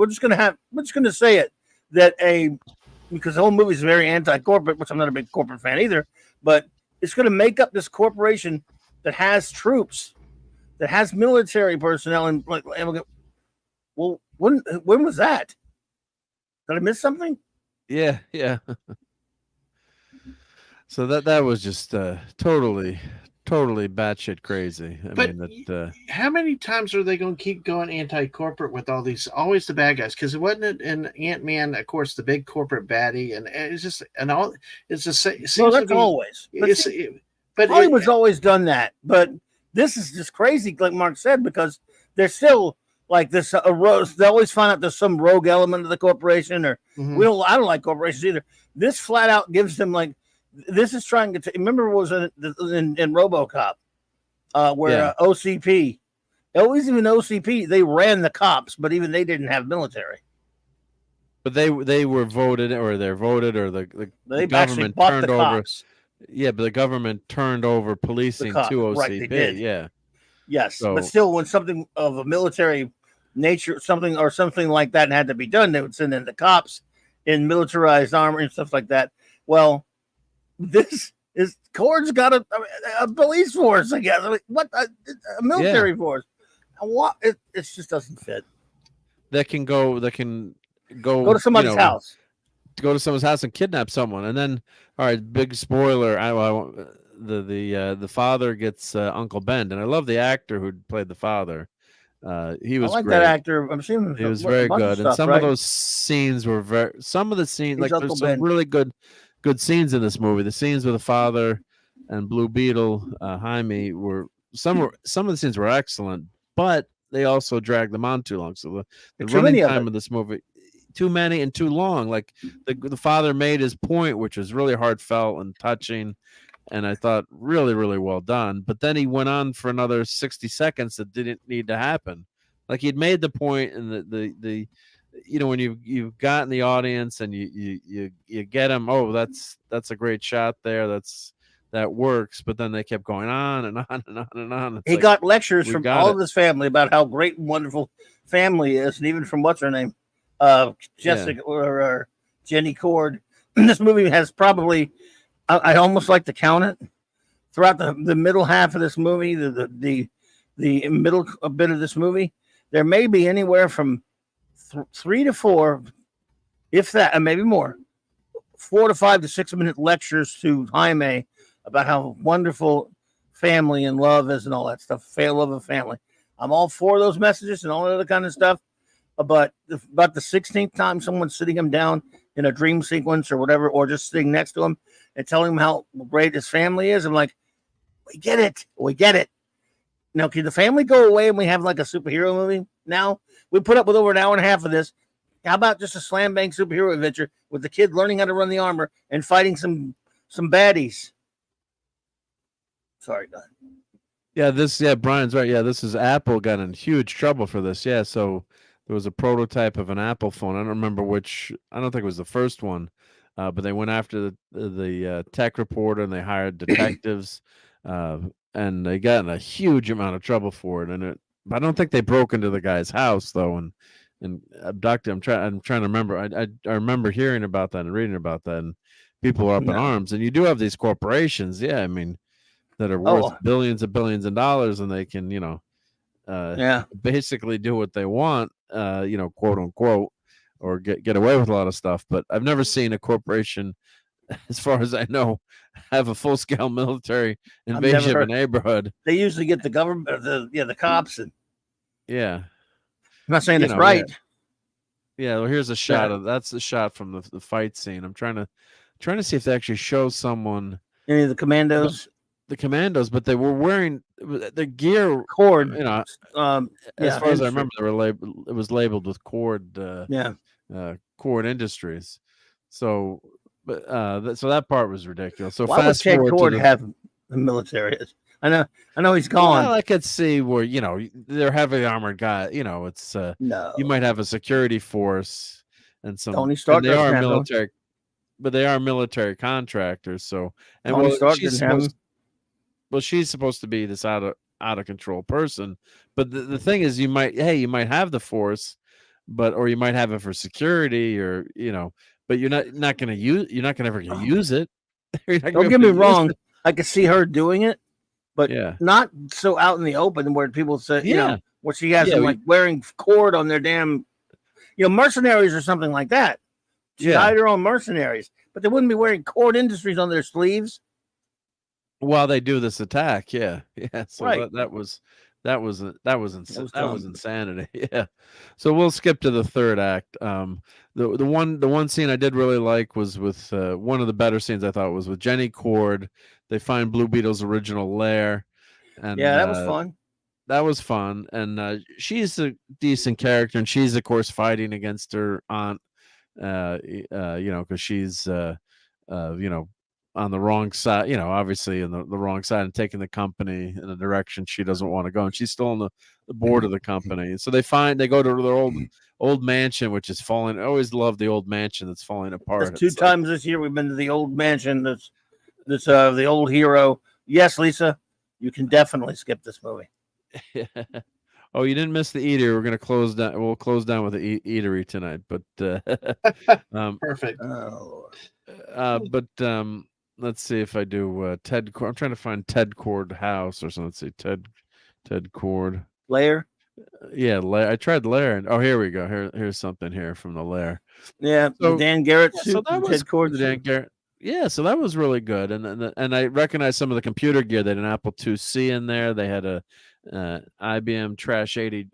just going to say it because the whole movie is very anti-corporate, which I'm not a big corporate fan either, but it's going to make up this corporation that has troops, that has military personnel, and we'll go, well, when was that? Did I miss something?
Yeah. So that was just totally batshit crazy. I mean,
how many times are they going to keep going anti-corporate with all these, always the bad guys? Because it wasn't it in Ant-Man, of course, the big corporate baddie, and it's just it's the same.
Well, that's always. But Hollywood's always done that. But this is just crazy, like Mark said, because they're still like this. They always find out there's some rogue element of the corporation, or I don't like corporations either. This flat out gives them like. This is trying to remember what was in RoboCop, where OCP, always even OCP, they ran the cops, but even they didn't have military.
But they were voted, or they're voted, or the government turned over.
Cops.
Yeah, but the government turned over policing to OCP.
Right, they did.
Yeah.
Yes,
So,
but still, when something of a military nature, something like that had to be done, they would send in the cops in militarized armor and stuff like that. Well. Cord's got a police force, I guess. I mean, what a military force? What it just doesn't fit.
That can go
to somebody's house.
Go to someone's house and kidnap someone, and then all right, big spoiler. The father gets Uncle Ben, and I love the actor who played the father. He was
I like
great.
that actor. I'm seeing him.
He was very good, and some of those scenes were some of the scenes like there's some really good scenes in this movie. The scenes with the father and Blue Beetle, Jaime, were some of the scenes were excellent, but they also dragged them on too long. So the running time of this movie, too many and too long. Like the father made his point, which was really heartfelt and touching, and I thought really, really well done. But then he went on for another 60 seconds that didn't need to happen. Like he'd made the point, and the when you've gotten the audience and you get them, oh, that's a great shot there, that works, but then they kept going on and on and on and on.
He got lectures from all of his family about how great and wonderful family is, and even from what's her name, Jessica or Jenny Cord. This movie has probably, I almost like to count it throughout the middle half of this movie, the middle bit of this movie. There may be anywhere from 3 to 4, if that, and maybe more, 4 to 5 to 6 minute lectures to Jaime about how wonderful family and love is and all that stuff. Love of family. I'm all for those messages and all that other kind of stuff. But about the 16th time someone's sitting him down in a dream sequence or whatever, or just sitting next to him and telling him how great his family is, I'm like, we get it. Now, can the family go away and we have like a superhero movie now? We put up with over an hour and a half of this. How about just a slam bang superhero adventure with the kid learning how to run the armor and fighting some baddies? Sorry, Don.
Brian's right. Yeah, this is Apple got in huge trouble for this. Yeah, so there was a prototype of an Apple phone. I don't remember which. I don't think it was the first one, but they went after the tech reporter and they hired detectives, and they got in a huge amount of trouble for it. And I don't think they broke into the guy's house though and abducted him. I'm trying to remember. I remember hearing about that and reading about that, and people were up in arms. And you do have these corporations, I mean, that are worth billions of dollars, and they can, basically do what they want, quote unquote, or get away with a lot of stuff. But I've never seen a corporation, as far as I know, have a full scale military invasion of a neighborhood.
They usually get the government, the cops, and
I'm
not saying it's right.
Yeah, well, here's a shot that's the shot from the fight scene. I'm trying to see if they actually show someone.
Any of the commandos.
The commandos, but they were wearing the gear
Cord.
As far as I remember, they were it was labeled with Cord. Cord Industries. So, so that part was ridiculous. So
why would Ted Cord have the military? I know he's gone.
Well, I could see where they're heavily armored guys. It's
no.
You might have a security force and some.
Tony Stark.
They are military. but they are military contractors. So, and
Tony Stark didn't have them.
Well, she's supposed to be this out of control person. But the thing is, you might have the Force, or you might have it for security, or but you're not going to ever use it.
Don't get me wrong. I could see her doing it, but
yeah,
not so out in the open where people say, where she has them like wearing cord on their damn, mercenaries or something like that. She hired her own mercenaries, but they wouldn't be wearing Cord Industries on their sleeves
while they do this attack. So
right.
that was insanity. Yeah. So we'll skip to the third act. The one scene I did really like was with one of the better scenes I thought was with Jenny Cord. They find Blue Beetle's original lair, and
that was fun.
That was fun, and she's a decent character, and she's of course fighting against her aunt, because she's on the wrong side, obviously in the wrong side, and taking the company in a direction she doesn't want to go. And she's still on the board of the company. So they go to their old mansion, which is falling. I always love the old mansion that's falling apart.
That's 2 times this year we've been to the old mansion. That's the old hero. Yes, Lisa, you can definitely skip this movie.
Oh, you didn't miss the eatery. We're gonna close down. We'll close down with the eatery tonight. But
perfect.
Let's see if I do Ted. I'm trying to find Ted Cord house or something. Let's see Ted Cord
lair.
Yeah, lair. I tried lair, and here we go. Here's something here from the lair.
Yeah, so, the Dan Garrett suit.
So that was
Ted Cord.
The Dan Garrett. Yeah, so that was really good, and I recognized some of the computer gear. They had an Apple IIc in there. They had a IBM Trash 80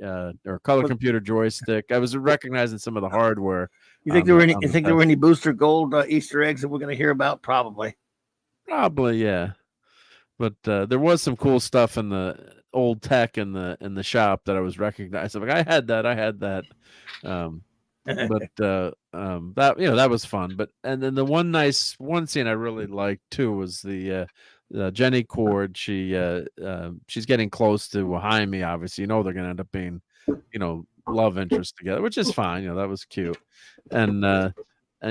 or color computer joystick. I was recognizing some of the hardware.
You think there were any Booster Gold Easter eggs that we're going to hear about? Probably,
yeah. But there was some cool stuff in the old tech in the shop that I was recognizing. Like I had that. But that was fun. But and then the one scene I really liked too was the Jenny Cord. She's getting close to Jaime. Obviously, they're going to end up being love interest together, which is fine. That was cute. And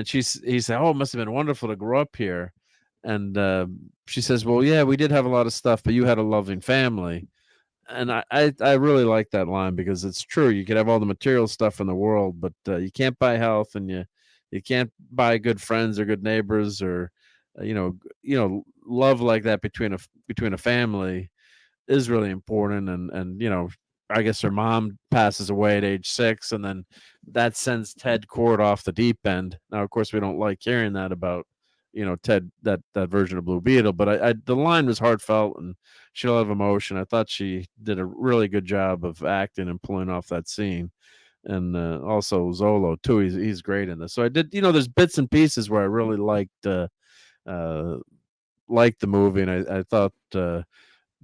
he said, "Oh, it must have been wonderful to grow up here." And she says, "Well, yeah, we did have a lot of stuff, but you had a loving family." And I really like that line because it's true. You could have all the material stuff in the world, but you can't buy health, and you can't buy good friends or good neighbors, or love like that between a family is really important. And I guess her mom passes away at age 6, and then that sends Ted Cord off the deep end. Now, of course, we don't like hearing that about Ted, that version of Blue Beetle, but the line was heartfelt and she had a lot of emotion. I thought she did a really good job of acting and pulling off that scene. And also Zolo too, he's great in this. So I did, there's bits and pieces where I really liked the movie, and I thought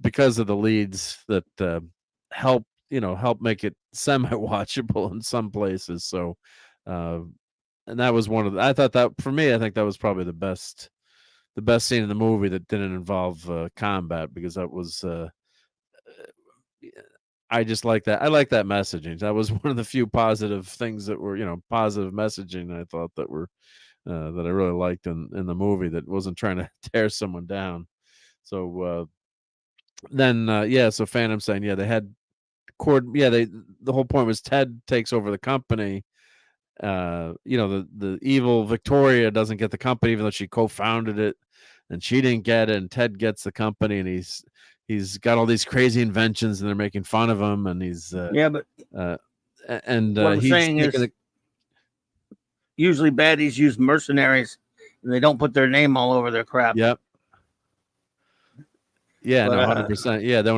because of the leads that help make it semi-watchable in some places. So and that was I thought that for me, I think that was probably the best scene in the movie that didn't involve combat, because that was I just like that. I like that messaging. That was one of the few positive things that were, positive messaging I thought that were that I really liked in the movie, that wasn't trying to tear someone down. So then so Phantom saying, they had Cord. The whole point was Ted takes over the company. The evil Victoria doesn't get the company, even though she co-founded it, and she didn't get it, and Ted gets the company, and he's got all these crazy inventions, and they're making fun of him, and he's
what I'm saying is usually baddies use mercenaries, and they don't put their name all over their crap.
Yep. Yeah, 100%. Yeah, they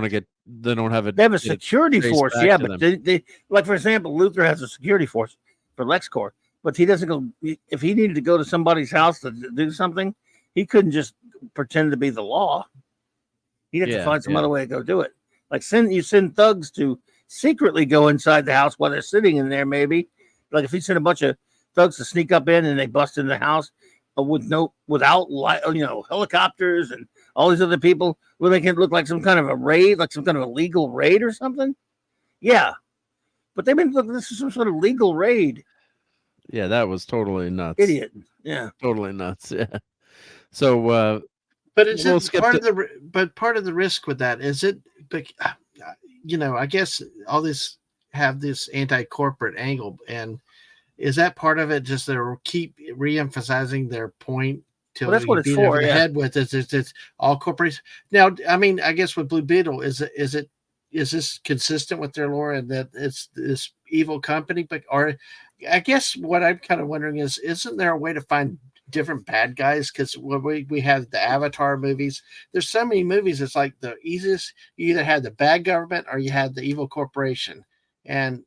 don't have it.
They have a security force. Yeah, but they like, for example, Luther has a security force for LexCorp, but he doesn't go. If he needed to go to somebody's house to do something, he couldn't just pretend to be the law. He'd have to find some other way to go do it. Like you send thugs to secretly go inside the house while they're sitting in there. Maybe like if you send a bunch of thugs to sneak up in and they bust in the house without helicopters and all these other people, will make it look like some kind of a raid, like some kind of a legal raid or something. Yeah. But this is some sort of legal raid.
Yeah, that was totally nuts.
Idiot. Yeah,
totally nuts. Yeah. So,
but it's
we'll
part of the risk with that is it, I guess all this have this anti-corporate angle, and is that part of it? Just they keep re-emphasizing their point till
that's what
you
it's
beat
for.
over the
Yeah.
head with it. It's all corporations. Now, I mean, I guess with Blue Beetle, is this consistent with their lore and that it's this evil company? But I guess what I'm kind of wondering is, isn't there a way to find different bad guys? Because when we have the Avatar movies, there's so many movies. It's like the easiest. You either had the bad government or you had the evil corporation, and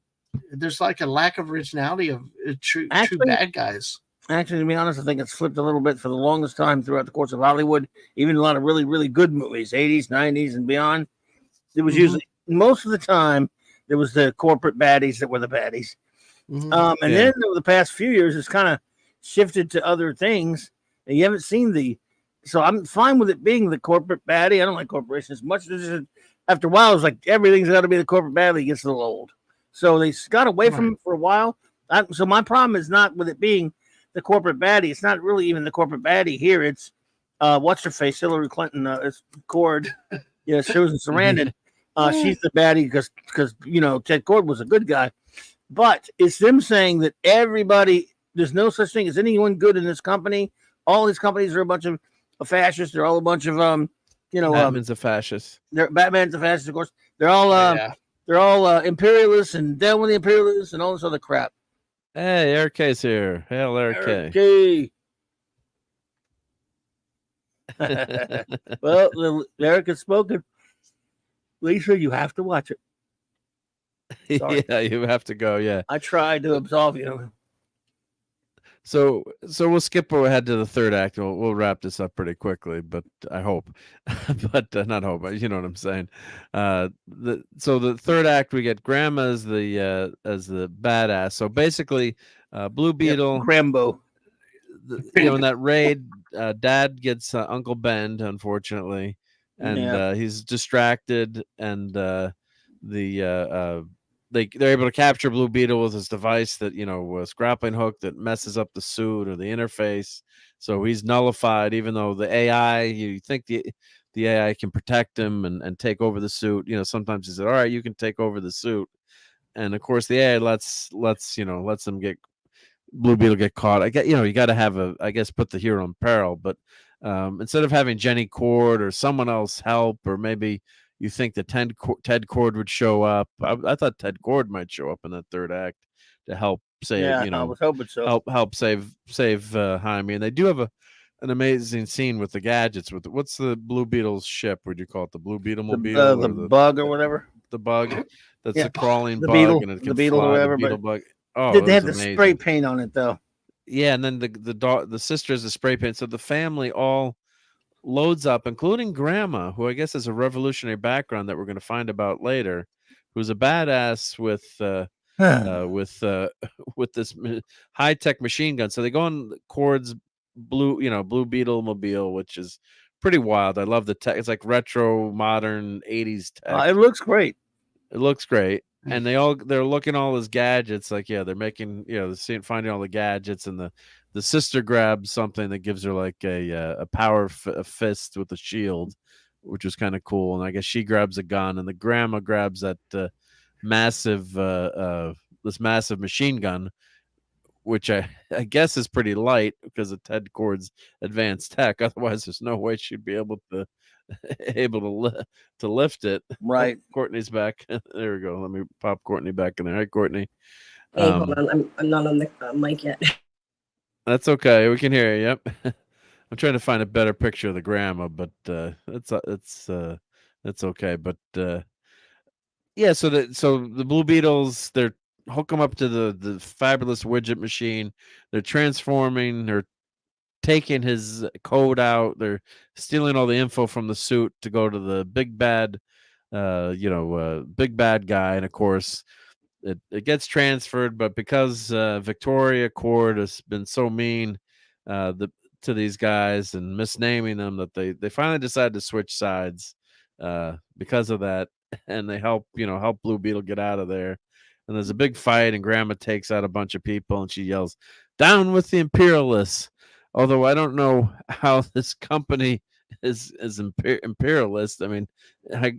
there's like a lack of originality of true bad guys.
Actually, to be honest, I think it's flipped a little bit for the longest time throughout the course of Hollywood. Even a lot of really, really good movies, 80s, 90s, and beyond. It was usually, most of the time, there was the corporate baddies that were the baddies. And then over the past few years, it's kind of shifted to other things. And you haven't seen so I'm fine with it being the corporate baddie. I don't like corporations much. After a while, it's like everything's got to be the corporate baddie. It gets a little old. So they got away from it for a while. So my problem is not with it being the corporate baddie. It's not really even the corporate baddie here. It's what's her face, Hillary Clinton. It's Cord. Yeah, Susan Sarandon. She's the baddie because Ted Cord was a good guy. But it's them saying that there's no such thing as anyone good in this company. All these companies are a bunch of fascists. They're all a bunch of
Batman's a fascist.
Batman's a fascist, of course. They're all they're all imperialists and down with the imperialists and all this other crap.
Hey, Eric K's here. Hail, Eric
K. Well, Eric has spoken. Lisa, you have to watch it. Sorry.
Yeah, you have to go. Yeah,
I tried to absolve you.
So we'll skip ahead to the third act. We'll wrap this up pretty quickly, but I hope, but not hope. But you know what I'm saying. So the third act, we get Grandma as the badass. So basically, Blue Beetle,
Grambo.
In that raid, Dad gets Uncle Ben, unfortunately, and he's distracted, and they're able to capture Blue Beetle with this device that, was grappling hook that messes up the suit or the interface. So he's nullified, even though the AI, you think the AI can protect him and take over the suit. Sometimes he said, all right, you can take over the suit. And of course the AI lets them get Blue Beetle get caught. I get, you got to have put the hero in peril, but instead of having Jenny Cord or someone else help, or maybe you think that Ted Cord would show up. I thought Ted Cord might show up in that third act to help save.
I was hoping so.
Help save Jaime. And they do have an amazing scene with the gadgets. What's the Blue Beetle's ship? Would you call it the Blue Beetle mobile?
The bug or whatever.
The bug. That's a crawling
the
bug,
beetle,
and it can
the beetle
fly,
or whatever.
The beetle bug. Oh,
they had the spray paint on it though.
Yeah, and then the sister has the spray paint. So the family all loads up, including Grandma, who I guess has a revolutionary background that we're going to find about later, who's a badass with this high-tech machine gun. So they go on Cord's Blue Beetle mobile, which is pretty wild. I love the tech. It's like retro, modern 80s tech.
It looks great.
It looks great. And they're looking at all his gadgets, like, they're making, finding all the gadgets, and the sister grabs something that gives her like a power fist with a shield, which was kind of cool. And I guess she grabs a gun, and the Grandma grabs that massive machine gun, which I guess is pretty light because of Ted Cord's advanced tech. Otherwise, there's no way she'd be able to lift it.
Right.
Oh, Courtney's back. There we go. Let me pop Courtney back in there. Hi, Courtney.
Hey, hold on. I'm not on the mic yet.
That's okay. We can hear you. Yep. I'm trying to find a better picture of the Grandma, but it's okay. But so the Blue Beetles, they're hook them up to the fabulous widget machine. They're transforming. They're taking his code out. They're stealing all the info from the suit to go to the big bad, big bad guy. And of course, it gets transferred. But because Victoria Cord has been so mean to these guys and misnaming them, that they finally decide to switch sides because of that, and they help Blue Beetle get out of there. And there's a big fight, and Grandma takes out a bunch of people, and she yells, "Down with the imperialists!" Although I don't know how this company is imperialist. I mean,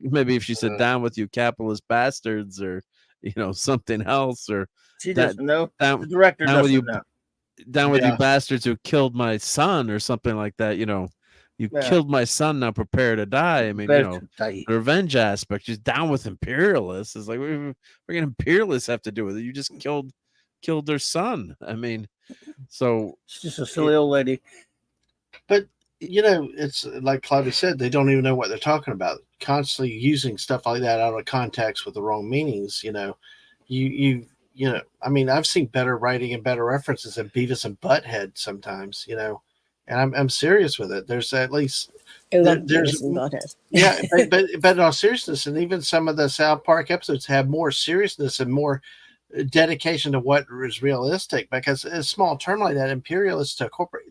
maybe if she said "down with you, capitalist bastards," or something else, or
she doesn't know. The director
down
doesn't
with you,
know.
down with you bastards who killed my son, or something like that. You killed my son. Now prepare to die. I mean, the revenge aspect. She's down with imperialists. It's like, we're gonna imperialists have to do with it? You just killed their son. I mean, so
she's just a silly old lady.
But it's like Claudia said, they don't even know what they're talking about. Constantly using stuff like that out of context with the wrong meanings. I mean, I've seen better writing and better references than Beavis and Butthead sometimes. And I'm serious with it. There's at least there's yeah, but in all seriousness, and even some of the South Park episodes have more seriousness and more dedication to what is realistic, because a small term like that, imperialist to corporate,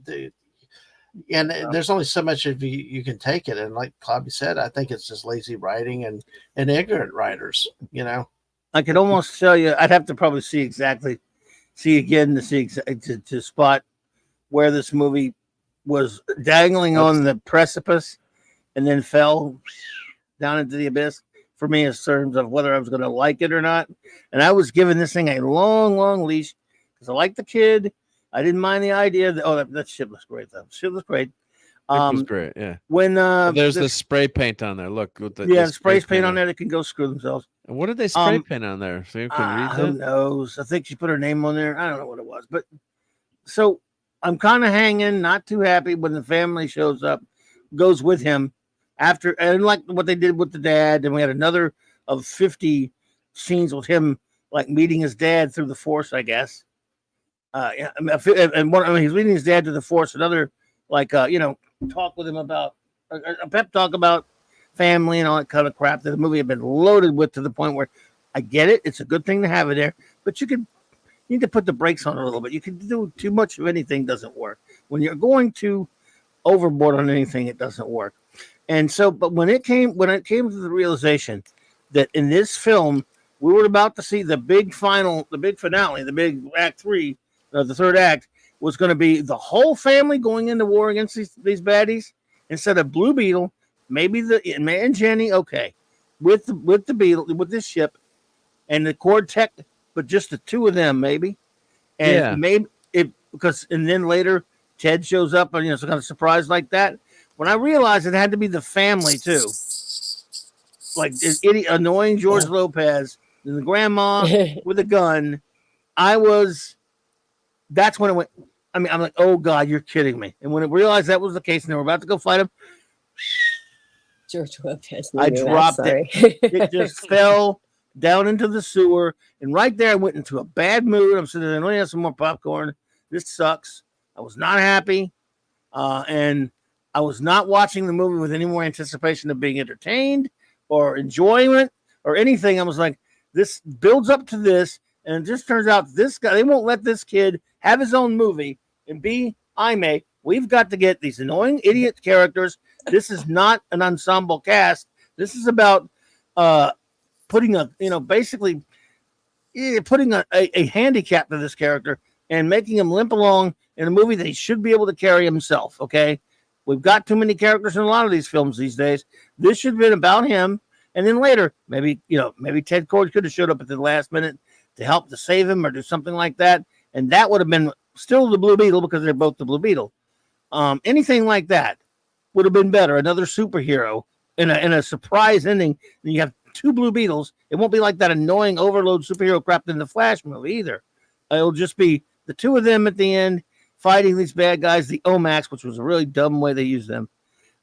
and there's only so much of you can take it. And like Claudia said, I think it's just lazy writing and ignorant writers.
I could almost tell you. I'd have to probably see again to spot where this movie was dangling on the precipice and then fell down into the abyss for me in terms of whether I was going to like it or not. And I was giving this thing a long, long leash because I liked the kid. I didn't mind the idea that that shit looks great though. Shit looks great.
It was great, yeah.
When
there's the spray paint on there. Look, with
the spray paint on there, they can go screw themselves.
And what did they spray paint on there? So you can read
who knows? I think she put her name on there. I don't know what it was, but so I'm kind of hanging, not too happy when the family shows up, goes with him after, and like what they did with the dad. And we had another of 50 scenes with him, like meeting his dad through the Force, I guess. And he's leading his dad to the Force. Another, like, talk with him about a pep talk about family and all that kind of crap that the movie had been loaded with, to the point where I get it. It's a good thing to have it there, but you need to put the brakes on a little bit. You can do too much of anything, doesn't work. When you're going too overboard on anything, it doesn't work. And so, but when it came to the realization that in this film, we were about to see the big finale, the big act 3, the third act, was going to be the whole family going into war against these baddies, instead of Blue Beetle, maybe and Jenny, okay, with the Beetle, with this ship, and the Quartet, but just the two of them, maybe. And maybe and then later Ted shows up and some kind of surprise like that. When I realized it had to be the family too, like annoying George Lopez and the grandma with a gun, that's when it went. I mean, I'm like, oh God, you're kidding me. And when I realized that was the case and they were about to go fight him,
George Lopez,
I dropped it. It just fell down into the sewer. And right there, I went into a bad mood. I'm sitting there, let me have some more popcorn. This sucks. I was not happy. And I was not watching the movie with any more anticipation of being entertained or enjoyment or anything. I was like, this builds up to this. And it just turns out this guy, they won't let this kid have his own movie and be Jaime. We've got to get these annoying idiot characters. This is not an ensemble cast. This is about putting basically putting a handicap to this character and making him limp along in a movie that he should be able to carry himself. Okay. We've got too many characters in a lot of these films these days. This should have been about him. And then later, maybe Ted Kord could have showed up at the last minute to help to save him or do something like that. And that would have been still the Blue Beetle, because they're both the Blue Beetle. Anything like that would have been better. Another superhero in a surprise ending. And you have two Blue Beetles. It won't be like that annoying overload superhero crap in the Flash movie either. It'll just be the two of them at the end fighting these bad guys, the Omax, which was a really dumb way they used them.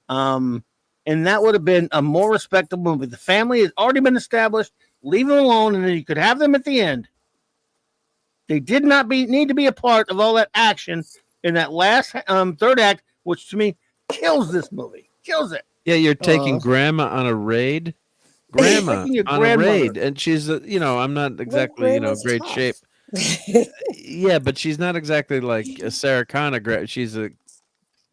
And that would have been a more respectable movie. The family has already been established. Leave them alone, and then you could have them at the end. They did not need to be a part of all that action in that last third act, which to me kills this movie. Kills it.
Yeah, you're taking Grandma on a raid. Grandma on a raid, and she's I'm not exactly great shape. Yeah, but she's not exactly like a Sarah Connor. She's a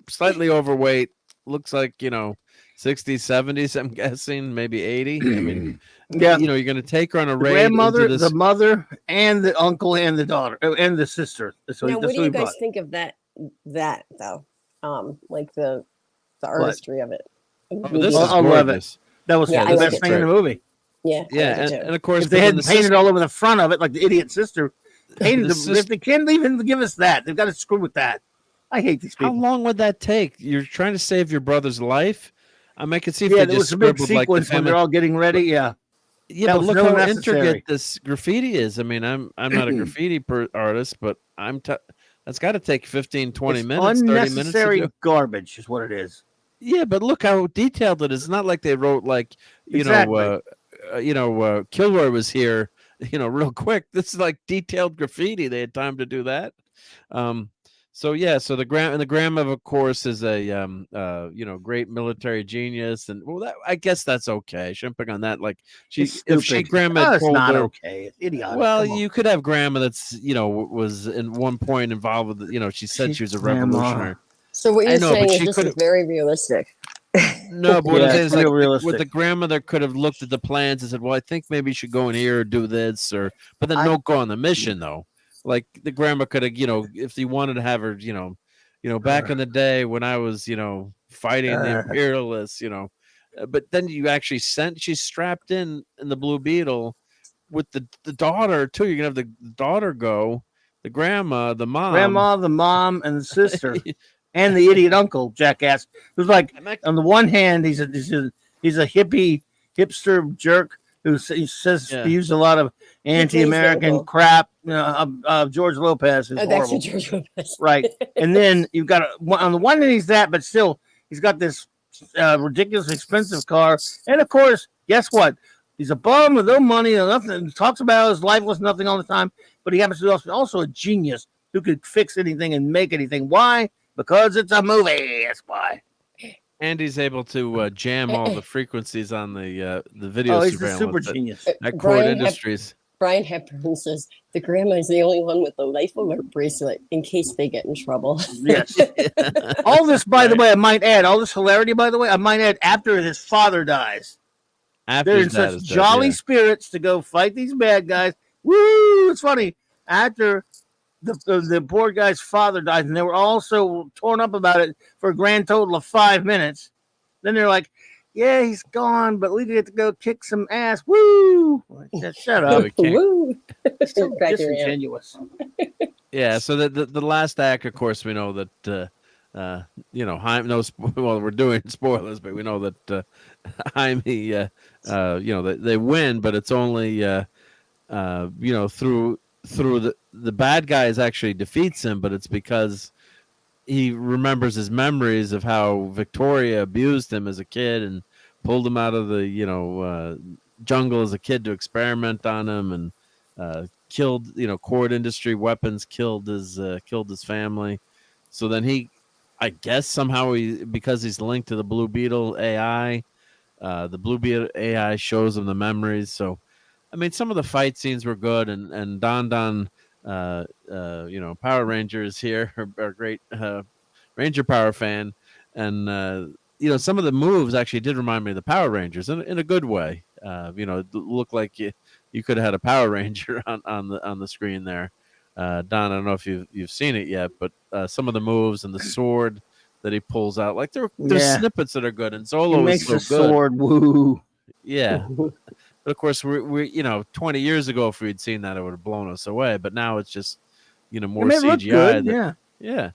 slightly overweight. Looks like 60s, 70s. I'm guessing maybe 80. I mean,
yeah.
You're going to take her on a raid.
Grandmother, the mother, and the uncle, and the daughter, and the sister.
So now, what do you guys think of that that though. Like the artistry of it.
This is
I love it.
gorgeous.
That was
Yeah,
the
I like
best
it
thing in the movie.
Yeah,
Yeah,
I like it too.
and of course,
If they hadn't painted all over the front of it, like the idiot sister painted if they can't even give us that, they've got to screw with that. I hate these people.
How long would that take? You're trying to save your brother's life. I could see if
Yeah,
they
there
just
was a big
scribbled, like, the
sequence when they're all getting ready. Yeah.
Yeah,
That
but
was
look
no
how
necessary.
intricate this graffiti is. I mean, I'm not a graffiti artist, but that's got to take 15, 20
It's
minutes, 30 minutes to
unnecessary
do.
garbage is what it is.
Yeah, but look how detailed it is. It's not like they wrote like,
Exactly.
Kilroy was here, real quick. This is like detailed graffiti. They had time to do that. So the grandma, of course, is a great military genius, and I guess that's okay. Shouldn't pick on that. Like grandma had
it's
told
not
her,
okay. It's idiotic.
well,
Come on.
you could have grandma that's was in one point involved with she said she was a
Grandma.
revolutionary.
So what
I
you're
know,
saying
but
is
she
this
could've-
is very realistic.
No, but what I'm saying is, like,
real
with
realistic.
the grandmother could have looked at the plans and said, "Well, I think maybe you should go in here or do this," but then don't go on the mission though. Like the grandma could have, if you wanted to have her, back in the day when I was, fighting the imperialists, but then you actually she's strapped in the Blue Beetle with the daughter too. You're gonna have the daughter go, the grandma, the mom,
and the sister. And the idiot uncle jackass, who's like, on the one hand, he's a hippie hipster jerk who he says he used a lot of anti-American crap. George Lopez is
That's
horrible,
George Lopez.
right? And then you've got on the one hand he's that, but still he's got this ridiculous expensive car. And of course, guess what? He's a bum with no money and nothing. He talks about his life was nothing all the time, but he happens to be also a genius who could fix anything and make anything. Why? Because it's a movie. That's why.
And he's able to jam all the frequencies on the video
he's
surveillance.
a super genius.
At Cord Industries.
Brian Hepburn says the grandma is the only one with the life alert bracelet in case they get in trouble.
Yes. All this, by the way, I might add, all this hilarity, by the way, I might add after his father dies.
After
They're in
his dad
such
is dead,
jolly
yeah.
spirits to go fight these bad guys. Woo! It's funny. After the poor guy's father died, and they were all so torn up about it for a grand total of 5 minutes. Then they're like, yeah, he's gone, but we get to go kick some ass. Woo! Shut up.
Woo!
It's so disingenuous.
Yeah, so the last act, of course, we know that well, we're doing spoilers, but we know that Jaime, they win, but it's only through the bad guys actually defeats him, but it's because he remembers his memories of how Victoria abused him as a kid and pulled him out of the jungle as a kid to experiment on him, and killed Cord Industry weapons, killed his family. So then I guess somehow because he's linked to the Blue Beetle AI, the Blue Beetle AI shows him the memories. So I mean, some of the fight scenes were good, and Don Power Ranger is here, our great Ranger Power fan, and some of the moves actually did remind me of the Power Rangers in a good way. It looked like you could have had a Power Ranger on the screen there. Don, I don't know if you've seen it yet, but some of the moves and the sword that he pulls out, like there's snippets that are good, and Zolo
makes
is so
the
good.
sword woo.
Yeah. But of course, we 20 years ago, if we'd seen that, it would have blown us away. But now it's just, more CGI.
Good,
yeah.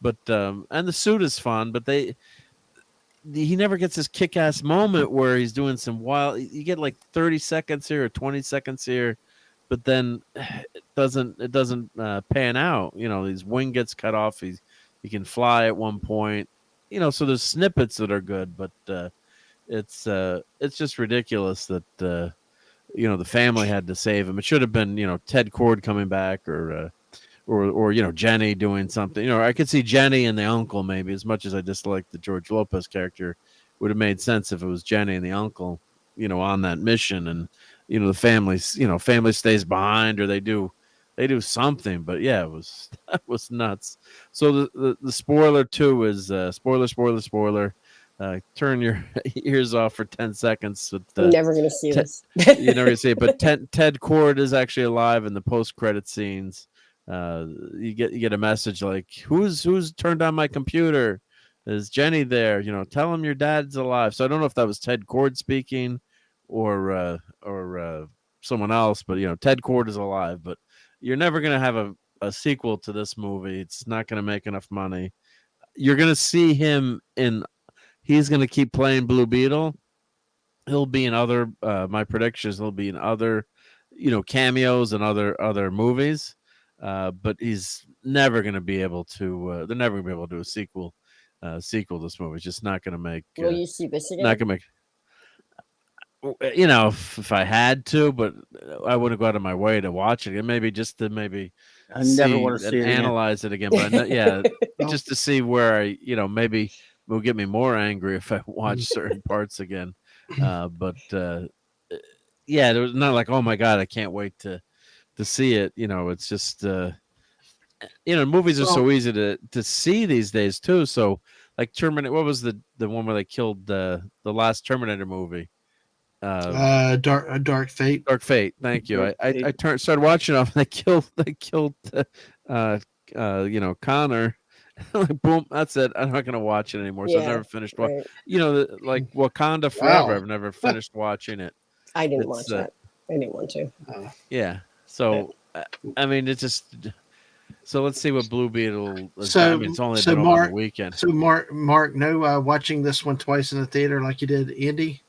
But and the suit is fun, but he never gets this kick-ass moment where he's doing some wild. You get like 30 seconds here or 20 seconds here, but then it doesn't pan out. His wing gets cut off. He can fly at one point. So there's snippets that are good, but it's just ridiculous that the family had to save him. It should have been Ted Cord coming back or Jenny doing something. I could see Jenny and the uncle maybe, as much as I dislike the George Lopez character. Would have made sense if it was Jenny and the uncle on that mission, and the family stays behind, or they do something. But yeah, that was nuts. So the spoiler too is spoiler. Turn your ears off for 10 seconds.
I'm never going to see this.
You're never going to see it. But Ted Cord is actually alive in the post-credit scenes. you get a message like, who's turned on my computer? Is Jenny there? Tell him your dad's alive. So I don't know if that was Ted Cord speaking or someone else, but Ted Cord is alive. But you're never gonna have a sequel to this movie. It's not gonna make enough money. You're gonna see him he's gonna keep playing Blue Beetle. He'll be in other my predictions, he'll be in other cameos and other movies. But he's never gonna be able to they're never gonna be able to do a sequel to this movie. It's just not gonna make
Will you see this again?
not gonna make if I had to, but I wouldn't go out of my way to watch it. And maybe just to
I never want to see it
analyze it again. But just to see where maybe it will get me more angry if I watch certain parts again. But there was not like, oh my God, I can't wait to see it. It's just movies are so easy to see these days too. So like Terminator, what was the one where they killed the last Terminator movie?
Dark Fate.
Dark Fate. Thank you. I started watching off. And they killed Connor. Like, boom, that's it. I'm not gonna watch it anymore. So I've never finished watching.
Right.
Like Wakanda Forever.
Wow.
I've never finished watching it.
I didn't watch that. I didn't want to.
Yeah. So I mean, it's just. So let's see what Blue Beetle. It's only been over the weekend.
So Mark, no watching this one twice in the theater like you did Indy.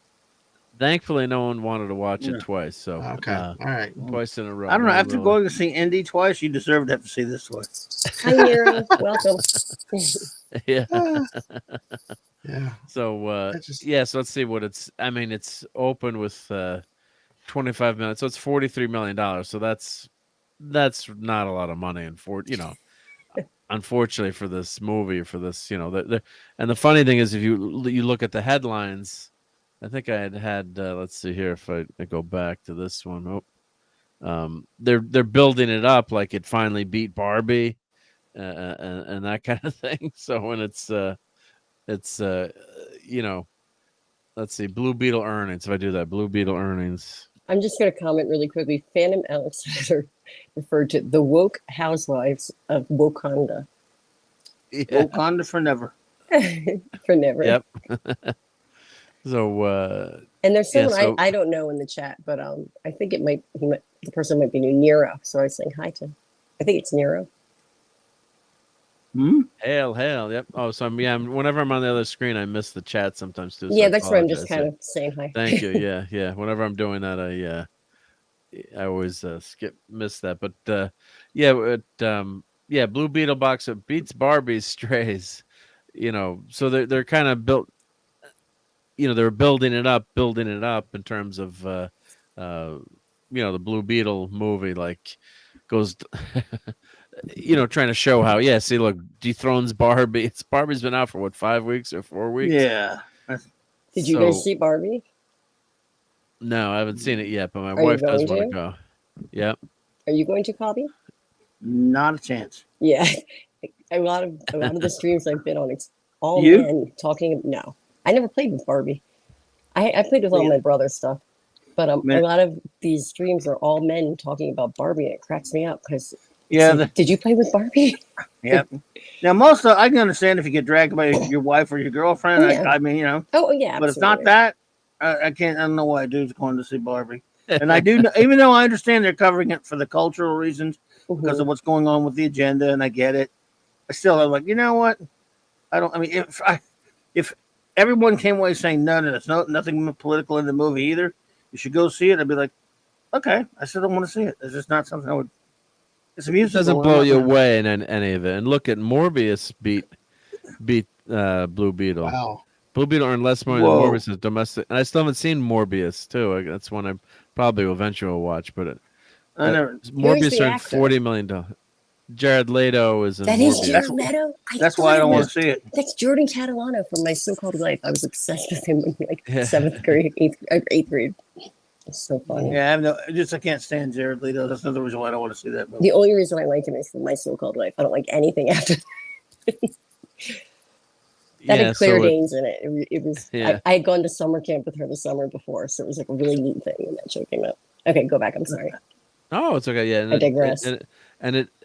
Thankfully, no one wanted to watch it twice. So
okay, all right,
twice in a row.
I don't know. After going to see Indy twice, you deserve to have to see this twice.
Hi, Nero. Welcome.
Yeah.
Yeah.
So so let's see what it's. I mean, it's open with 25 minutes, so it's $43 million. So that's not a lot of money, and unfortunately for this movie, for this, and the funny thing is, if you look at the headlines. I think I had let's see here if I go back to this one. They're building it up like it finally beat Barbie, and that kind of thing. So when it's let's see, Blue Beetle earnings. If I do that, Blue Beetle earnings.
I'm just going to comment really quickly. Phantom Alexander referred to the woke housewives of Wakanda.
Yeah.
Wakanda for never.
For never.
Yep. So
and there's someone I don't know in the chat, but I think the person might be new, Nero. So I was saying hi to. I think it's Nero.
Hail, yep. Oh, so whenever I'm on the other screen, I miss the chat sometimes too. So
Yeah, that's why I'm just kind of saying hi.
Thank you. Yeah. Whenever I'm doing that, I always miss that. But Blue Beetle box it beats Barbie's Strays. So they're kind of built. They're building it up in terms of the Blue Beetle movie, like goes trying to show how see, look, dethrones Barbie. Barbie's been out for what, 5 weeks or 4 weeks?
Yeah.
Did you guys see Barbie?
No, I haven't seen it yet, but my wife does want to go. Yep.
Are you going to, Cobby?
Not a chance.
Yeah. a lot of the streams I've been on, it's all men talking. No. I never played with Barbie. I played with all my brother's stuff, but a lot of these streams are all men talking about Barbie, and it cracks me up because.
Yeah.
Did you play with Barbie?
Yeah. Now, I can understand if you get dragged by your wife or your girlfriend.
Yeah.
I mean,
Oh yeah.
But it's not that. I can't. I don't know why dude's going to see Barbie, and I do. Even though I understand they're covering it for the cultural reasons because of what's going on with the agenda, and I get it. I still am like, you know what? I don't. I mean, if everyone came away saying there's nothing political in the movie either, you should go see it. I'd be like, okay, I still don't want to see it. It's just not something I would. It's a musical.
It doesn't blow you away in any of it. And look at Morbius beat Blue Beetle.
Wow.
Blue Beetle earned less money than Morbius is domestic. And I still haven't seen Morbius too. That's one I probably eventually will watch. But Morbius earned $40 million. Jared Leto is in
That
Morbius.
is Jared Leto.
That's why I don't want to see it.
That's Jordan Catalano from My So-Called Life. I was obsessed with him in seventh grade, eighth grade. It's so funny.
Yeah, I can't stand Jared Leto. That's another reason why I don't want to see that movie.
The only reason I like him is from My So-Called Life. I don't like anything after that. That had Claire Danes in it. It was.
Yeah.
I had gone to summer camp with her the summer before, so it was like a really neat thing, and that show came out. Okay, go back. I'm sorry.
Oh, it's okay. Yeah, and
I digress.
It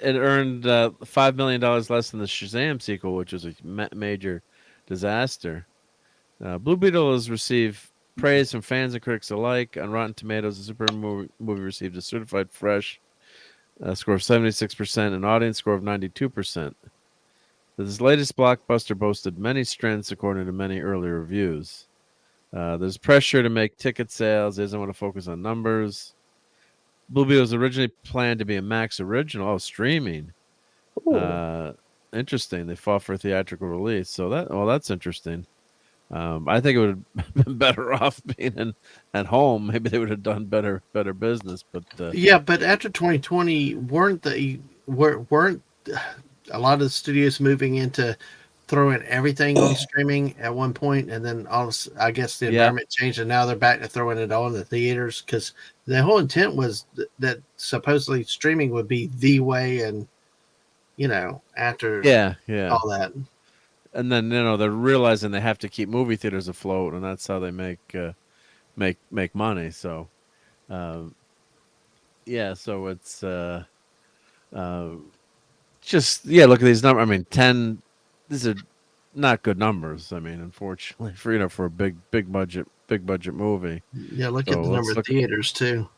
earned $5 million less than the Shazam sequel, which was a major disaster. Blue Beetle has received praise from fans and critics alike. On Rotten Tomatoes, the super movie received a certified fresh score of 76% and an audience score of 92%. This latest blockbuster boasted many strengths, according to many early reviews. There's pressure to make ticket sales. He doesn't want to focus on numbers. Blue Beetle was originally planned to be a Max original. Oh, streaming. Interesting. They fought for a theatrical release. So that's interesting. I think it would have been better off being at home. Maybe they would have done better business. But
but after 2020, weren't a lot of the studios moving into throwing everything on streaming at one point, and then I guess the environment changed, and now they're back to throwing it all in the theaters, because the whole intent was that supposedly streaming would be the way, and after all that.
And then they're realizing they have to keep movie theaters afloat, and that's how they make money. So, so it's just look at these numbers. I mean, 10. These are not good numbers. I mean, unfortunately, for a big budget movie.
Yeah, look at the number of theaters too.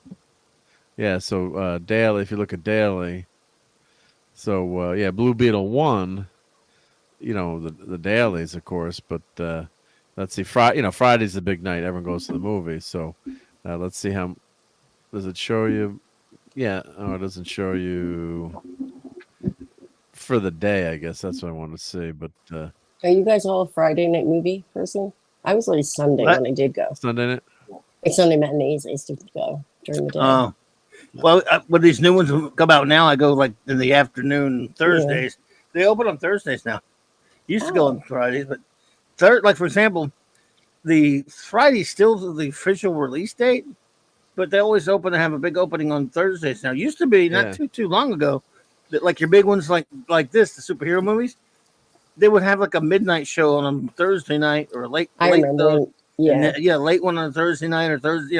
Yeah, so daily. If you look at daily, so Blue Beetle won. The dailies, of course, but let's see. Friday's the big night. Everyone goes to the movie. So let's see how does it show you? Yeah, it doesn't show you for the day. I guess that's what I want to see. But
are you guys all a Friday night movie person? I was always Sunday when I did go.
Sunday night.
Like Sunday matinees, I used to go during the day.
Well, when these new ones come out now, I go like in the afternoon Thursdays. Yeah. They open on Thursdays now. Used to go on Fridays, but for example, the Friday's still the official release date, but they always open and have a big opening on Thursdays now. Used to be not too long ago that like your big ones like this, the superhero movies, they would have like a midnight show on a Thursday night or late.
I remember.
Late one on a Thursday night or Thursday,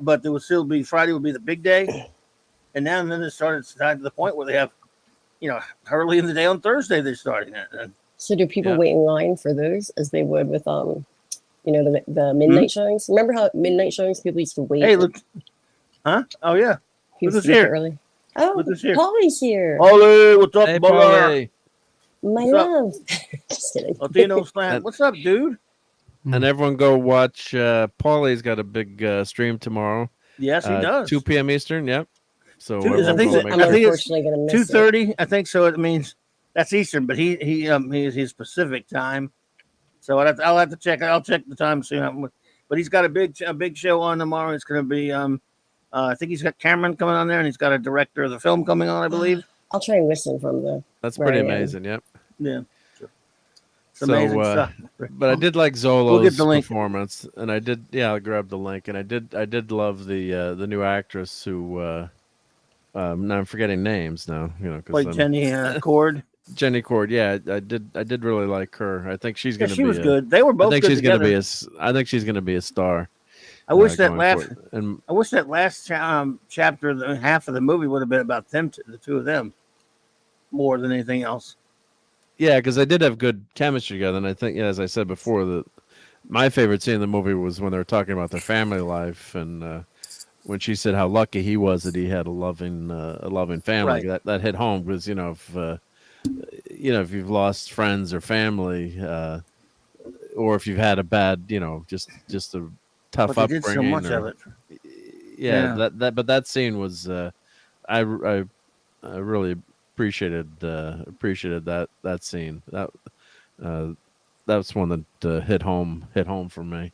but there would still be Friday would be the big day, and now and then it started to the point where they have. Early in the day on Thursday they're starting it.
So do people wait in line for those as they would with the midnight showings? Remember how midnight showings people used to wait?
Hey, look. Huh? Oh yeah.
Look who's here early. Oh, Polly's here.
Polly, what's up,
hey, Polly?
My love. Just kidding.
Latino slam. What's up, dude?
And everyone go watch. Paulie's got a big stream tomorrow.
Yes, he does.
2 p.m. Eastern. Yep. So
I think it's 2:30. I think so. It means that's Eastern, but he's Pacific time. So I'll have to check. I'll check the time soon. But he's got a big show on tomorrow. It's going to be I think he's got Cameron coming on there, and he's got a director of the film coming on, I believe.
I'll try and listen from the.
That's pretty amazing. Yep.
Yeah. It's amazing stuff.
But I did like Zolo's performance, and I did. Yeah, I'll grab the link, and I did love the new actress who. Now I'm forgetting names now.
Like Jenny Cord.
Jenny Cord, yeah, I did really like her. I think she's gonna.
She was good. They were both.
I think
good
she's
together.
gonna be I think she's gonna be a star.
I wish that last chapter, the half of the movie would have been about them, the two of them, more than anything else.
Yeah, because they did have good chemistry together, and I think, as I said before, that my favorite scene in the movie was when they were talking about their family life, and when she said how lucky he was that he had a loving family.
Right.
That hit home, because if you've lost friends or family, or if you've had a bad, just a tough upbringing.
Did so much of it.
Yeah. But that scene was, I really appreciated that scene. That's one that hit home for me,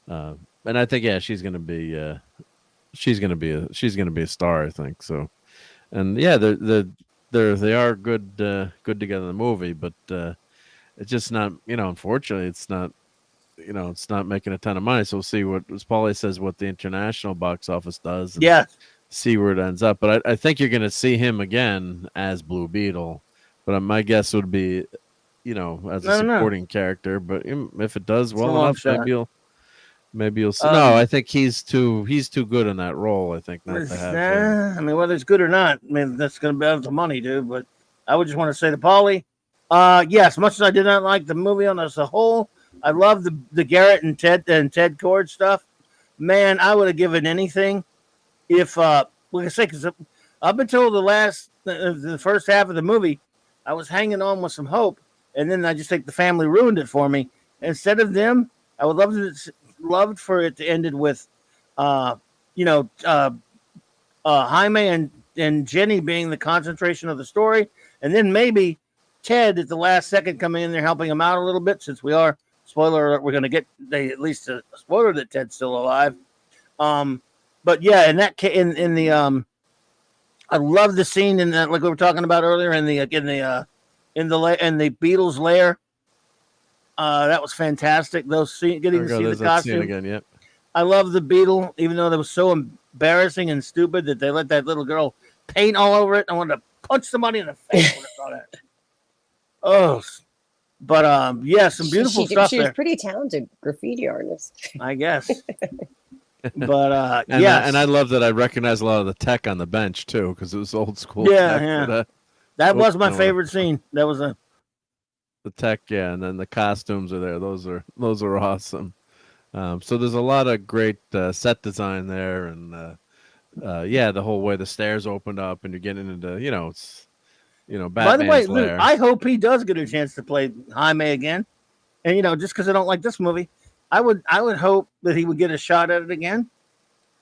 and I think she's gonna be a star, I think so. And they are good together in the movie, but it's just not, unfortunately it's not making a ton of money. So we'll see what, as Paulie says, what the international box office does.
Yeah.
See where it ends up. But I think you're going to see him again as Blue Beetle. But my guess would be, as a supporting character. But if it does well enough, Maybe you'll see. No, I think he's too good in that role. I think not to have him.
I mean, whether it's good or not, I mean, that's going to be out the money, dude. But I would just want to say to Paulie, yes, much as I did not like the movie on as a whole, I love the Garrett and Ted Cord stuff. Man, I would have given anything if, like I say, because up until the first half of the movie, I was hanging on with some hope, and then I just think the family ruined it for me. Instead of them, I would loved for it to ended with, Jaime and Jenny being the concentration of the story, and then maybe Ted at the last second coming in there helping him out a little bit. Since we are spoiler alert, we're going to get at least a spoiler that Ted's still alive. But yeah, in that in the I love the scene in that, like we were talking about earlier, in the Beatles' lair. That was fantastic. Getting to see the costume
again. Yep.
I love the Beetle, even though that was so embarrassing and stupid that they let that little girl paint all over it. I wanted to punch somebody in the face when I saw that. Oh, but yeah, some beautiful stuff
she
there.
was pretty talented graffiti artist,
I guess. But
and I love that I recognize a lot of the tech on the bench too, because it was old school.
Yeah,
tech,
yeah.
But,
that was my favorite scene. That was the
tech, yeah, and then the costumes are there. Those are awesome. So there's a lot of great set design there, and the whole way the stairs opened up and you're getting into Batman's
By the way,
lair.
Luke, I hope he does get a chance to play Jaime again. And just because I don't like this movie, I would hope that he would get a shot at it again,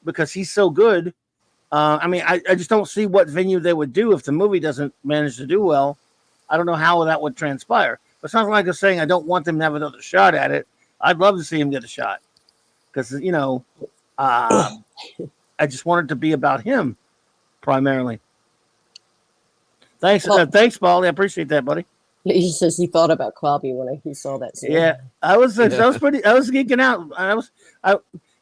because he's so good. I mean, I just don't see what venue they would do if the movie doesn't manage to do well. I don't know how that would transpire. But it's not like I'm saying I don't want them to have another shot at it. I'd love to see him get a shot, because I just want it to be about him primarily. Thanks, Paulie. I appreciate that, buddy.
He says he thought about Quabi when he saw that scene.
Yeah, I was geeking out.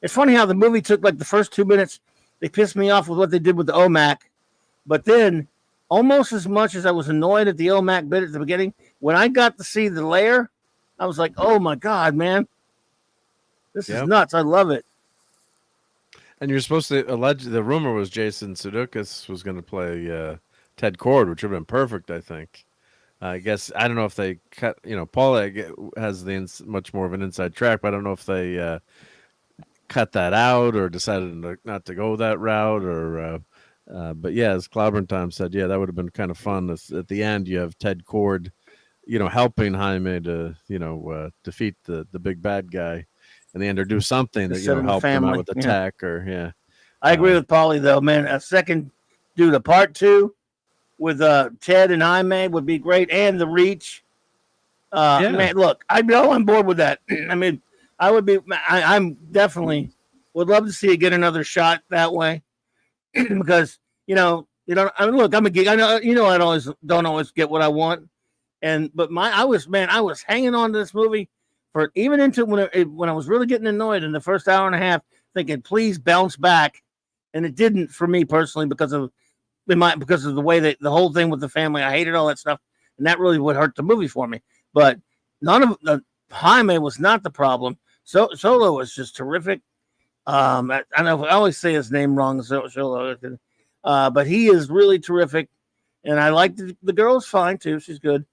It's funny how the movie took like the first 2 minutes. They pissed me off with what they did with the OMAC, but then almost as much as I was annoyed at the OMAC bit at the beginning, when I got to see the lair, I was like, "Oh my god, man, this is nuts! I love it."
And you're supposed to the rumor was Jason Sudeikis was going to play Ted Cord, which would have been perfect, I think. I guess I don't know if they cut. Paul has much more of an inside track, but I don't know if they cut that out or decided not to go that route. Or, but yeah, as Clobbern Time said, yeah, that would have been kind of fun. At the end, you have Ted Cord, helping Jaime to defeat the big bad guy, and the end, or do something that help him out with attack
I agree with Paulie though, man. A part 2. With Ted and Jaime would be great, and the Reach. Man, look, I'm on board with that. I mean, I'm definitely would love to see it get another shot that way, because I mean, look, I'm a geek. I know I don't always get what I want, but I was hanging on to this movie for even into when I was really getting annoyed in the first hour and a half, thinking please bounce back, and it didn't for me personally because of the way that the whole thing with the family, I hated all that stuff, and that really would hurt the movie for me. But none of Jaime was not the problem. Solo was just terrific. I know I always say his name wrong, Solo, but he is really terrific, and I like the girl's fine too. She's good.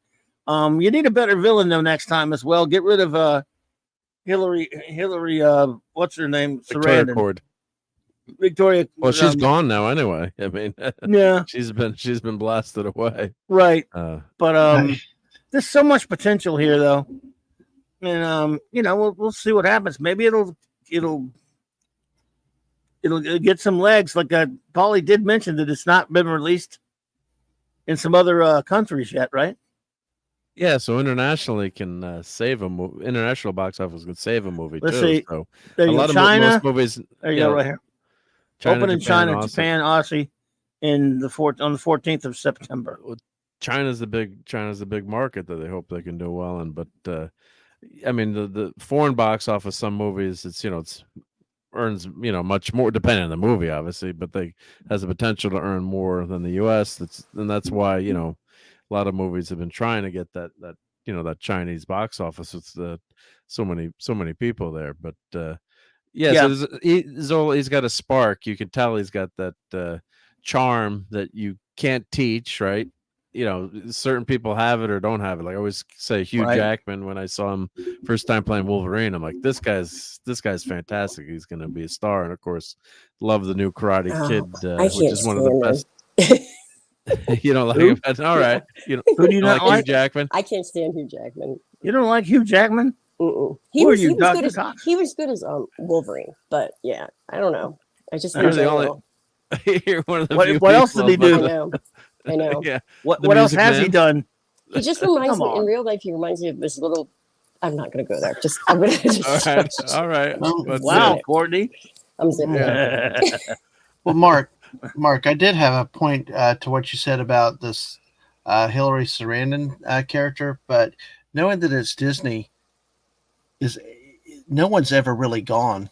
You need a better villain though next time as well. Get rid of Hillary. What's her name?
Sarandon. Victoria. Well, she's gone now anyway. I mean,
yeah,
she's been blasted away.
Right. But there's so much potential here though. And we'll see what happens. Maybe it'll get some legs. Like Paulie did mention that it's not been released in some other countries yet, right?
Yeah, so internationally can save a movie. International box office could save a movie.
Let's
too.
see.
So
there
a
you
lot
go. China.
Most movies.
There you go, right here.
China,
Open in China,
Aussie.
Japan, Aussie, on the 14th of September.
China's the big market that they hope they can do well in. But I mean, the foreign box office, some movies, it's earns much more depending on the movie, obviously, but they has the potential to earn more than the U.S. That's why a lot of movies have been trying to get that Chinese box office with so many people there. But Yeah. So he's got a spark. You can tell he's got that charm that you can't teach, right? Certain people have it or don't have it. Like I always say, Hugh Jackman, when I saw him first time playing Wolverine, I'm like, this guy's fantastic. He's going to be a star. And of course, love the new Karate Kid, which is one of the best. You don't like him? All right.
Who do you not like?
Hugh Jackman?
I can't stand Hugh Jackman.
You don't like Hugh Jackman?
He was good as Wolverine, but yeah, I don't know. I just
you're you're one of the
what else did he
do? I know.
Yeah.
What else has he done?
He just reminds me in real life. He reminds me of this little. I'm not going to go there. I'm going to just.
All right.
Wow, Courtney.
I'm zipping.
Well, Mark, I did have a point to what you said about this Hillary Sarandon character, but knowing that it's Disney, no one's ever really gone,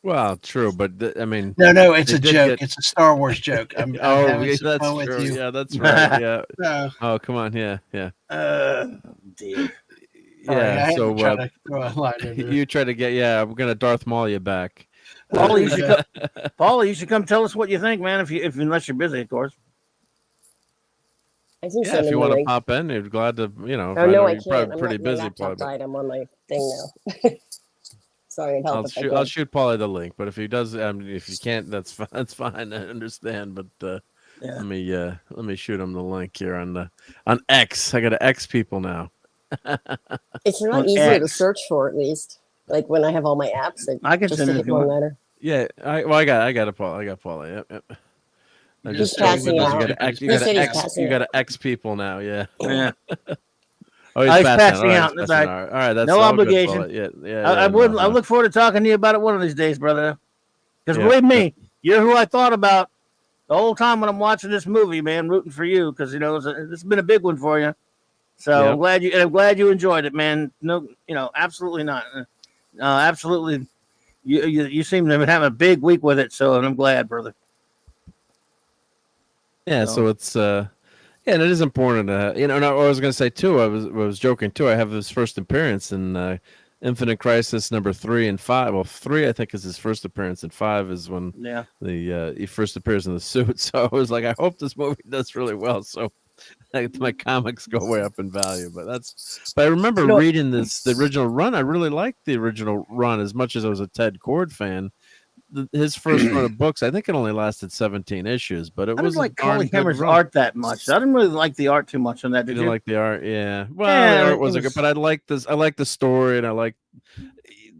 Well, true, but I mean,
no, it's a joke. It's a Star Wars joke. I'm
that's true. Yeah, that's right. Yeah. Oh, come on. Yeah.
Dear.
Yeah.
So
you try to get. Yeah, we're gonna Darth Maul you back.
Paulie, you should come tell us what you think, man. Unless you're busy, of course.
If you want to pop in, you're glad to.
Oh no, I can't.
Probably pretty busy.
I'm on my thing now. Sorry,
I'll shoot Paulie the link, but if he does, if you can't, that's fine. That's fine. I understand, but let me shoot him the link here on X. I got to X people now.
It's not easier to search for, at least. Like when I have all my apps,
I can
just
send it one
letter.
Yeah, I got a Paul. I got Paulie. Yep.
He's passing out.
You got to X people now. Yeah.
Yeah.
Oh, he's
passing out in the back.
All right, that's
no obligation.
I
look forward to talking to you about it one of these days, brother. Because believe me, you're who I thought about the whole time when I'm watching this movie, man. Rooting for you because this has been a big one for you. So I'm glad you enjoyed it, man. No, absolutely not. Absolutely, you seem to have a big week with it. So I'm glad, brother.
Yeah. So it's and it is important to, and I was going to say too, I was joking too. I have his first appearance in Infinite Crisis number 3 and 5. Well, 3 I think is his first appearance, and 5 is when he first appears in the suit. So I was like, I hope this movie does really well. So my comics go way up in value. But I remember reading the original run. I really liked the original run as much as I was a Ted Kord fan. His first run of books, I think it only lasted 17 issues, but it was
like Colin Hammer's art that much. I didn't really like the art too much on that. Did you
like the art? Yeah. Well, the art wasn't good, but I liked this. I liked the story, and I liked,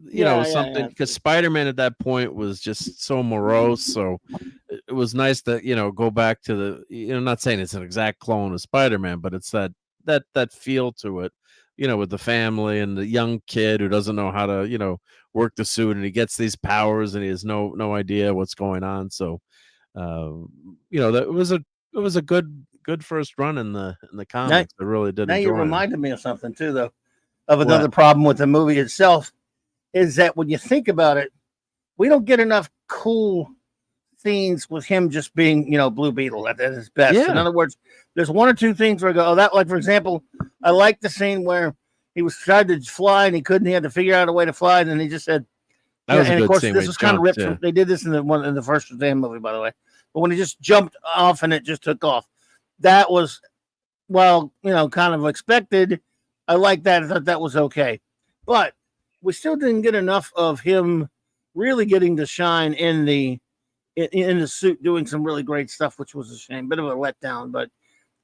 something because Spider-Man at that point was just so morose. So it was nice to go back to the. Not saying it's an exact clone of Spider-Man, but it's that feel to it. With the family and the young kid who doesn't know how to, work the suit, and he gets these powers and he has no idea what's going on. So, that it was a good first run in the comics. I really did.
Now you reminded me of something too, though, of another problem with the movie itself, is that when you think about it, we don't get enough cool scenes with him just being, Blue Beetle at his best. Yeah. In other words, there's one or two things where I go, like, for example, I like the scene where he was trying to fly and he couldn't. He had to figure out a way to fly, and then he just said, and of course, this was kind of ripped. They did this in the first damn movie, by the way. But when he just jumped off and it just took off, that was, kind of expected. I like that. I thought that was okay, but we still didn't get enough of him really getting to shine in the suit, doing some really great stuff, which was a shame, bit of a letdown. But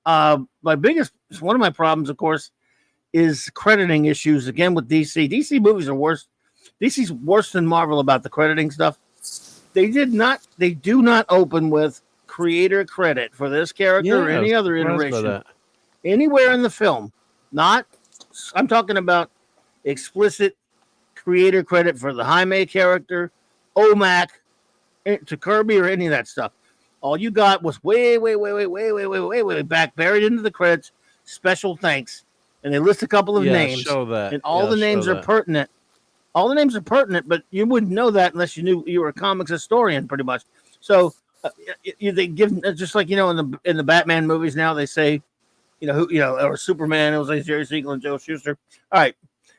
one of my problems, of course, is crediting issues again with DC. DC movies are worse. DC's worse than Marvel about the crediting stuff. They do not open with creator credit for this character or any other iteration anywhere in the film. I'm talking about explicit creator credit for the Jaime character, OMAC, to Kirby, or any of that stuff. All you got was way back, buried into the credits, special thanks. And they list a couple of names.
Show that.
And all the names are pertinent. All the names are pertinent, but you wouldn't know that unless you knew you were a comics historian, pretty much. So they give, just like, in the Batman movies now, they say, or Superman, it was like Jerry Siegel and Joe Shuster. All right.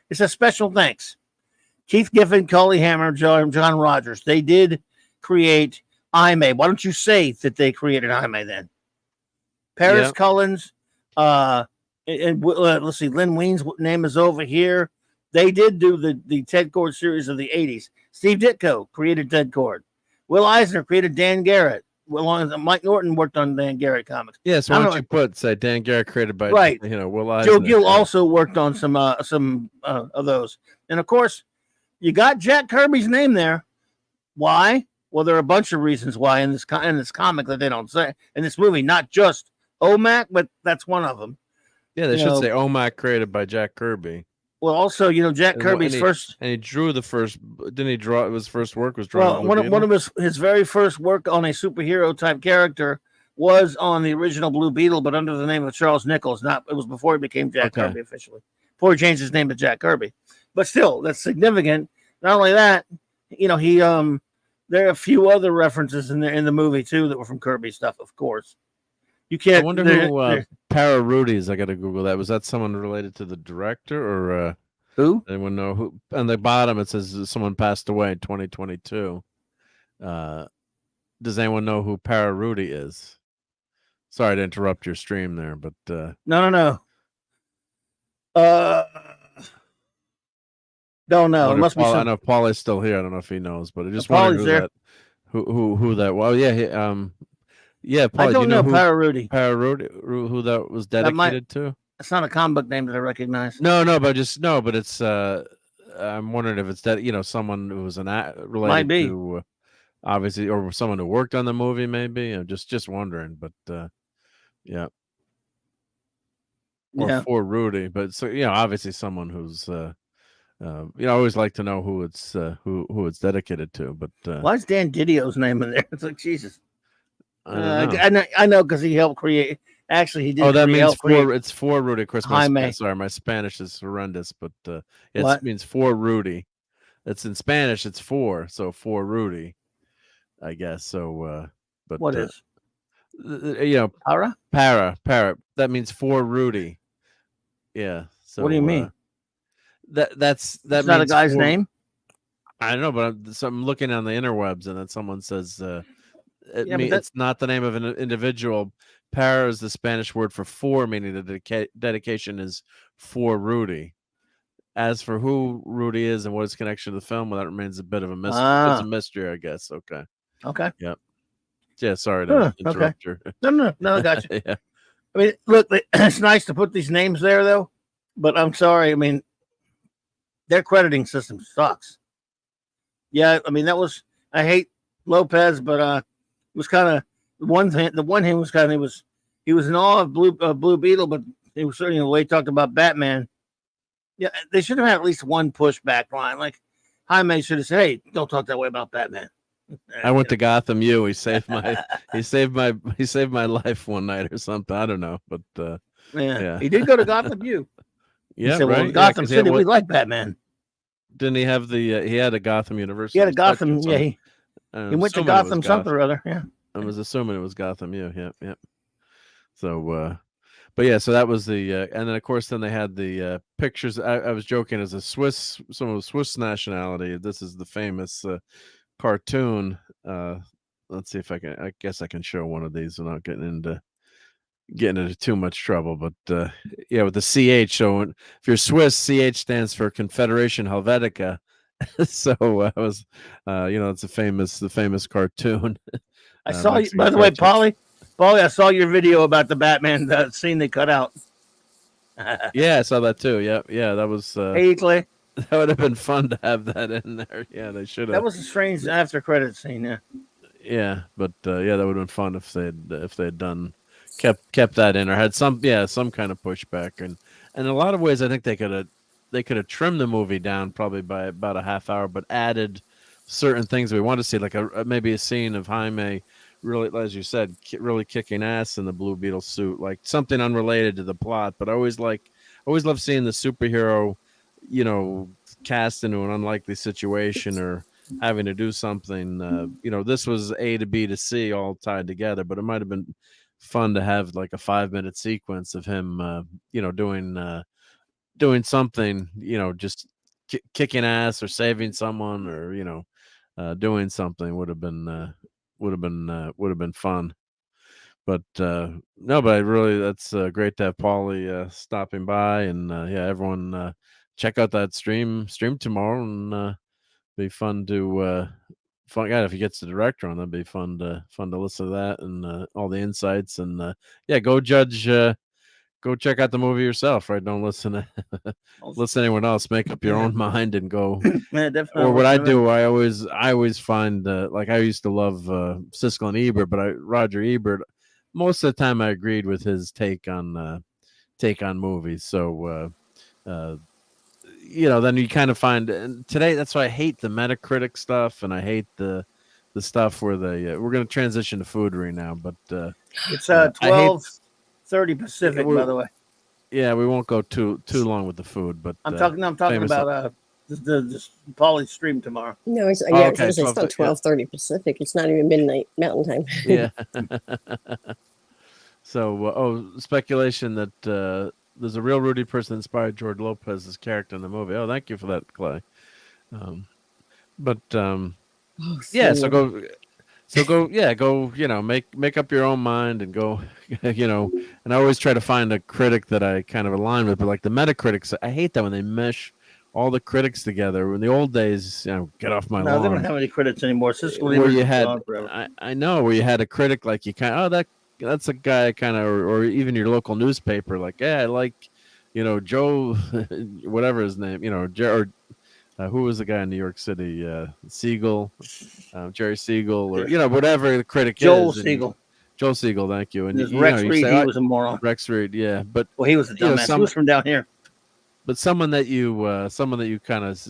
It says special thanks. Keith Giffen, Cully Hammer, John Rogers. They did create Jaime. Why don't you say that they created Jaime then? Paris Cullins, let's see, Lynn Weens' name is over here. They did do the Ted Kord series of the 80s. Steve Ditko created Ted Kord. Will Eisner created Dan Garrett. Mike Norton worked on Dan Garrett comics.
Yeah, so why don't you say Dan Garrett created by Will Eisner.
Joe Gill also worked on some of those. And of course, you got Jack Kirby's name there. Why? Well, there are a bunch of reasons why in this comic that they don't say in this movie. Not just OMAC, but that's one of them.
Yeah, they should say OMAC created by Jack Kirby.
Well, also, Jack Kirby's first,
and he drew the first. Didn't he draw? His first work was drawn.
Well, one of his very first work on a superhero type character was on the original Blue Beetle, but under the name of Charles Nichols. It was before he became Jack Kirby officially. Before he changed his name to Jack Kirby. But still, that's significant. Not only that, he there are a few other references in the movie too that were from Kirby stuff, of course. You can't.
I wonder who Para Rudy's. I got to Google that. Was that someone related to the director or
who?
Anyone know who? On the bottom it says someone passed away in 2022. Does anyone know who Para Rudy is? Sorry to interrupt your stream there, but
no. Don't know. It must be.
I know Paul is still here. I don't know if he knows, but I just wondered who that. Well, yeah, yeah, Paul,
I don't know Para Rudy.
Para Rudy, who that was dedicated to?
It's not a comic book name that I recognize.
No, but it's. I'm wondering if it's someone who was related to, obviously, or someone who worked on the movie, maybe. I'm just wondering, but yeah. Or for Rudy, but so obviously someone who's I always like to know who it's dedicated to. But
why is Dan Didio's name in there? It's like Jesus. I know because he helped create. Actually, he did.
Oh, that means it's for Rudy. Of course, sorry, my Spanish is horrendous, but it means for Rudy. It's in Spanish. It's for Rudy, I guess. So, but
what is?
Para. That means for Rudy. Yeah. So
what do you mean?
That's
not a guy's name.
I don't know, but I'm looking on the interwebs, and then someone says it's not the name of an individual. Para is the Spanish word for, meaning the dedication is for Rudy. As for who Rudy is and what his connection to the film, well, that remains a bit of a mystery. It's a mystery, I guess. Okay. Yep. Yeah. Sorry to interrupt you.
No, I got you.
Yeah.
I mean, look, it's nice to put these names there, though. But I'm sorry. I mean, their crediting system sucks. Yeah, I mean I hate Lopez, but it was kind of the one thing was kind of he was in awe of Blue Beetle, but it was certainly the way he talked about Batman. Yeah, they should have had at least one pushback line. Like Jaime should have said, "Hey, don't talk that way about Batman."
I went to Gotham U. He saved my life one night or something. I don't know, but
yeah, he did go to Gotham U.
Yeah,
said,
right.
Well, Gotham City, we like Batman.
Didn't he have he had a Gotham University?
He had a Gotham. Yeah, he went to Gotham something or other. Yeah,
I was assuming it was Gotham. Yeah. So, but yeah, so that was the, and then of course, then they had the pictures. I was joking as someone of Swiss nationality. This is the famous cartoon. Let's see if I guess I can show one of these without getting into too much trouble. But yeah, with the CH. So if you're Swiss, CH stands for Confederation Helvetica. So I was, it's the famous cartoon.
I saw you, by the way, Paulie, I saw your video about the Batman scene they cut out.
Yeah, I saw that too. Yeah, that was.
Hey, Clay.
That would have been fun to have that in there. Yeah, they should have.
That was a strange after credit scene. Yeah.
Yeah, but yeah, that would have been fun if they'd done kept that in or had some kind of pushback, and in a lot of ways I think they could have trimmed the movie down probably by about a half hour, but added certain things we want to see, like maybe a scene of Jaime really, as you said, really kicking ass in the Blue Beetle suit, like something unrelated to the plot. But I always love seeing the superhero, cast into an unlikely situation or having to do something. This was A to B to C all tied together, but it might have been fun to have like a 5-minute sequence of him, doing something, just kicking ass or saving someone or doing something would have been fun. But no, but that's great to have Paulie stopping by, and everyone check out that stream tomorrow, and be fun to if he gets the director on, that'd be fun to listen to that and all the insights, and go judge. Go check out the movie yourself, right? Don't listen to anyone else. Make up your own mind and go.
Yeah, definitely.
Or what I do, I always find like I used to love Siskel and Ebert, but Roger Ebert. Most of the time, I agreed with his take on movies. So, then you kind of find and today. That's why I hate the Metacritic stuff, and I hate the stuff where we're going to transition to foodery now, but
it's 12:30 Pacific, by the way.
Yeah, we won't go too long with the food, but
I'm talking about the Paulie stream tomorrow.
No, it's not 12:30 Pacific. It's not even midnight Mountain Time.
Yeah. So, speculation that there's a real Rudy person inspired George Lopez's character in the movie. Oh, thank you for that, Clay. Go, make up your own mind and go, and I always try to find a critic that I kind of align with, but like the Metacritics, I hate that when they mesh all the critics together. In the old days, get off my lawn.
They don't have any critics anymore.
Where you had, I know, where you had a critic like you kind of, that's a guy kind of, or even your local newspaper, like, I like, Joe, whatever his name, who was the guy in New York City? Siegel, Jerry Siegel, or whatever the critic
Joel
is.
Siegel.
Joel Siegel, thank you. And
Rex Reed, he was a moron.
Rex Reed, yeah, but
he was a dumbass. He was from down here.
But someone that you kind of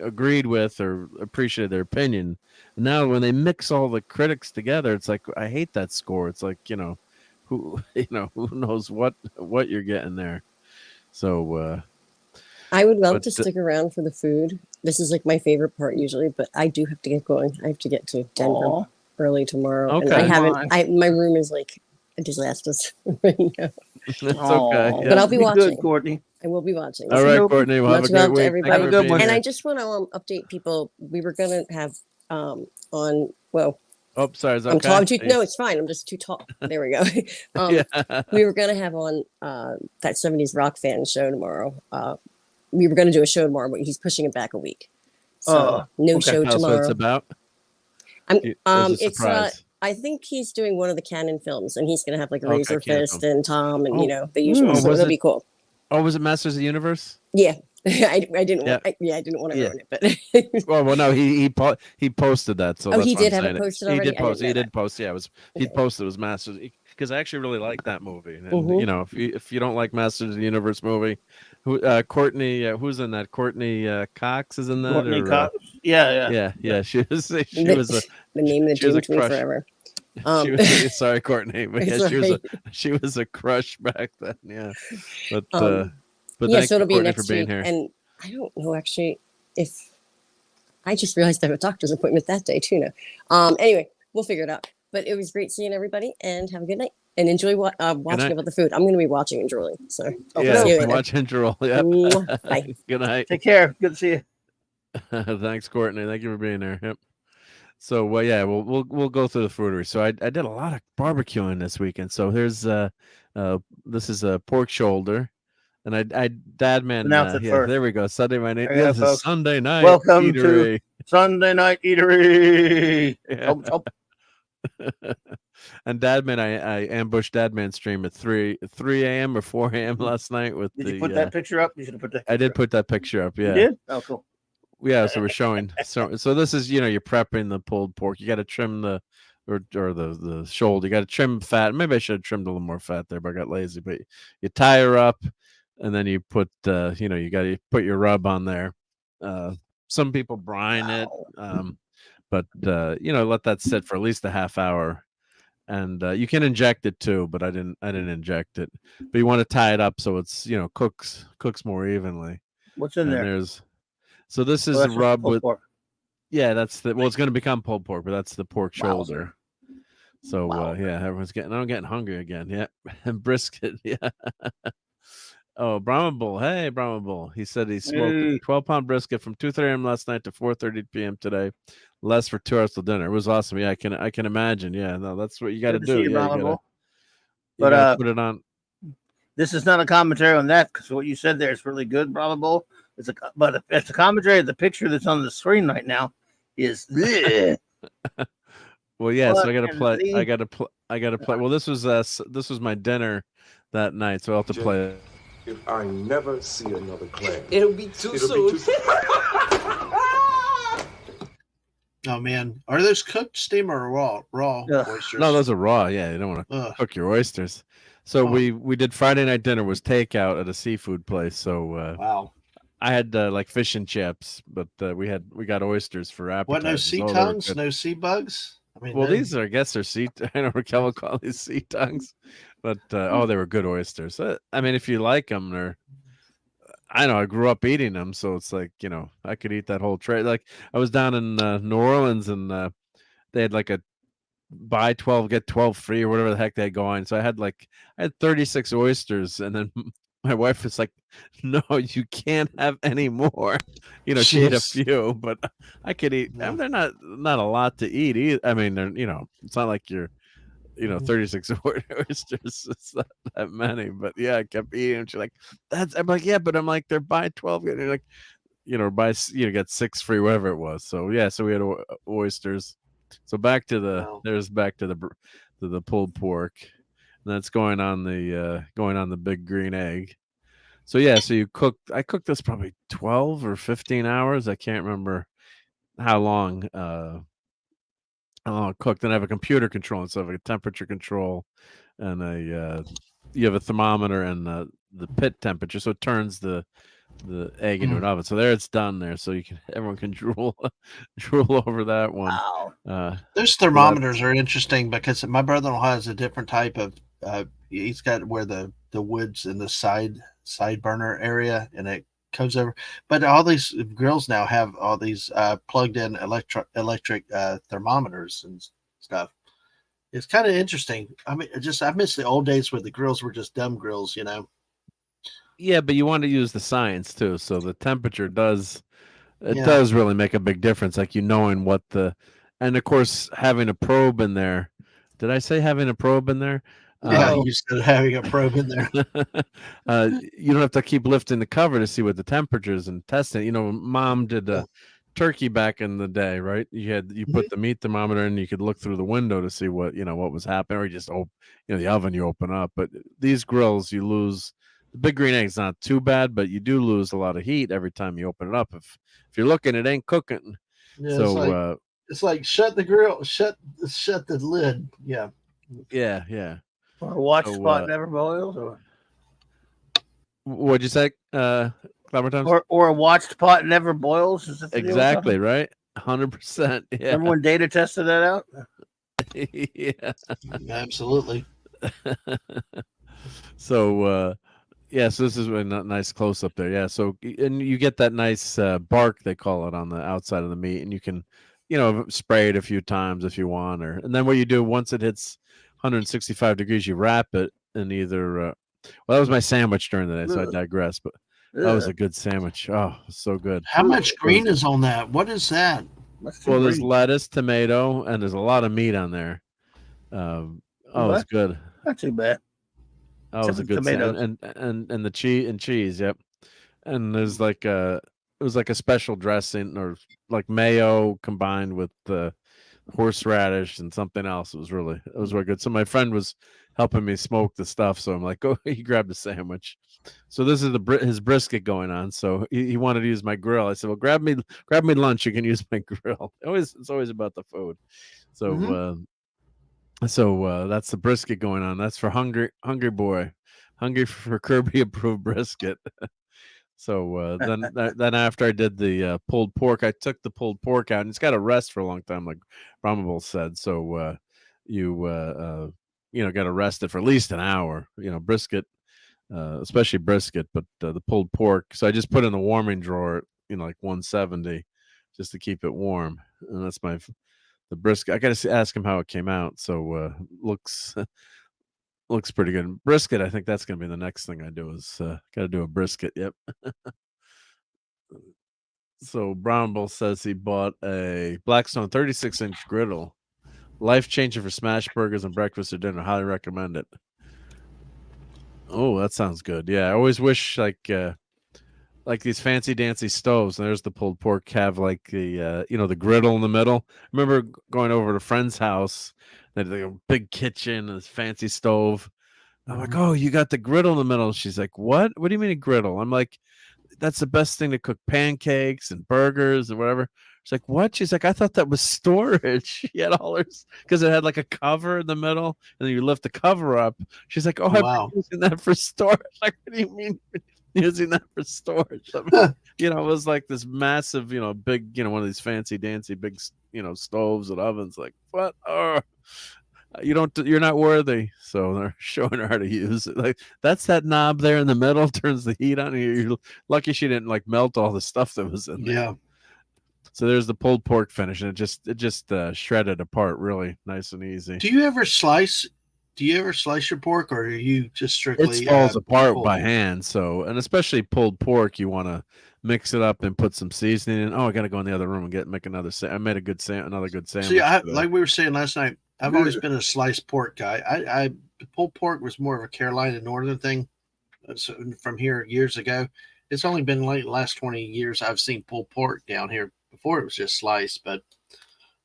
agreed with or appreciated their opinion. And now when they mix all the critics together, it's like I hate that score. It's like who knows what you're getting there. So
I would love to stick around for the food. This is like my favorite part usually, but I do have to get going. I have to get to Denver early tomorrow.
Okay.
And my room is like a disaster right now.
It's okay.
But I'll be watching.
Good, Courtney.
I will be watching.
All right, Courtney. Well, have a great week.
Everybody.
Have a good one.
And I just want to update people. We were going to have on.
Oh, sorry. Is that
I'm
okay?
no, it's fine. I'm just too tall. There we go. We were going to have on that 70s rock fan show tomorrow. We were going to do a show tomorrow, but he's pushing it back a week. So no show
Tell us
tomorrow.
what it's about.
It's I think he's doing one of the Canon films, and he's going to have like Razor Fist and Tom, and the usual. So it'll be cool.
Oh, was it Masters of the Universe?
Yeah, I didn't. I didn't want to ruin it, but
well, no, he posted that. So that's
he
why
did
I'm
have it
saying
posted already.
He did post. Yeah, he posted it was Masters because I actually really like that movie. And if you don't like Masters of the Universe movie, Courtney, who's in that? Courtney Cox is in that.
Courtney Cox. Yeah.
She was the
name that doomed me forever.
Sorry, Courtney, but she was a crush back then. Yeah, but
so it'll be
Courtney,
next
for being
week,
here.
and I don't know actually if I just realized I have a doctor's appointment that day too now. Anyway, we'll figure it out. But it was great seeing everybody, and have a good night, and enjoy watching about the food. I'm going to be watching and drooling. So
watch and drool. Yeah.
Bye.
Good night.
Take care. Good to see you.
Thanks, Courtney. Thank you for being there. Yep. So we'll go through the foodery. So I did a lot of barbecuing this weekend. So here's this is a pork shoulder, and Dad Man. There we go. Sunday night. This is Sunday Night.
Welcome
Geekery.
to Sunday Night Eatery.
And Dadman, I ambushed Dadman's stream at 3 a.m. or 4 a.m. last night with
Did you put that picture up? You should have put that.
I did put that picture up. Yeah.
You did? Oh, cool.
Yeah, so we're showing. So this is you're prepping the pulled pork. You got to trim the shoulder. You got to trim fat. Maybe I should have trimmed a little more fat there, but I got lazy. But you tie her up, and then you put you got to put your rub on there. Some people brine it, but let that sit for at least a half hour, and you can inject it too. But I didn't inject it. But you want to tie it up so it's cooks more evenly.
What's in there?
So this is a rub with
pork.
Yeah, that's the it's going to become pulled pork, but that's the pork shoulder. So I'm getting hungry again. Yeah, and brisket. Yeah. Oh, Brahma Bull. Hey, Brahma Bull. He said he smoked a 12-pound brisket from 2:30 a.m. last night to 4:30 p.m. today. Less for 2 hours till dinner. It was awesome. Yeah, I can imagine. Yeah, no, that's what you got to do. Yeah, you gotta put it on.
This is not a commentary on that because what you said there is really good, Brahma Bull. But it's a commentary. The picture that's on the screen right now is.
Well, yeah. So I got to play. I got to play. Well, this was my dinner that night, so I'll have to play it.
If I never see another clan,
It'll be too soon. Oh man, are those cooked, steam, or raw oysters?
No, those are raw. Yeah, you don't want to cook your oysters. So we did Friday night dinner was takeout at a seafood place. So
wow,
I had like fish and chips, but we got oysters for appetizers.
What? No sea tongues, no sea bugs. I mean,
well, these are, I guess, they're sea. I don't know what call these sea tongues, but they were good oysters. I mean, if you like them, they're. I know I grew up eating them, so it's like, I could eat that whole tray. Like I was down in New Orleans, and they had like a buy 12 get 12 free or whatever the heck they had going. So I had 36 oysters, and then my wife was like, "No, you can't have any more." She ate a few, but I could eat.
No.
They're not a lot to eat either. I mean, they're it's not like you're 36 oysters. It's not that many, but yeah, I kept eating. And she's like, I'm like, yeah, but I'm like, they're buy 12. And you're like, got 6 free, whatever it was. So yeah, so we had oysters. So back to the pulled pork, and that's going on the big green egg. So yeah, so I cooked this probably 12 or 15 hours. I can't remember how long. Cooked, and I have a computer control instead of a temperature control, and you have a thermometer and the pit temperature, so it turns the egg into an oven. So there, it's done there, so everyone can drool over that one.
Wow.
Those thermometers are interesting because my brother-in-law has a different type of. He's got where the wood's in the side burner area, and it comes over. But all these grills now have all these plugged in electric thermometers and stuff. It's kind of interesting. I mean, I miss the old days where the grills were just dumb grills,
Yeah, but you want to use the science too. So the temperature does really make a big difference. Like knowing what and of course having a probe in there. Did I say having a probe in there?
Yeah, you said having a probe in there.
You don't have to keep lifting the cover to see what the temperature is and testing. Mom did a turkey back in the day, right? You put the meat thermometer in, you could look through the window to see what was happening, or you just the oven you open up. But these grills, you lose the big green egg's not too bad, but you do lose a lot of heat every time you open it up. If you're looking, it ain't cooking.
Yeah,
so
it's like shut the grill, shut the lid. Yeah.
Yeah.
Or a watch spot never boils, or
what'd you say, Clever Times?
Or a watched pot never boils. Is
exactly right. 100%. Yeah.
Remember when Data tested that out?
Yeah,
absolutely.
So so this is a nice close up there. Yeah, so and you get that nice bark, they call it, on the outside of the meat, and you can spray it a few times if you want, and then what you do once it hits 165 degrees, you wrap it in either that was my sandwich during the day, so I digress, but that was a good sandwich. Oh, so good.
How much green is on that? What is that?
Well, there's lettuce, tomato, and there's a lot of meat on there. It's good.
Not too bad.
Oh, it's a good sandwich. And the cheese, yep. And there's it was like a special dressing, or like mayo combined with the horseradish and something else. It was really good. So my friend was helping me smoke the stuff, so I'm like, "Oh, he grabbed a sandwich." So this is his brisket going on. So he wanted to use my grill. I said, "Well, grab me lunch. You can use my grill." It's always about the food. So that's the brisket going on. That's for hungry boy, hungry for Kirby approved brisket. So then after I did the pulled pork, I took the pulled pork out, and it's got to rest for a long time, like Brahma said. So you got to rest it for at least an hour. Brisket, especially brisket, but the pulled pork. So I just put it in the warming drawer at like 170, just to keep it warm. And that's the brisket. I got to ask him how it came out. So looks looks pretty good. Brisket, I think that's gonna be the next thing I do. Is got to do a brisket. Yep. So Brown Bull says he bought a Blackstone 36-inch griddle, life changing for smash burgers and breakfast or dinner. Highly recommend it. Oh, that sounds good. Yeah, I always wish like these fancy dancy stoves. And there's the pulled pork have like the the griddle in the middle. I remember going over to a friend's house. They had like a big kitchen and this fancy stove. I'm like, oh, you got the griddle in the middle. She's like, what? What do you mean a griddle? I'm like, that's the best thing to cook pancakes and burgers and whatever. She's like, what? She's like, I thought that was storage. She had all hers because it had like a cover in the middle, and then you lift the cover up. She's like, oh, I'm using that for storage. Like, what do you mean using that for storage? I mean, it was like this massive, big, one of these fancy dancy big, stoves and ovens. Like, what? Oh. You're not worthy. So they're showing her how to use it. Like, that's that knob there in the middle, turns the heat on. You're lucky she didn't like melt all the stuff that was in there.
Yeah.
So there's the pulled pork finish, and it just shredded apart really nice and easy.
Do you ever slice your pork, or are you just strictly?
It falls apart by hand. So, and especially pulled pork, you want to mix it up and put some seasoning in. Oh, I got to go in the other room and make another. I made another good sandwich.
See, like we were saying last night, I've always been a sliced pork guy. I pulled pork was more of a Carolina Northern thing from here years ago. It's only been like the last 20 years I've seen pulled pork down here. Before it was just sliced, but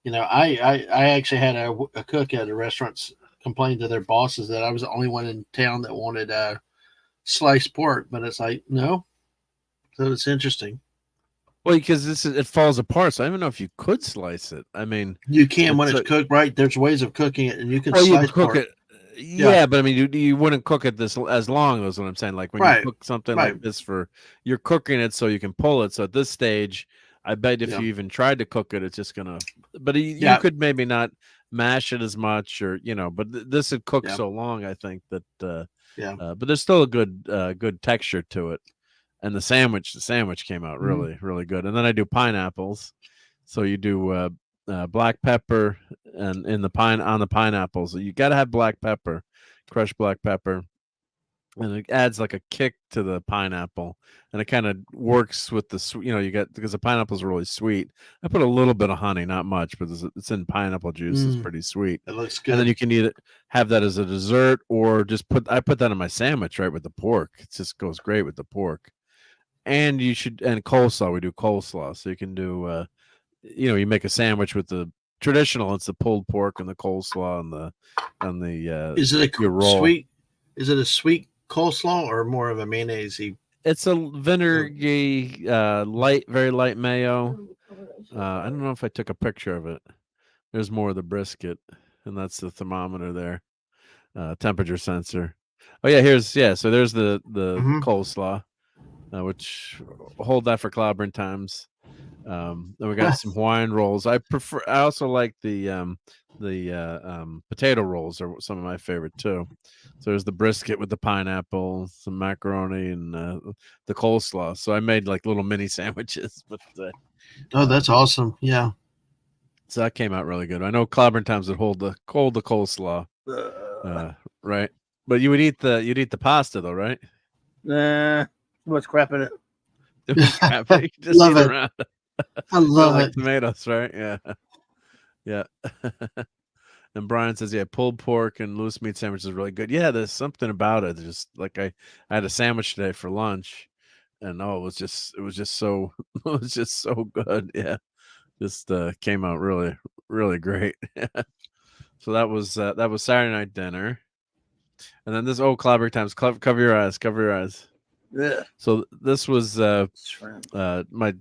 I actually had a cook at a restaurant complain to their bosses that I was the only one in town that wanted sliced pork. But it's like, no. So it's interesting.
Well, because it falls apart, so I don't know if you could slice it. I mean,
you can when it's cooked right. There's ways of cooking it, and you can slice
cook it. Yeah, but I mean, you wouldn't cook it this as long. Is what I'm saying. Like when you cook something like this you're cooking it so you can pull it. So at this stage, I bet if you even tried to cook it, it's just gonna. But you could maybe not mash it as much, or But this had cooked so long, I think that. But there's still a good texture to it. And the sandwich came out really, really good. And then I do pineapples. So you do black pepper and on the pineapples. You got to have black pepper, crushed black pepper. And it adds like a kick to the pineapple. And it kind of works with the sweet, because the pineapples are really sweet. I put a little bit of honey, not much, but it's in pineapple juice. It's pretty sweet.
It looks good.
And then you can either have that as a dessert or just I put that in my sandwich, right, with the pork. It just goes great with the pork. And coleslaw. We do coleslaw, so you can do, you make a sandwich with the traditional. It's the pulled pork and the coleslaw and the.
Is it a sweet? Is it a sweet coleslaw or more of a mayonnaise-y?
It's a vinegary, very light mayo. I don't know if I took a picture of it. There's more of the brisket, and that's the thermometer there, temperature sensor. Oh yeah, so there's the coleslaw. Which hold that for clobbering times. Then we got some Hawaiian rolls. I also like the potato rolls are some of my favorite too. So there's the brisket with the pineapple, some macaroni, and the coleslaw. So I made like little mini sandwiches. But
oh, that's awesome! Yeah.
So that came out really good. I know clobbering times would hold the coleslaw, right? But you'd eat the pasta though, right?
Nah. What's crap in it?
Just
love it.
Around.
I love it.
Tomatoes, right? Yeah. And Brian says, pulled pork and loose meat sandwich is really good. Yeah, there's something about it. Just like I had a sandwich today for lunch, and it was just so good. Yeah, just came out really, really great. So that was Saturday night dinner, and then this clobbering times. Cover your eyes.
Yeah.
So this was my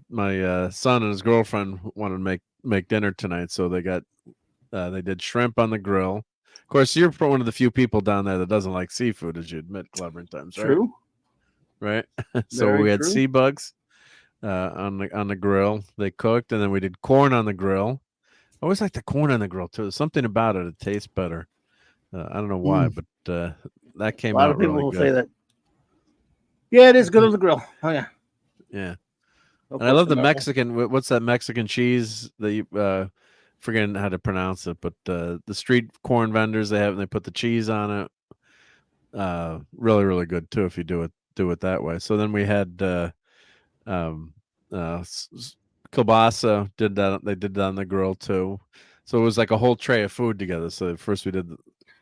son and his girlfriend wanted to make dinner tonight, so they did shrimp on the grill. Of course, you're one of the few people down there that doesn't like seafood, as you admit, clobbering times, right?
True.
Right. So we had sea bugs on the grill. They cooked, and then we did corn on the grill. I always like the corn on the grill too. There's something about it; it tastes better. I don't know why, but that came out really good. A lot of people will say that.
Yeah, it is good on the grill. Oh yeah.
Yeah. And I love the Mexican. What's that Mexican cheese that you forgetting how to pronounce it? But the street corn vendors they put the cheese on it. really, really good too if you do it that way. So then we had kielbasa. They did that on the grill too. So it was like a whole tray of food together. So first we did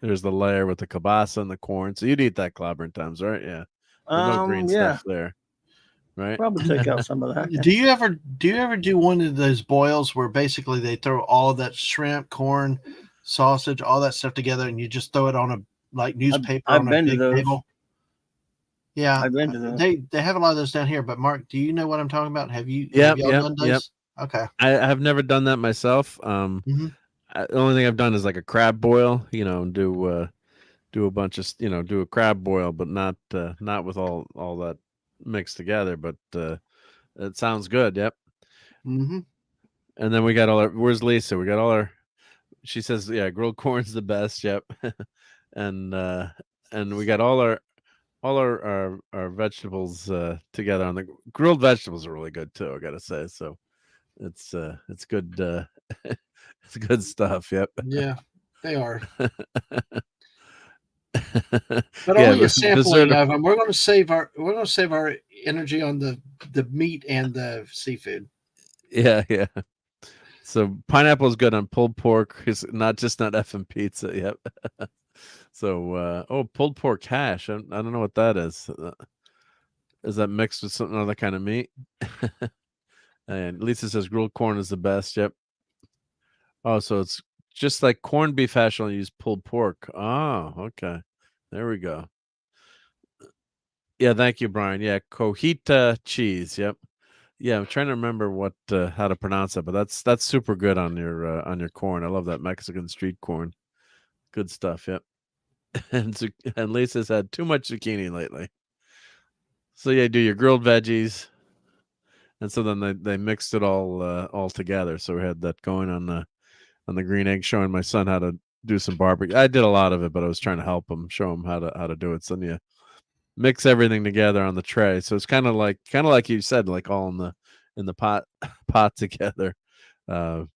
there's the layer with the kielbasa and the corn. So you'd eat that clobbering times, right? Yeah. There's no green stuff there, right?
Probably take out some of that.
Do you ever do one of those boils where basically they throw all of that shrimp, corn, sausage, all that stuff together, and you just throw it on a newspaper
I've
on
been
a
to
big
those.
table? Yeah,
I've been to those.
They have a lot of those down here. But Mark, do you know what I'm talking about? Have y'all done those?
Yep.
Okay.
I have never done that myself. The only thing I've done is like a crab boil, and do a bunch of, do a crab boil, but not with all that mixed together. But it sounds good. Yep.
Mm-hmm.
And then we got where's Lisa? We got all our, she says, yeah, grilled corn's the best. Yep. and we got all our vegetables together on the grilled vegetables are really good too, I gotta say. So it's good. It's good stuff. Yep.
Yeah, they are. But only a sampling of them. We're going to save our energy on the meat and the seafood.
Yeah. So pineapple is good on pulled pork. It's not effing pizza. Yep. So pulled pork hash. I don't know what that is. Is that mixed with some other kind of meat? And Lisa says grilled corn is the best. Yep. Oh, so it's just like corned beef hash. Only use pulled pork. Oh, okay. There we go. Yeah, thank you, Brian. Yeah, cojita cheese. Yep. Yeah, I'm trying to remember what how to pronounce it, but that's super good on your corn. I love that Mexican street corn. Good stuff. Yep. And Lisa's had too much zucchini lately. So yeah, do your grilled veggies, and so then they mixed it all together. So we had that going on the green egg, showing my son how to do some barbecue. I did a lot of it, but I was trying to help him, show him how to do it. So then you mix everything together on the tray. So it's kind of like you said, like all in the pot together. And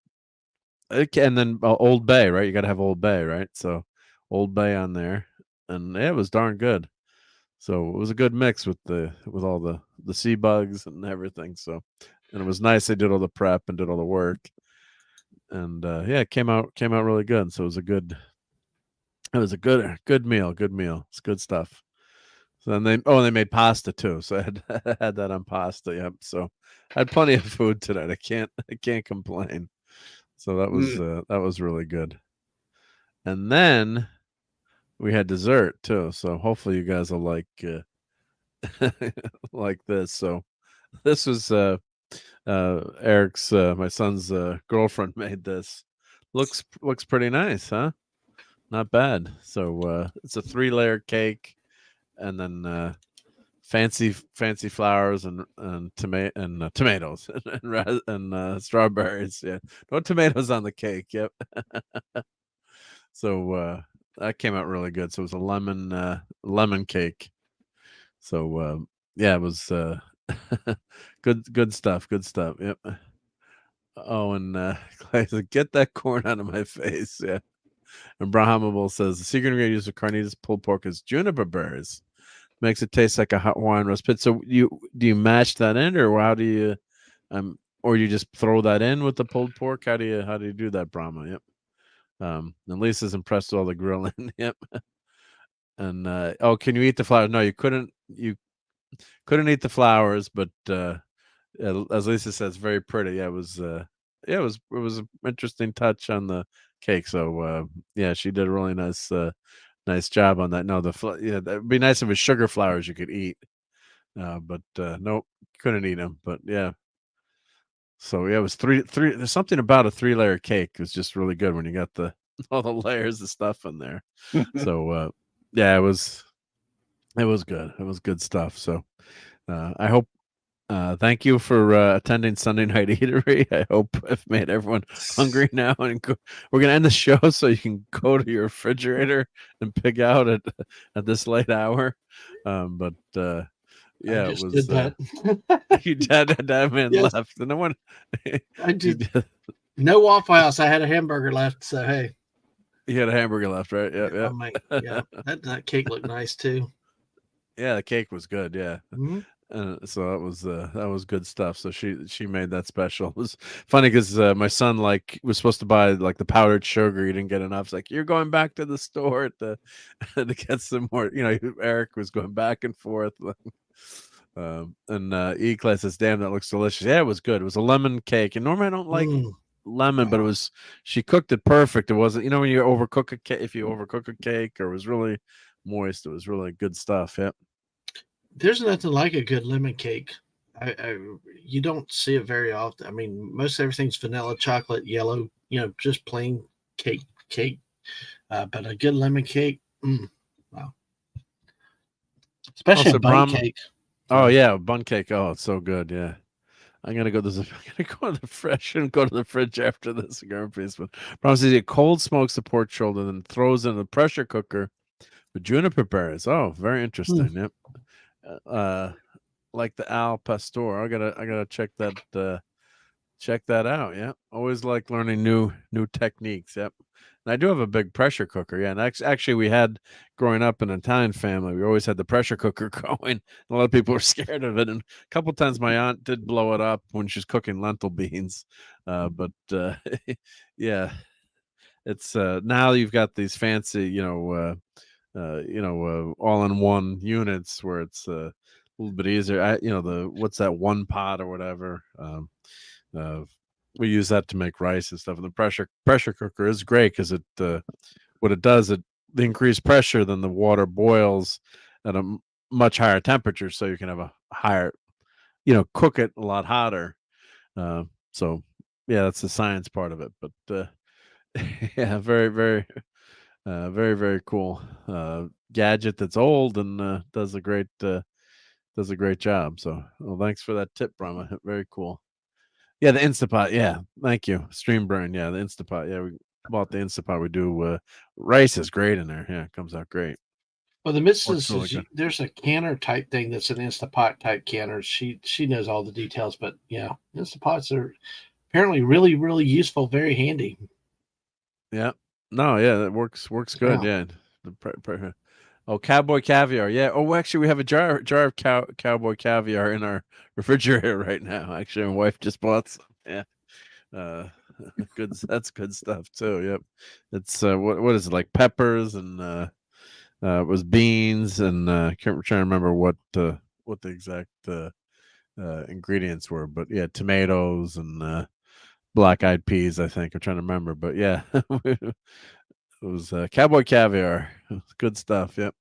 then Old Bay, right? You got to have Old Bay, right? So Old Bay on there, and it was darn good. So it was a good mix with all the sea bugs and everything. So, and it was nice. They did all the prep and did all the work, and yeah, it came out really good. So it was a good meal. Good meal. It's good stuff. So then they made pasta too. So I had that on pasta. Yep. So I had plenty of food tonight. I can't complain. So that was really good. And then we had dessert too. So hopefully you guys will like like this. So this was Eric's my son's girlfriend made this. Looks pretty nice, huh? Not bad. So it's a 3-layer cake, and then fancy flowers and tomatoes and strawberries. Yeah, no tomatoes on the cake. Yep. So that came out really good. So it was a lemon cake. So yeah, it was good stuff. Good stuff. Yep. Oh, and Clay said, "Get that corn out of my face." Yeah. And Brahmable says the secret ingredient used for carnitas pulled pork is juniper berries. Makes it taste like a hot Hawaiian roast pit. So do you mash that in, or how do you or you just throw that in with the pulled pork? How do you do that, Brahma? Yep. And Lisa's impressed with all the grilling. Yep. And can you eat the flowers? No, you couldn't eat the flowers, but as Lisa says, very pretty. Yeah, it was an interesting touch on the cake. So yeah, she did a really nice job on that. No, it'd be nice if it was sugar flowers you could eat, but nope, couldn't eat them. But yeah, so yeah, it was three. There's something about a 3-layer cake. It was just really good when you got all the layers of stuff in there. So yeah, it was good. It was good stuff. So I hope. Thank you for attending Sunday Night Eatery. I hope I've made everyone hungry now, and we're gonna end the show so you can go to your refrigerator and pick out at this late hour. But yeah, it was.
Did that.
You did. That man left. No one.
I did. No Waffle House. I had a hamburger left. So hey.
He had a hamburger left, right? Yeah, yeah.
Yeah, that cake looked nice too.
Yeah, the cake was good. Yeah.
Mm-hmm.
So that was good stuff. So she made that special. It was funny because my son was supposed to buy like the powdered sugar. He didn't get enough. It's like, you're going back to the store to get some more. Eric was going back and forth. And E-Class says, "Damn, that looks delicious." Yeah, it was good. It was a lemon cake, and normally I don't like lemon, but she cooked it perfect. It wasn't, when you overcook a cake, if you overcook a cake, or it was really moist. It was really good stuff. Yep.
There's nothing like a good lemon cake. You don't see it very often. I mean, most everything's vanilla, chocolate, yellow, just plain cake. But a good lemon cake, wow. Especially a bun cake.
Oh yeah, bun cake. Oh, it's so good. Yeah. I'm gonna go to the fridge after this piece. But promise he cold smokes the pork shoulder, then throws in the pressure cooker with juniper berries. Oh, very interesting. Yep. Like the al pastor. I gotta check that out. Yeah, always like learning new techniques. Yep. And I do have a big pressure cooker. Yeah, and actually we had, growing up in an Italian family, we always had the pressure cooker going. A lot of people were scared of it, and a couple of times my aunt did blow it up when she's cooking lentil beans. But yeah, it's now you've got these fancy, all-in-one units where it's a little bit easier. What's that, one pot or whatever. We use that to make rice and stuff. And the pressure cooker is great because what it does, the increased pressure, then the water boils at a much higher temperature, so you can have a higher, cook it a lot hotter. So yeah, that's the science part of it. But yeah, very, very, very, very cool gadget that's old and does a great job. So, well, thanks for that tip, Brahma. Very cool. Yeah, the Instapot. Yeah, thank you. Stream burn. Yeah, the Instapot. Yeah, we bought the Instapot. We do rice is great in there. Yeah, it comes out great.
Well, the missus says there's a canner type thing that's an Instapot type canner. She knows all the details, but yeah, Instapots are apparently really, really useful, very handy.
Yeah. No, yeah, that works good. Yeah. Oh, cowboy caviar. Yeah. Oh, actually, we have a jar of cowboy caviar in our refrigerator right now. Actually, my wife just bought some. Yeah. Good. That's good stuff too. Yep. It's what is it, like peppers and it was beans and can't try to remember what the exact ingredients were, but yeah, tomatoes and black-eyed peas. I think I'm trying to remember, but yeah. It was cowboy caviar. Good stuff. Yep.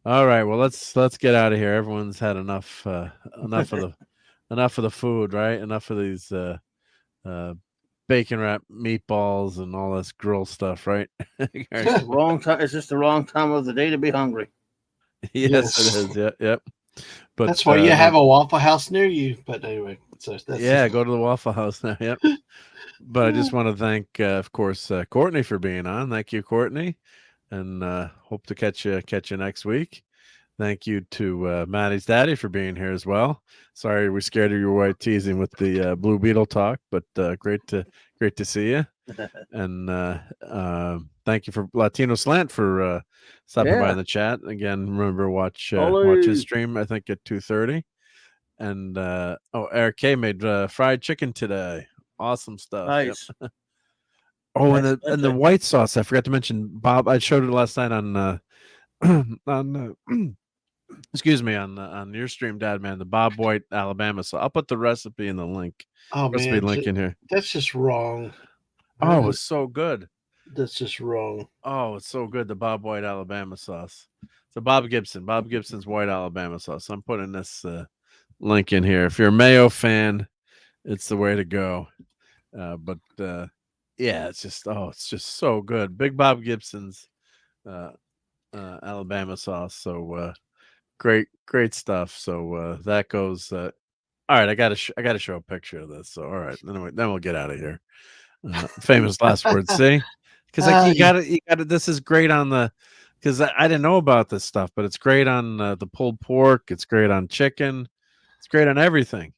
All right. Well, let's get out of here. Everyone's had enough of the food, right? Enough of these bacon wrapped meatballs and all this grill stuff, right?
It's the wrong time. It's just the wrong time of the day to be hungry.
Yes, it is. Yeah, yep. But
that's why you have a Waffle House near you. But anyway,
go to the Waffle House now. Yep. But I just want to thank, of course, Courtney for being on. Thank you, Courtney, and hope to catch you next week. Thank you to Maddie's daddy for being here as well. Sorry we scared you away teasing with the Blue Beetle talk, but great to see you. And thank you for Latino Slant for stopping by in the chat again. Remember, watch his stream, I think at 2:30. And Eric K made fried chicken today. Awesome stuff.
Nice.
Yep. Oh, and the white sauce. I forgot to mention, Bob. I showed it last night on excuse me, on your stream, Dad, man. The Bob White Alabama. So I'll put the recipe in the link.
Oh
recipe
man,
link in here.
That's just wrong.
Oh, it's so good.
That's just wrong.
Oh, it's so good. The Bob White Alabama sauce. So Bob Gibson's White Alabama sauce. I'm putting this link in here. If you're a Mayo fan, it's the way to go. But yeah, it's just so good. Big Bob Gibson's Alabama sauce. So great stuff. So that goes. All right, I gotta show a picture of this. So all right, then we'll get out of here. Famous last words. See, because you got it. This is great on the. Because I didn't know about this stuff, but it's great on the pulled pork. It's great on chicken. It's great on everything,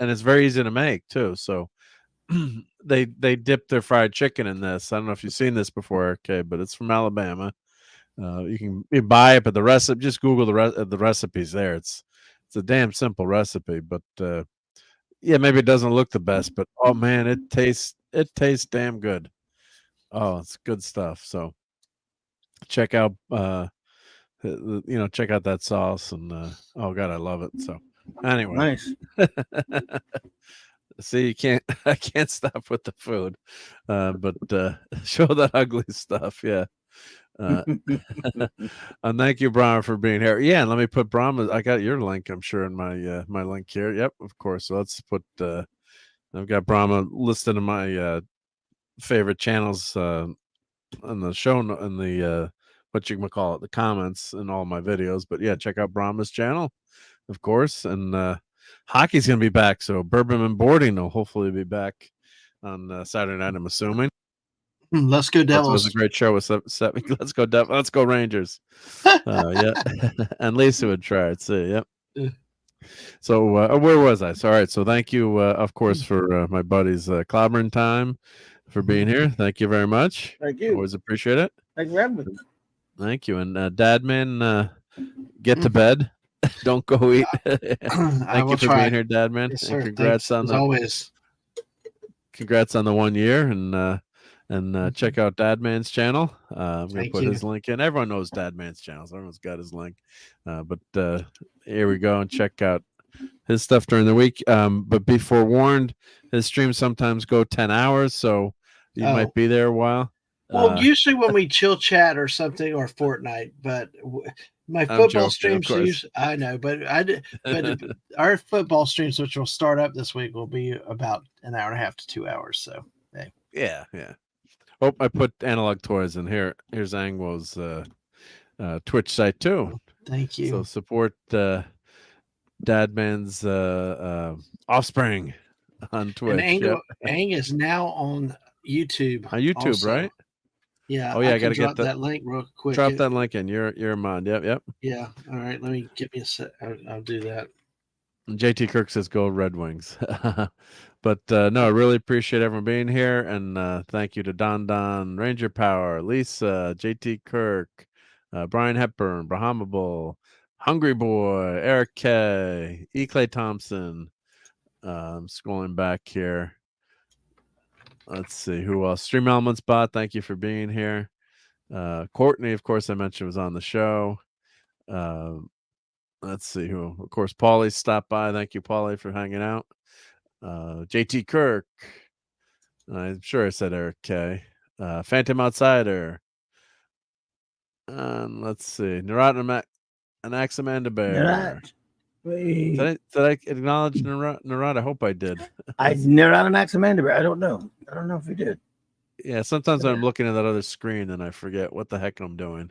and it's very easy to make too. So they dip their fried chicken in this. I don't know if you've seen this before, okay, but it's from Alabama. You buy it, but the recipe, just Google the recipes there. It's a damn simple recipe, but yeah, maybe it doesn't look the best, but oh man, it tastes damn good. Oh, it's good stuff. So check out check out that sauce, and oh god, I love it. So anyway,
Nice.
See, I can't stop with the food, but show that ugly stuff. Yeah. And thank you, Brahma, for being here. Yeah, and let me put Brahma. I got your link, I'm sure, in my my link here. Yep, of course. So let's put. I've got Brahma listed in my favorite channels in the show in the what you can call it, the comments in all my videos. But yeah, check out Brahma's channel, of course. And hockey's gonna be back, so Bourbon and Boarding will hopefully be back on Saturday night, I'm assuming.
Let's go Devils.
It was a great show with let's go let's go Rangers. Yeah. And Lisa would try it. See, yep. So where was I? So, all right. So thank you, of course, for my buddies Clobbering Time for being here. Thank you very much.
Thank you.
Always appreciate it.
Thank you for having me.
Thank you. And Dadman, get to bed. Don't go eat. Thank you for being here, Dadman.
Yes,
and
sir.
congrats
Thanks,
on
always.
Congrats on the 1 year, and check out Dadman's channel. I'm gonna put his link in. Everyone knows Dadman's channels. Everyone's got his link. But here we go, and check out his stuff during the week. But be forewarned, his streams sometimes go 10 hours, so you might be there a while.
Well, usually when we chill chat or something, or Fortnite, but my football streams, I know, but our football streams, which will start up this week, will be about an hour and a half to 2 hours. So, hey.
Yeah. Oh, I put Analog Toys in here. Here's Angwo's Twitch site too.
Thank you.
So support Dadman's offspring on Twitch.
And Ang is now on YouTube.
On YouTube, also. Right?
Yeah.
Oh yeah, I
gotta
get
that link real quick.
Drop that link in. You're mine. Yep.
Yeah. All right. Let me give me a set. I'll do that.
And JT Kirk says go Red Wings. But no, I really appreciate everyone being here, and thank you to Don, Ranger Power, Lisa, JT Kirk, Brian Hepburn, Brahma Bull, Hungry Boy, Eric K, E. Clay Thompson. I'm scrolling back here. Let's see who else. Stream Elements Bot, thank you for being here. Courtney, of course, I mentioned was on the show. Let's see who. Of course, Paulie stopped by. Thank you, Paulie, for hanging out. JT Kirk. I'm sure I said Eric K. Phantom Outsider. Let's see. Narada and Axamanda Bear. Did I acknowledge Narada? I hope I did.
I Narada and Axamanda Bear. I don't know. I don't know if we did.
Yeah, sometimes I'm looking at that other screen and I forget what the heck I'm doing,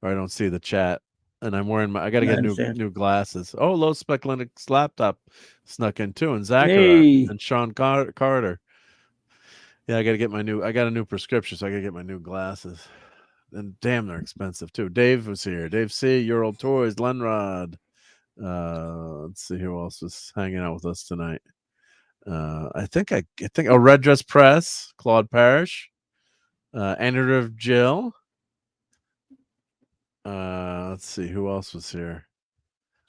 or I don't see the chat. And I'm wearing I got to get new glasses. Oh, Low Spec Linux laptop snuck in too, and Zachary and Sean Carter. Yeah, I got a new prescription, so I got to get my new glasses. And damn, they're expensive too. Dave was here. Dave C, Your Old Toys, Lenrod. Let's see who else was hanging out with us tonight. I think Red Dress Press, Claude Parrish, Editor of Jill. Let's see who else was here.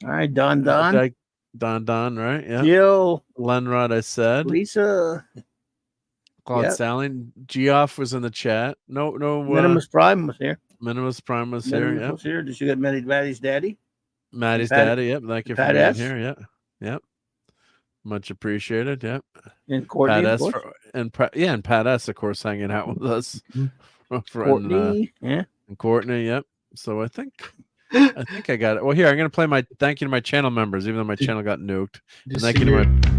All right, Don,
right? Yeah.
Jill,
Lenrod, I said.
Lisa,
Claude Stallion. Geoff was in the chat. No.
Minimus Prime was here.
Minimus Prime was here. Yeah.
Was here. Did you get Maddie's daddy?
Maddie's daddy. Yep. Thank you for being here. Yeah. Yep. Much appreciated. Yep.
And Courtney,
Pat S. And Pat S. Of course, hanging out with us.
Courtney,
and Courtney. Yep. So I think I got it. Well, here I'm going to play my thank you to my channel members, even though my channel got nuked. And thank you to my.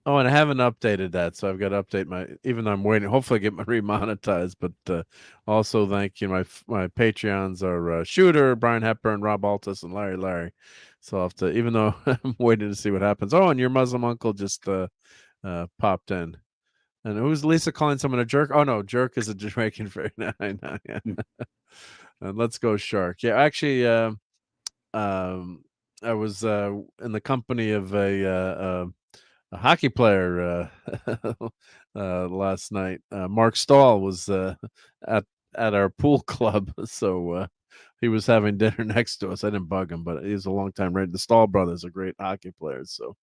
Oh, and I haven't updated that, so I've got to update even though I'm waiting, hopefully get my remonetized, but also thank you. My Patreons are Shooter, Brian Hepburn, Rob Altis, and Larry. So I'll have to, even though I'm waiting to see what happens. Oh, and your Muslim uncle just popped in. And who's Lisa calling someone a jerk? Oh no, jerk is a Jamaican very I know, yeah. And let's go shark. Yeah, actually, I was in the company of a hockey player last night. Marc Stahl was at our pool club, so he was having dinner next to us. I didn't bug him, but he's a long time right. The Stahl brothers are great hockey players, so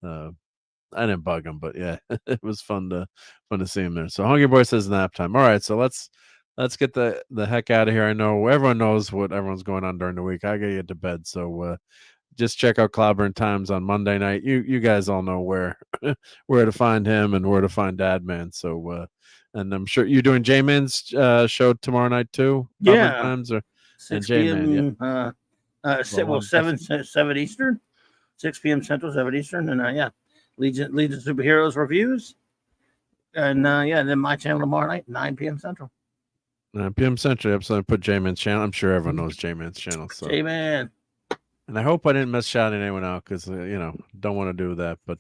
I didn't bug him, but yeah, it was fun to see him there. So Hungry Boy says nap time. All right, so let's get the heck out of here. I know everyone knows what everyone's going on during the week. I gotta get to bed, so just check out Clobberin' Times on Monday night. You guys all know where where to find him and where to find Dadman. So and I'm sure you're doing J-Man's show tomorrow night too.
Yeah,
Times or
6
J-Man,
p.m.
yeah.
7 Eastern, 6 p.m. Central, 7 Eastern, and yeah, Legion Superheroes reviews, and then my channel tomorrow night, 9 p.m. Central.
9 p.m. Central. Episode. I put J-Man's channel. I'm sure everyone knows J-Man's channel. So
J-Man.
And I hope I didn't miss shouting anyone out because don't want to do that. But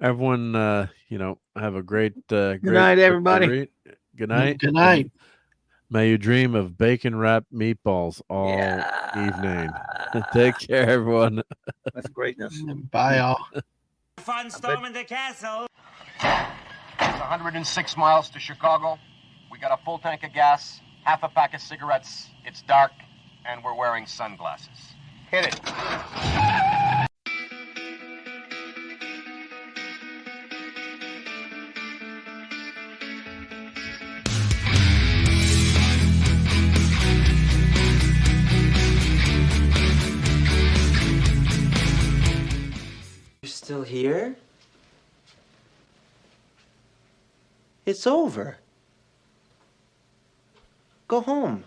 everyone, have a great
good night, everybody.
Good night.
Good night.
May you dream of bacon wrapped meatballs all evening. Take care, everyone.
That's greatness.
Bye, all.
Fun storming the castle.
It's 106 miles to Chicago. We got a full tank of gas, half a pack of cigarettes. It's dark, and we're wearing sunglasses. Hit it.
You're still here? It's over. Go home.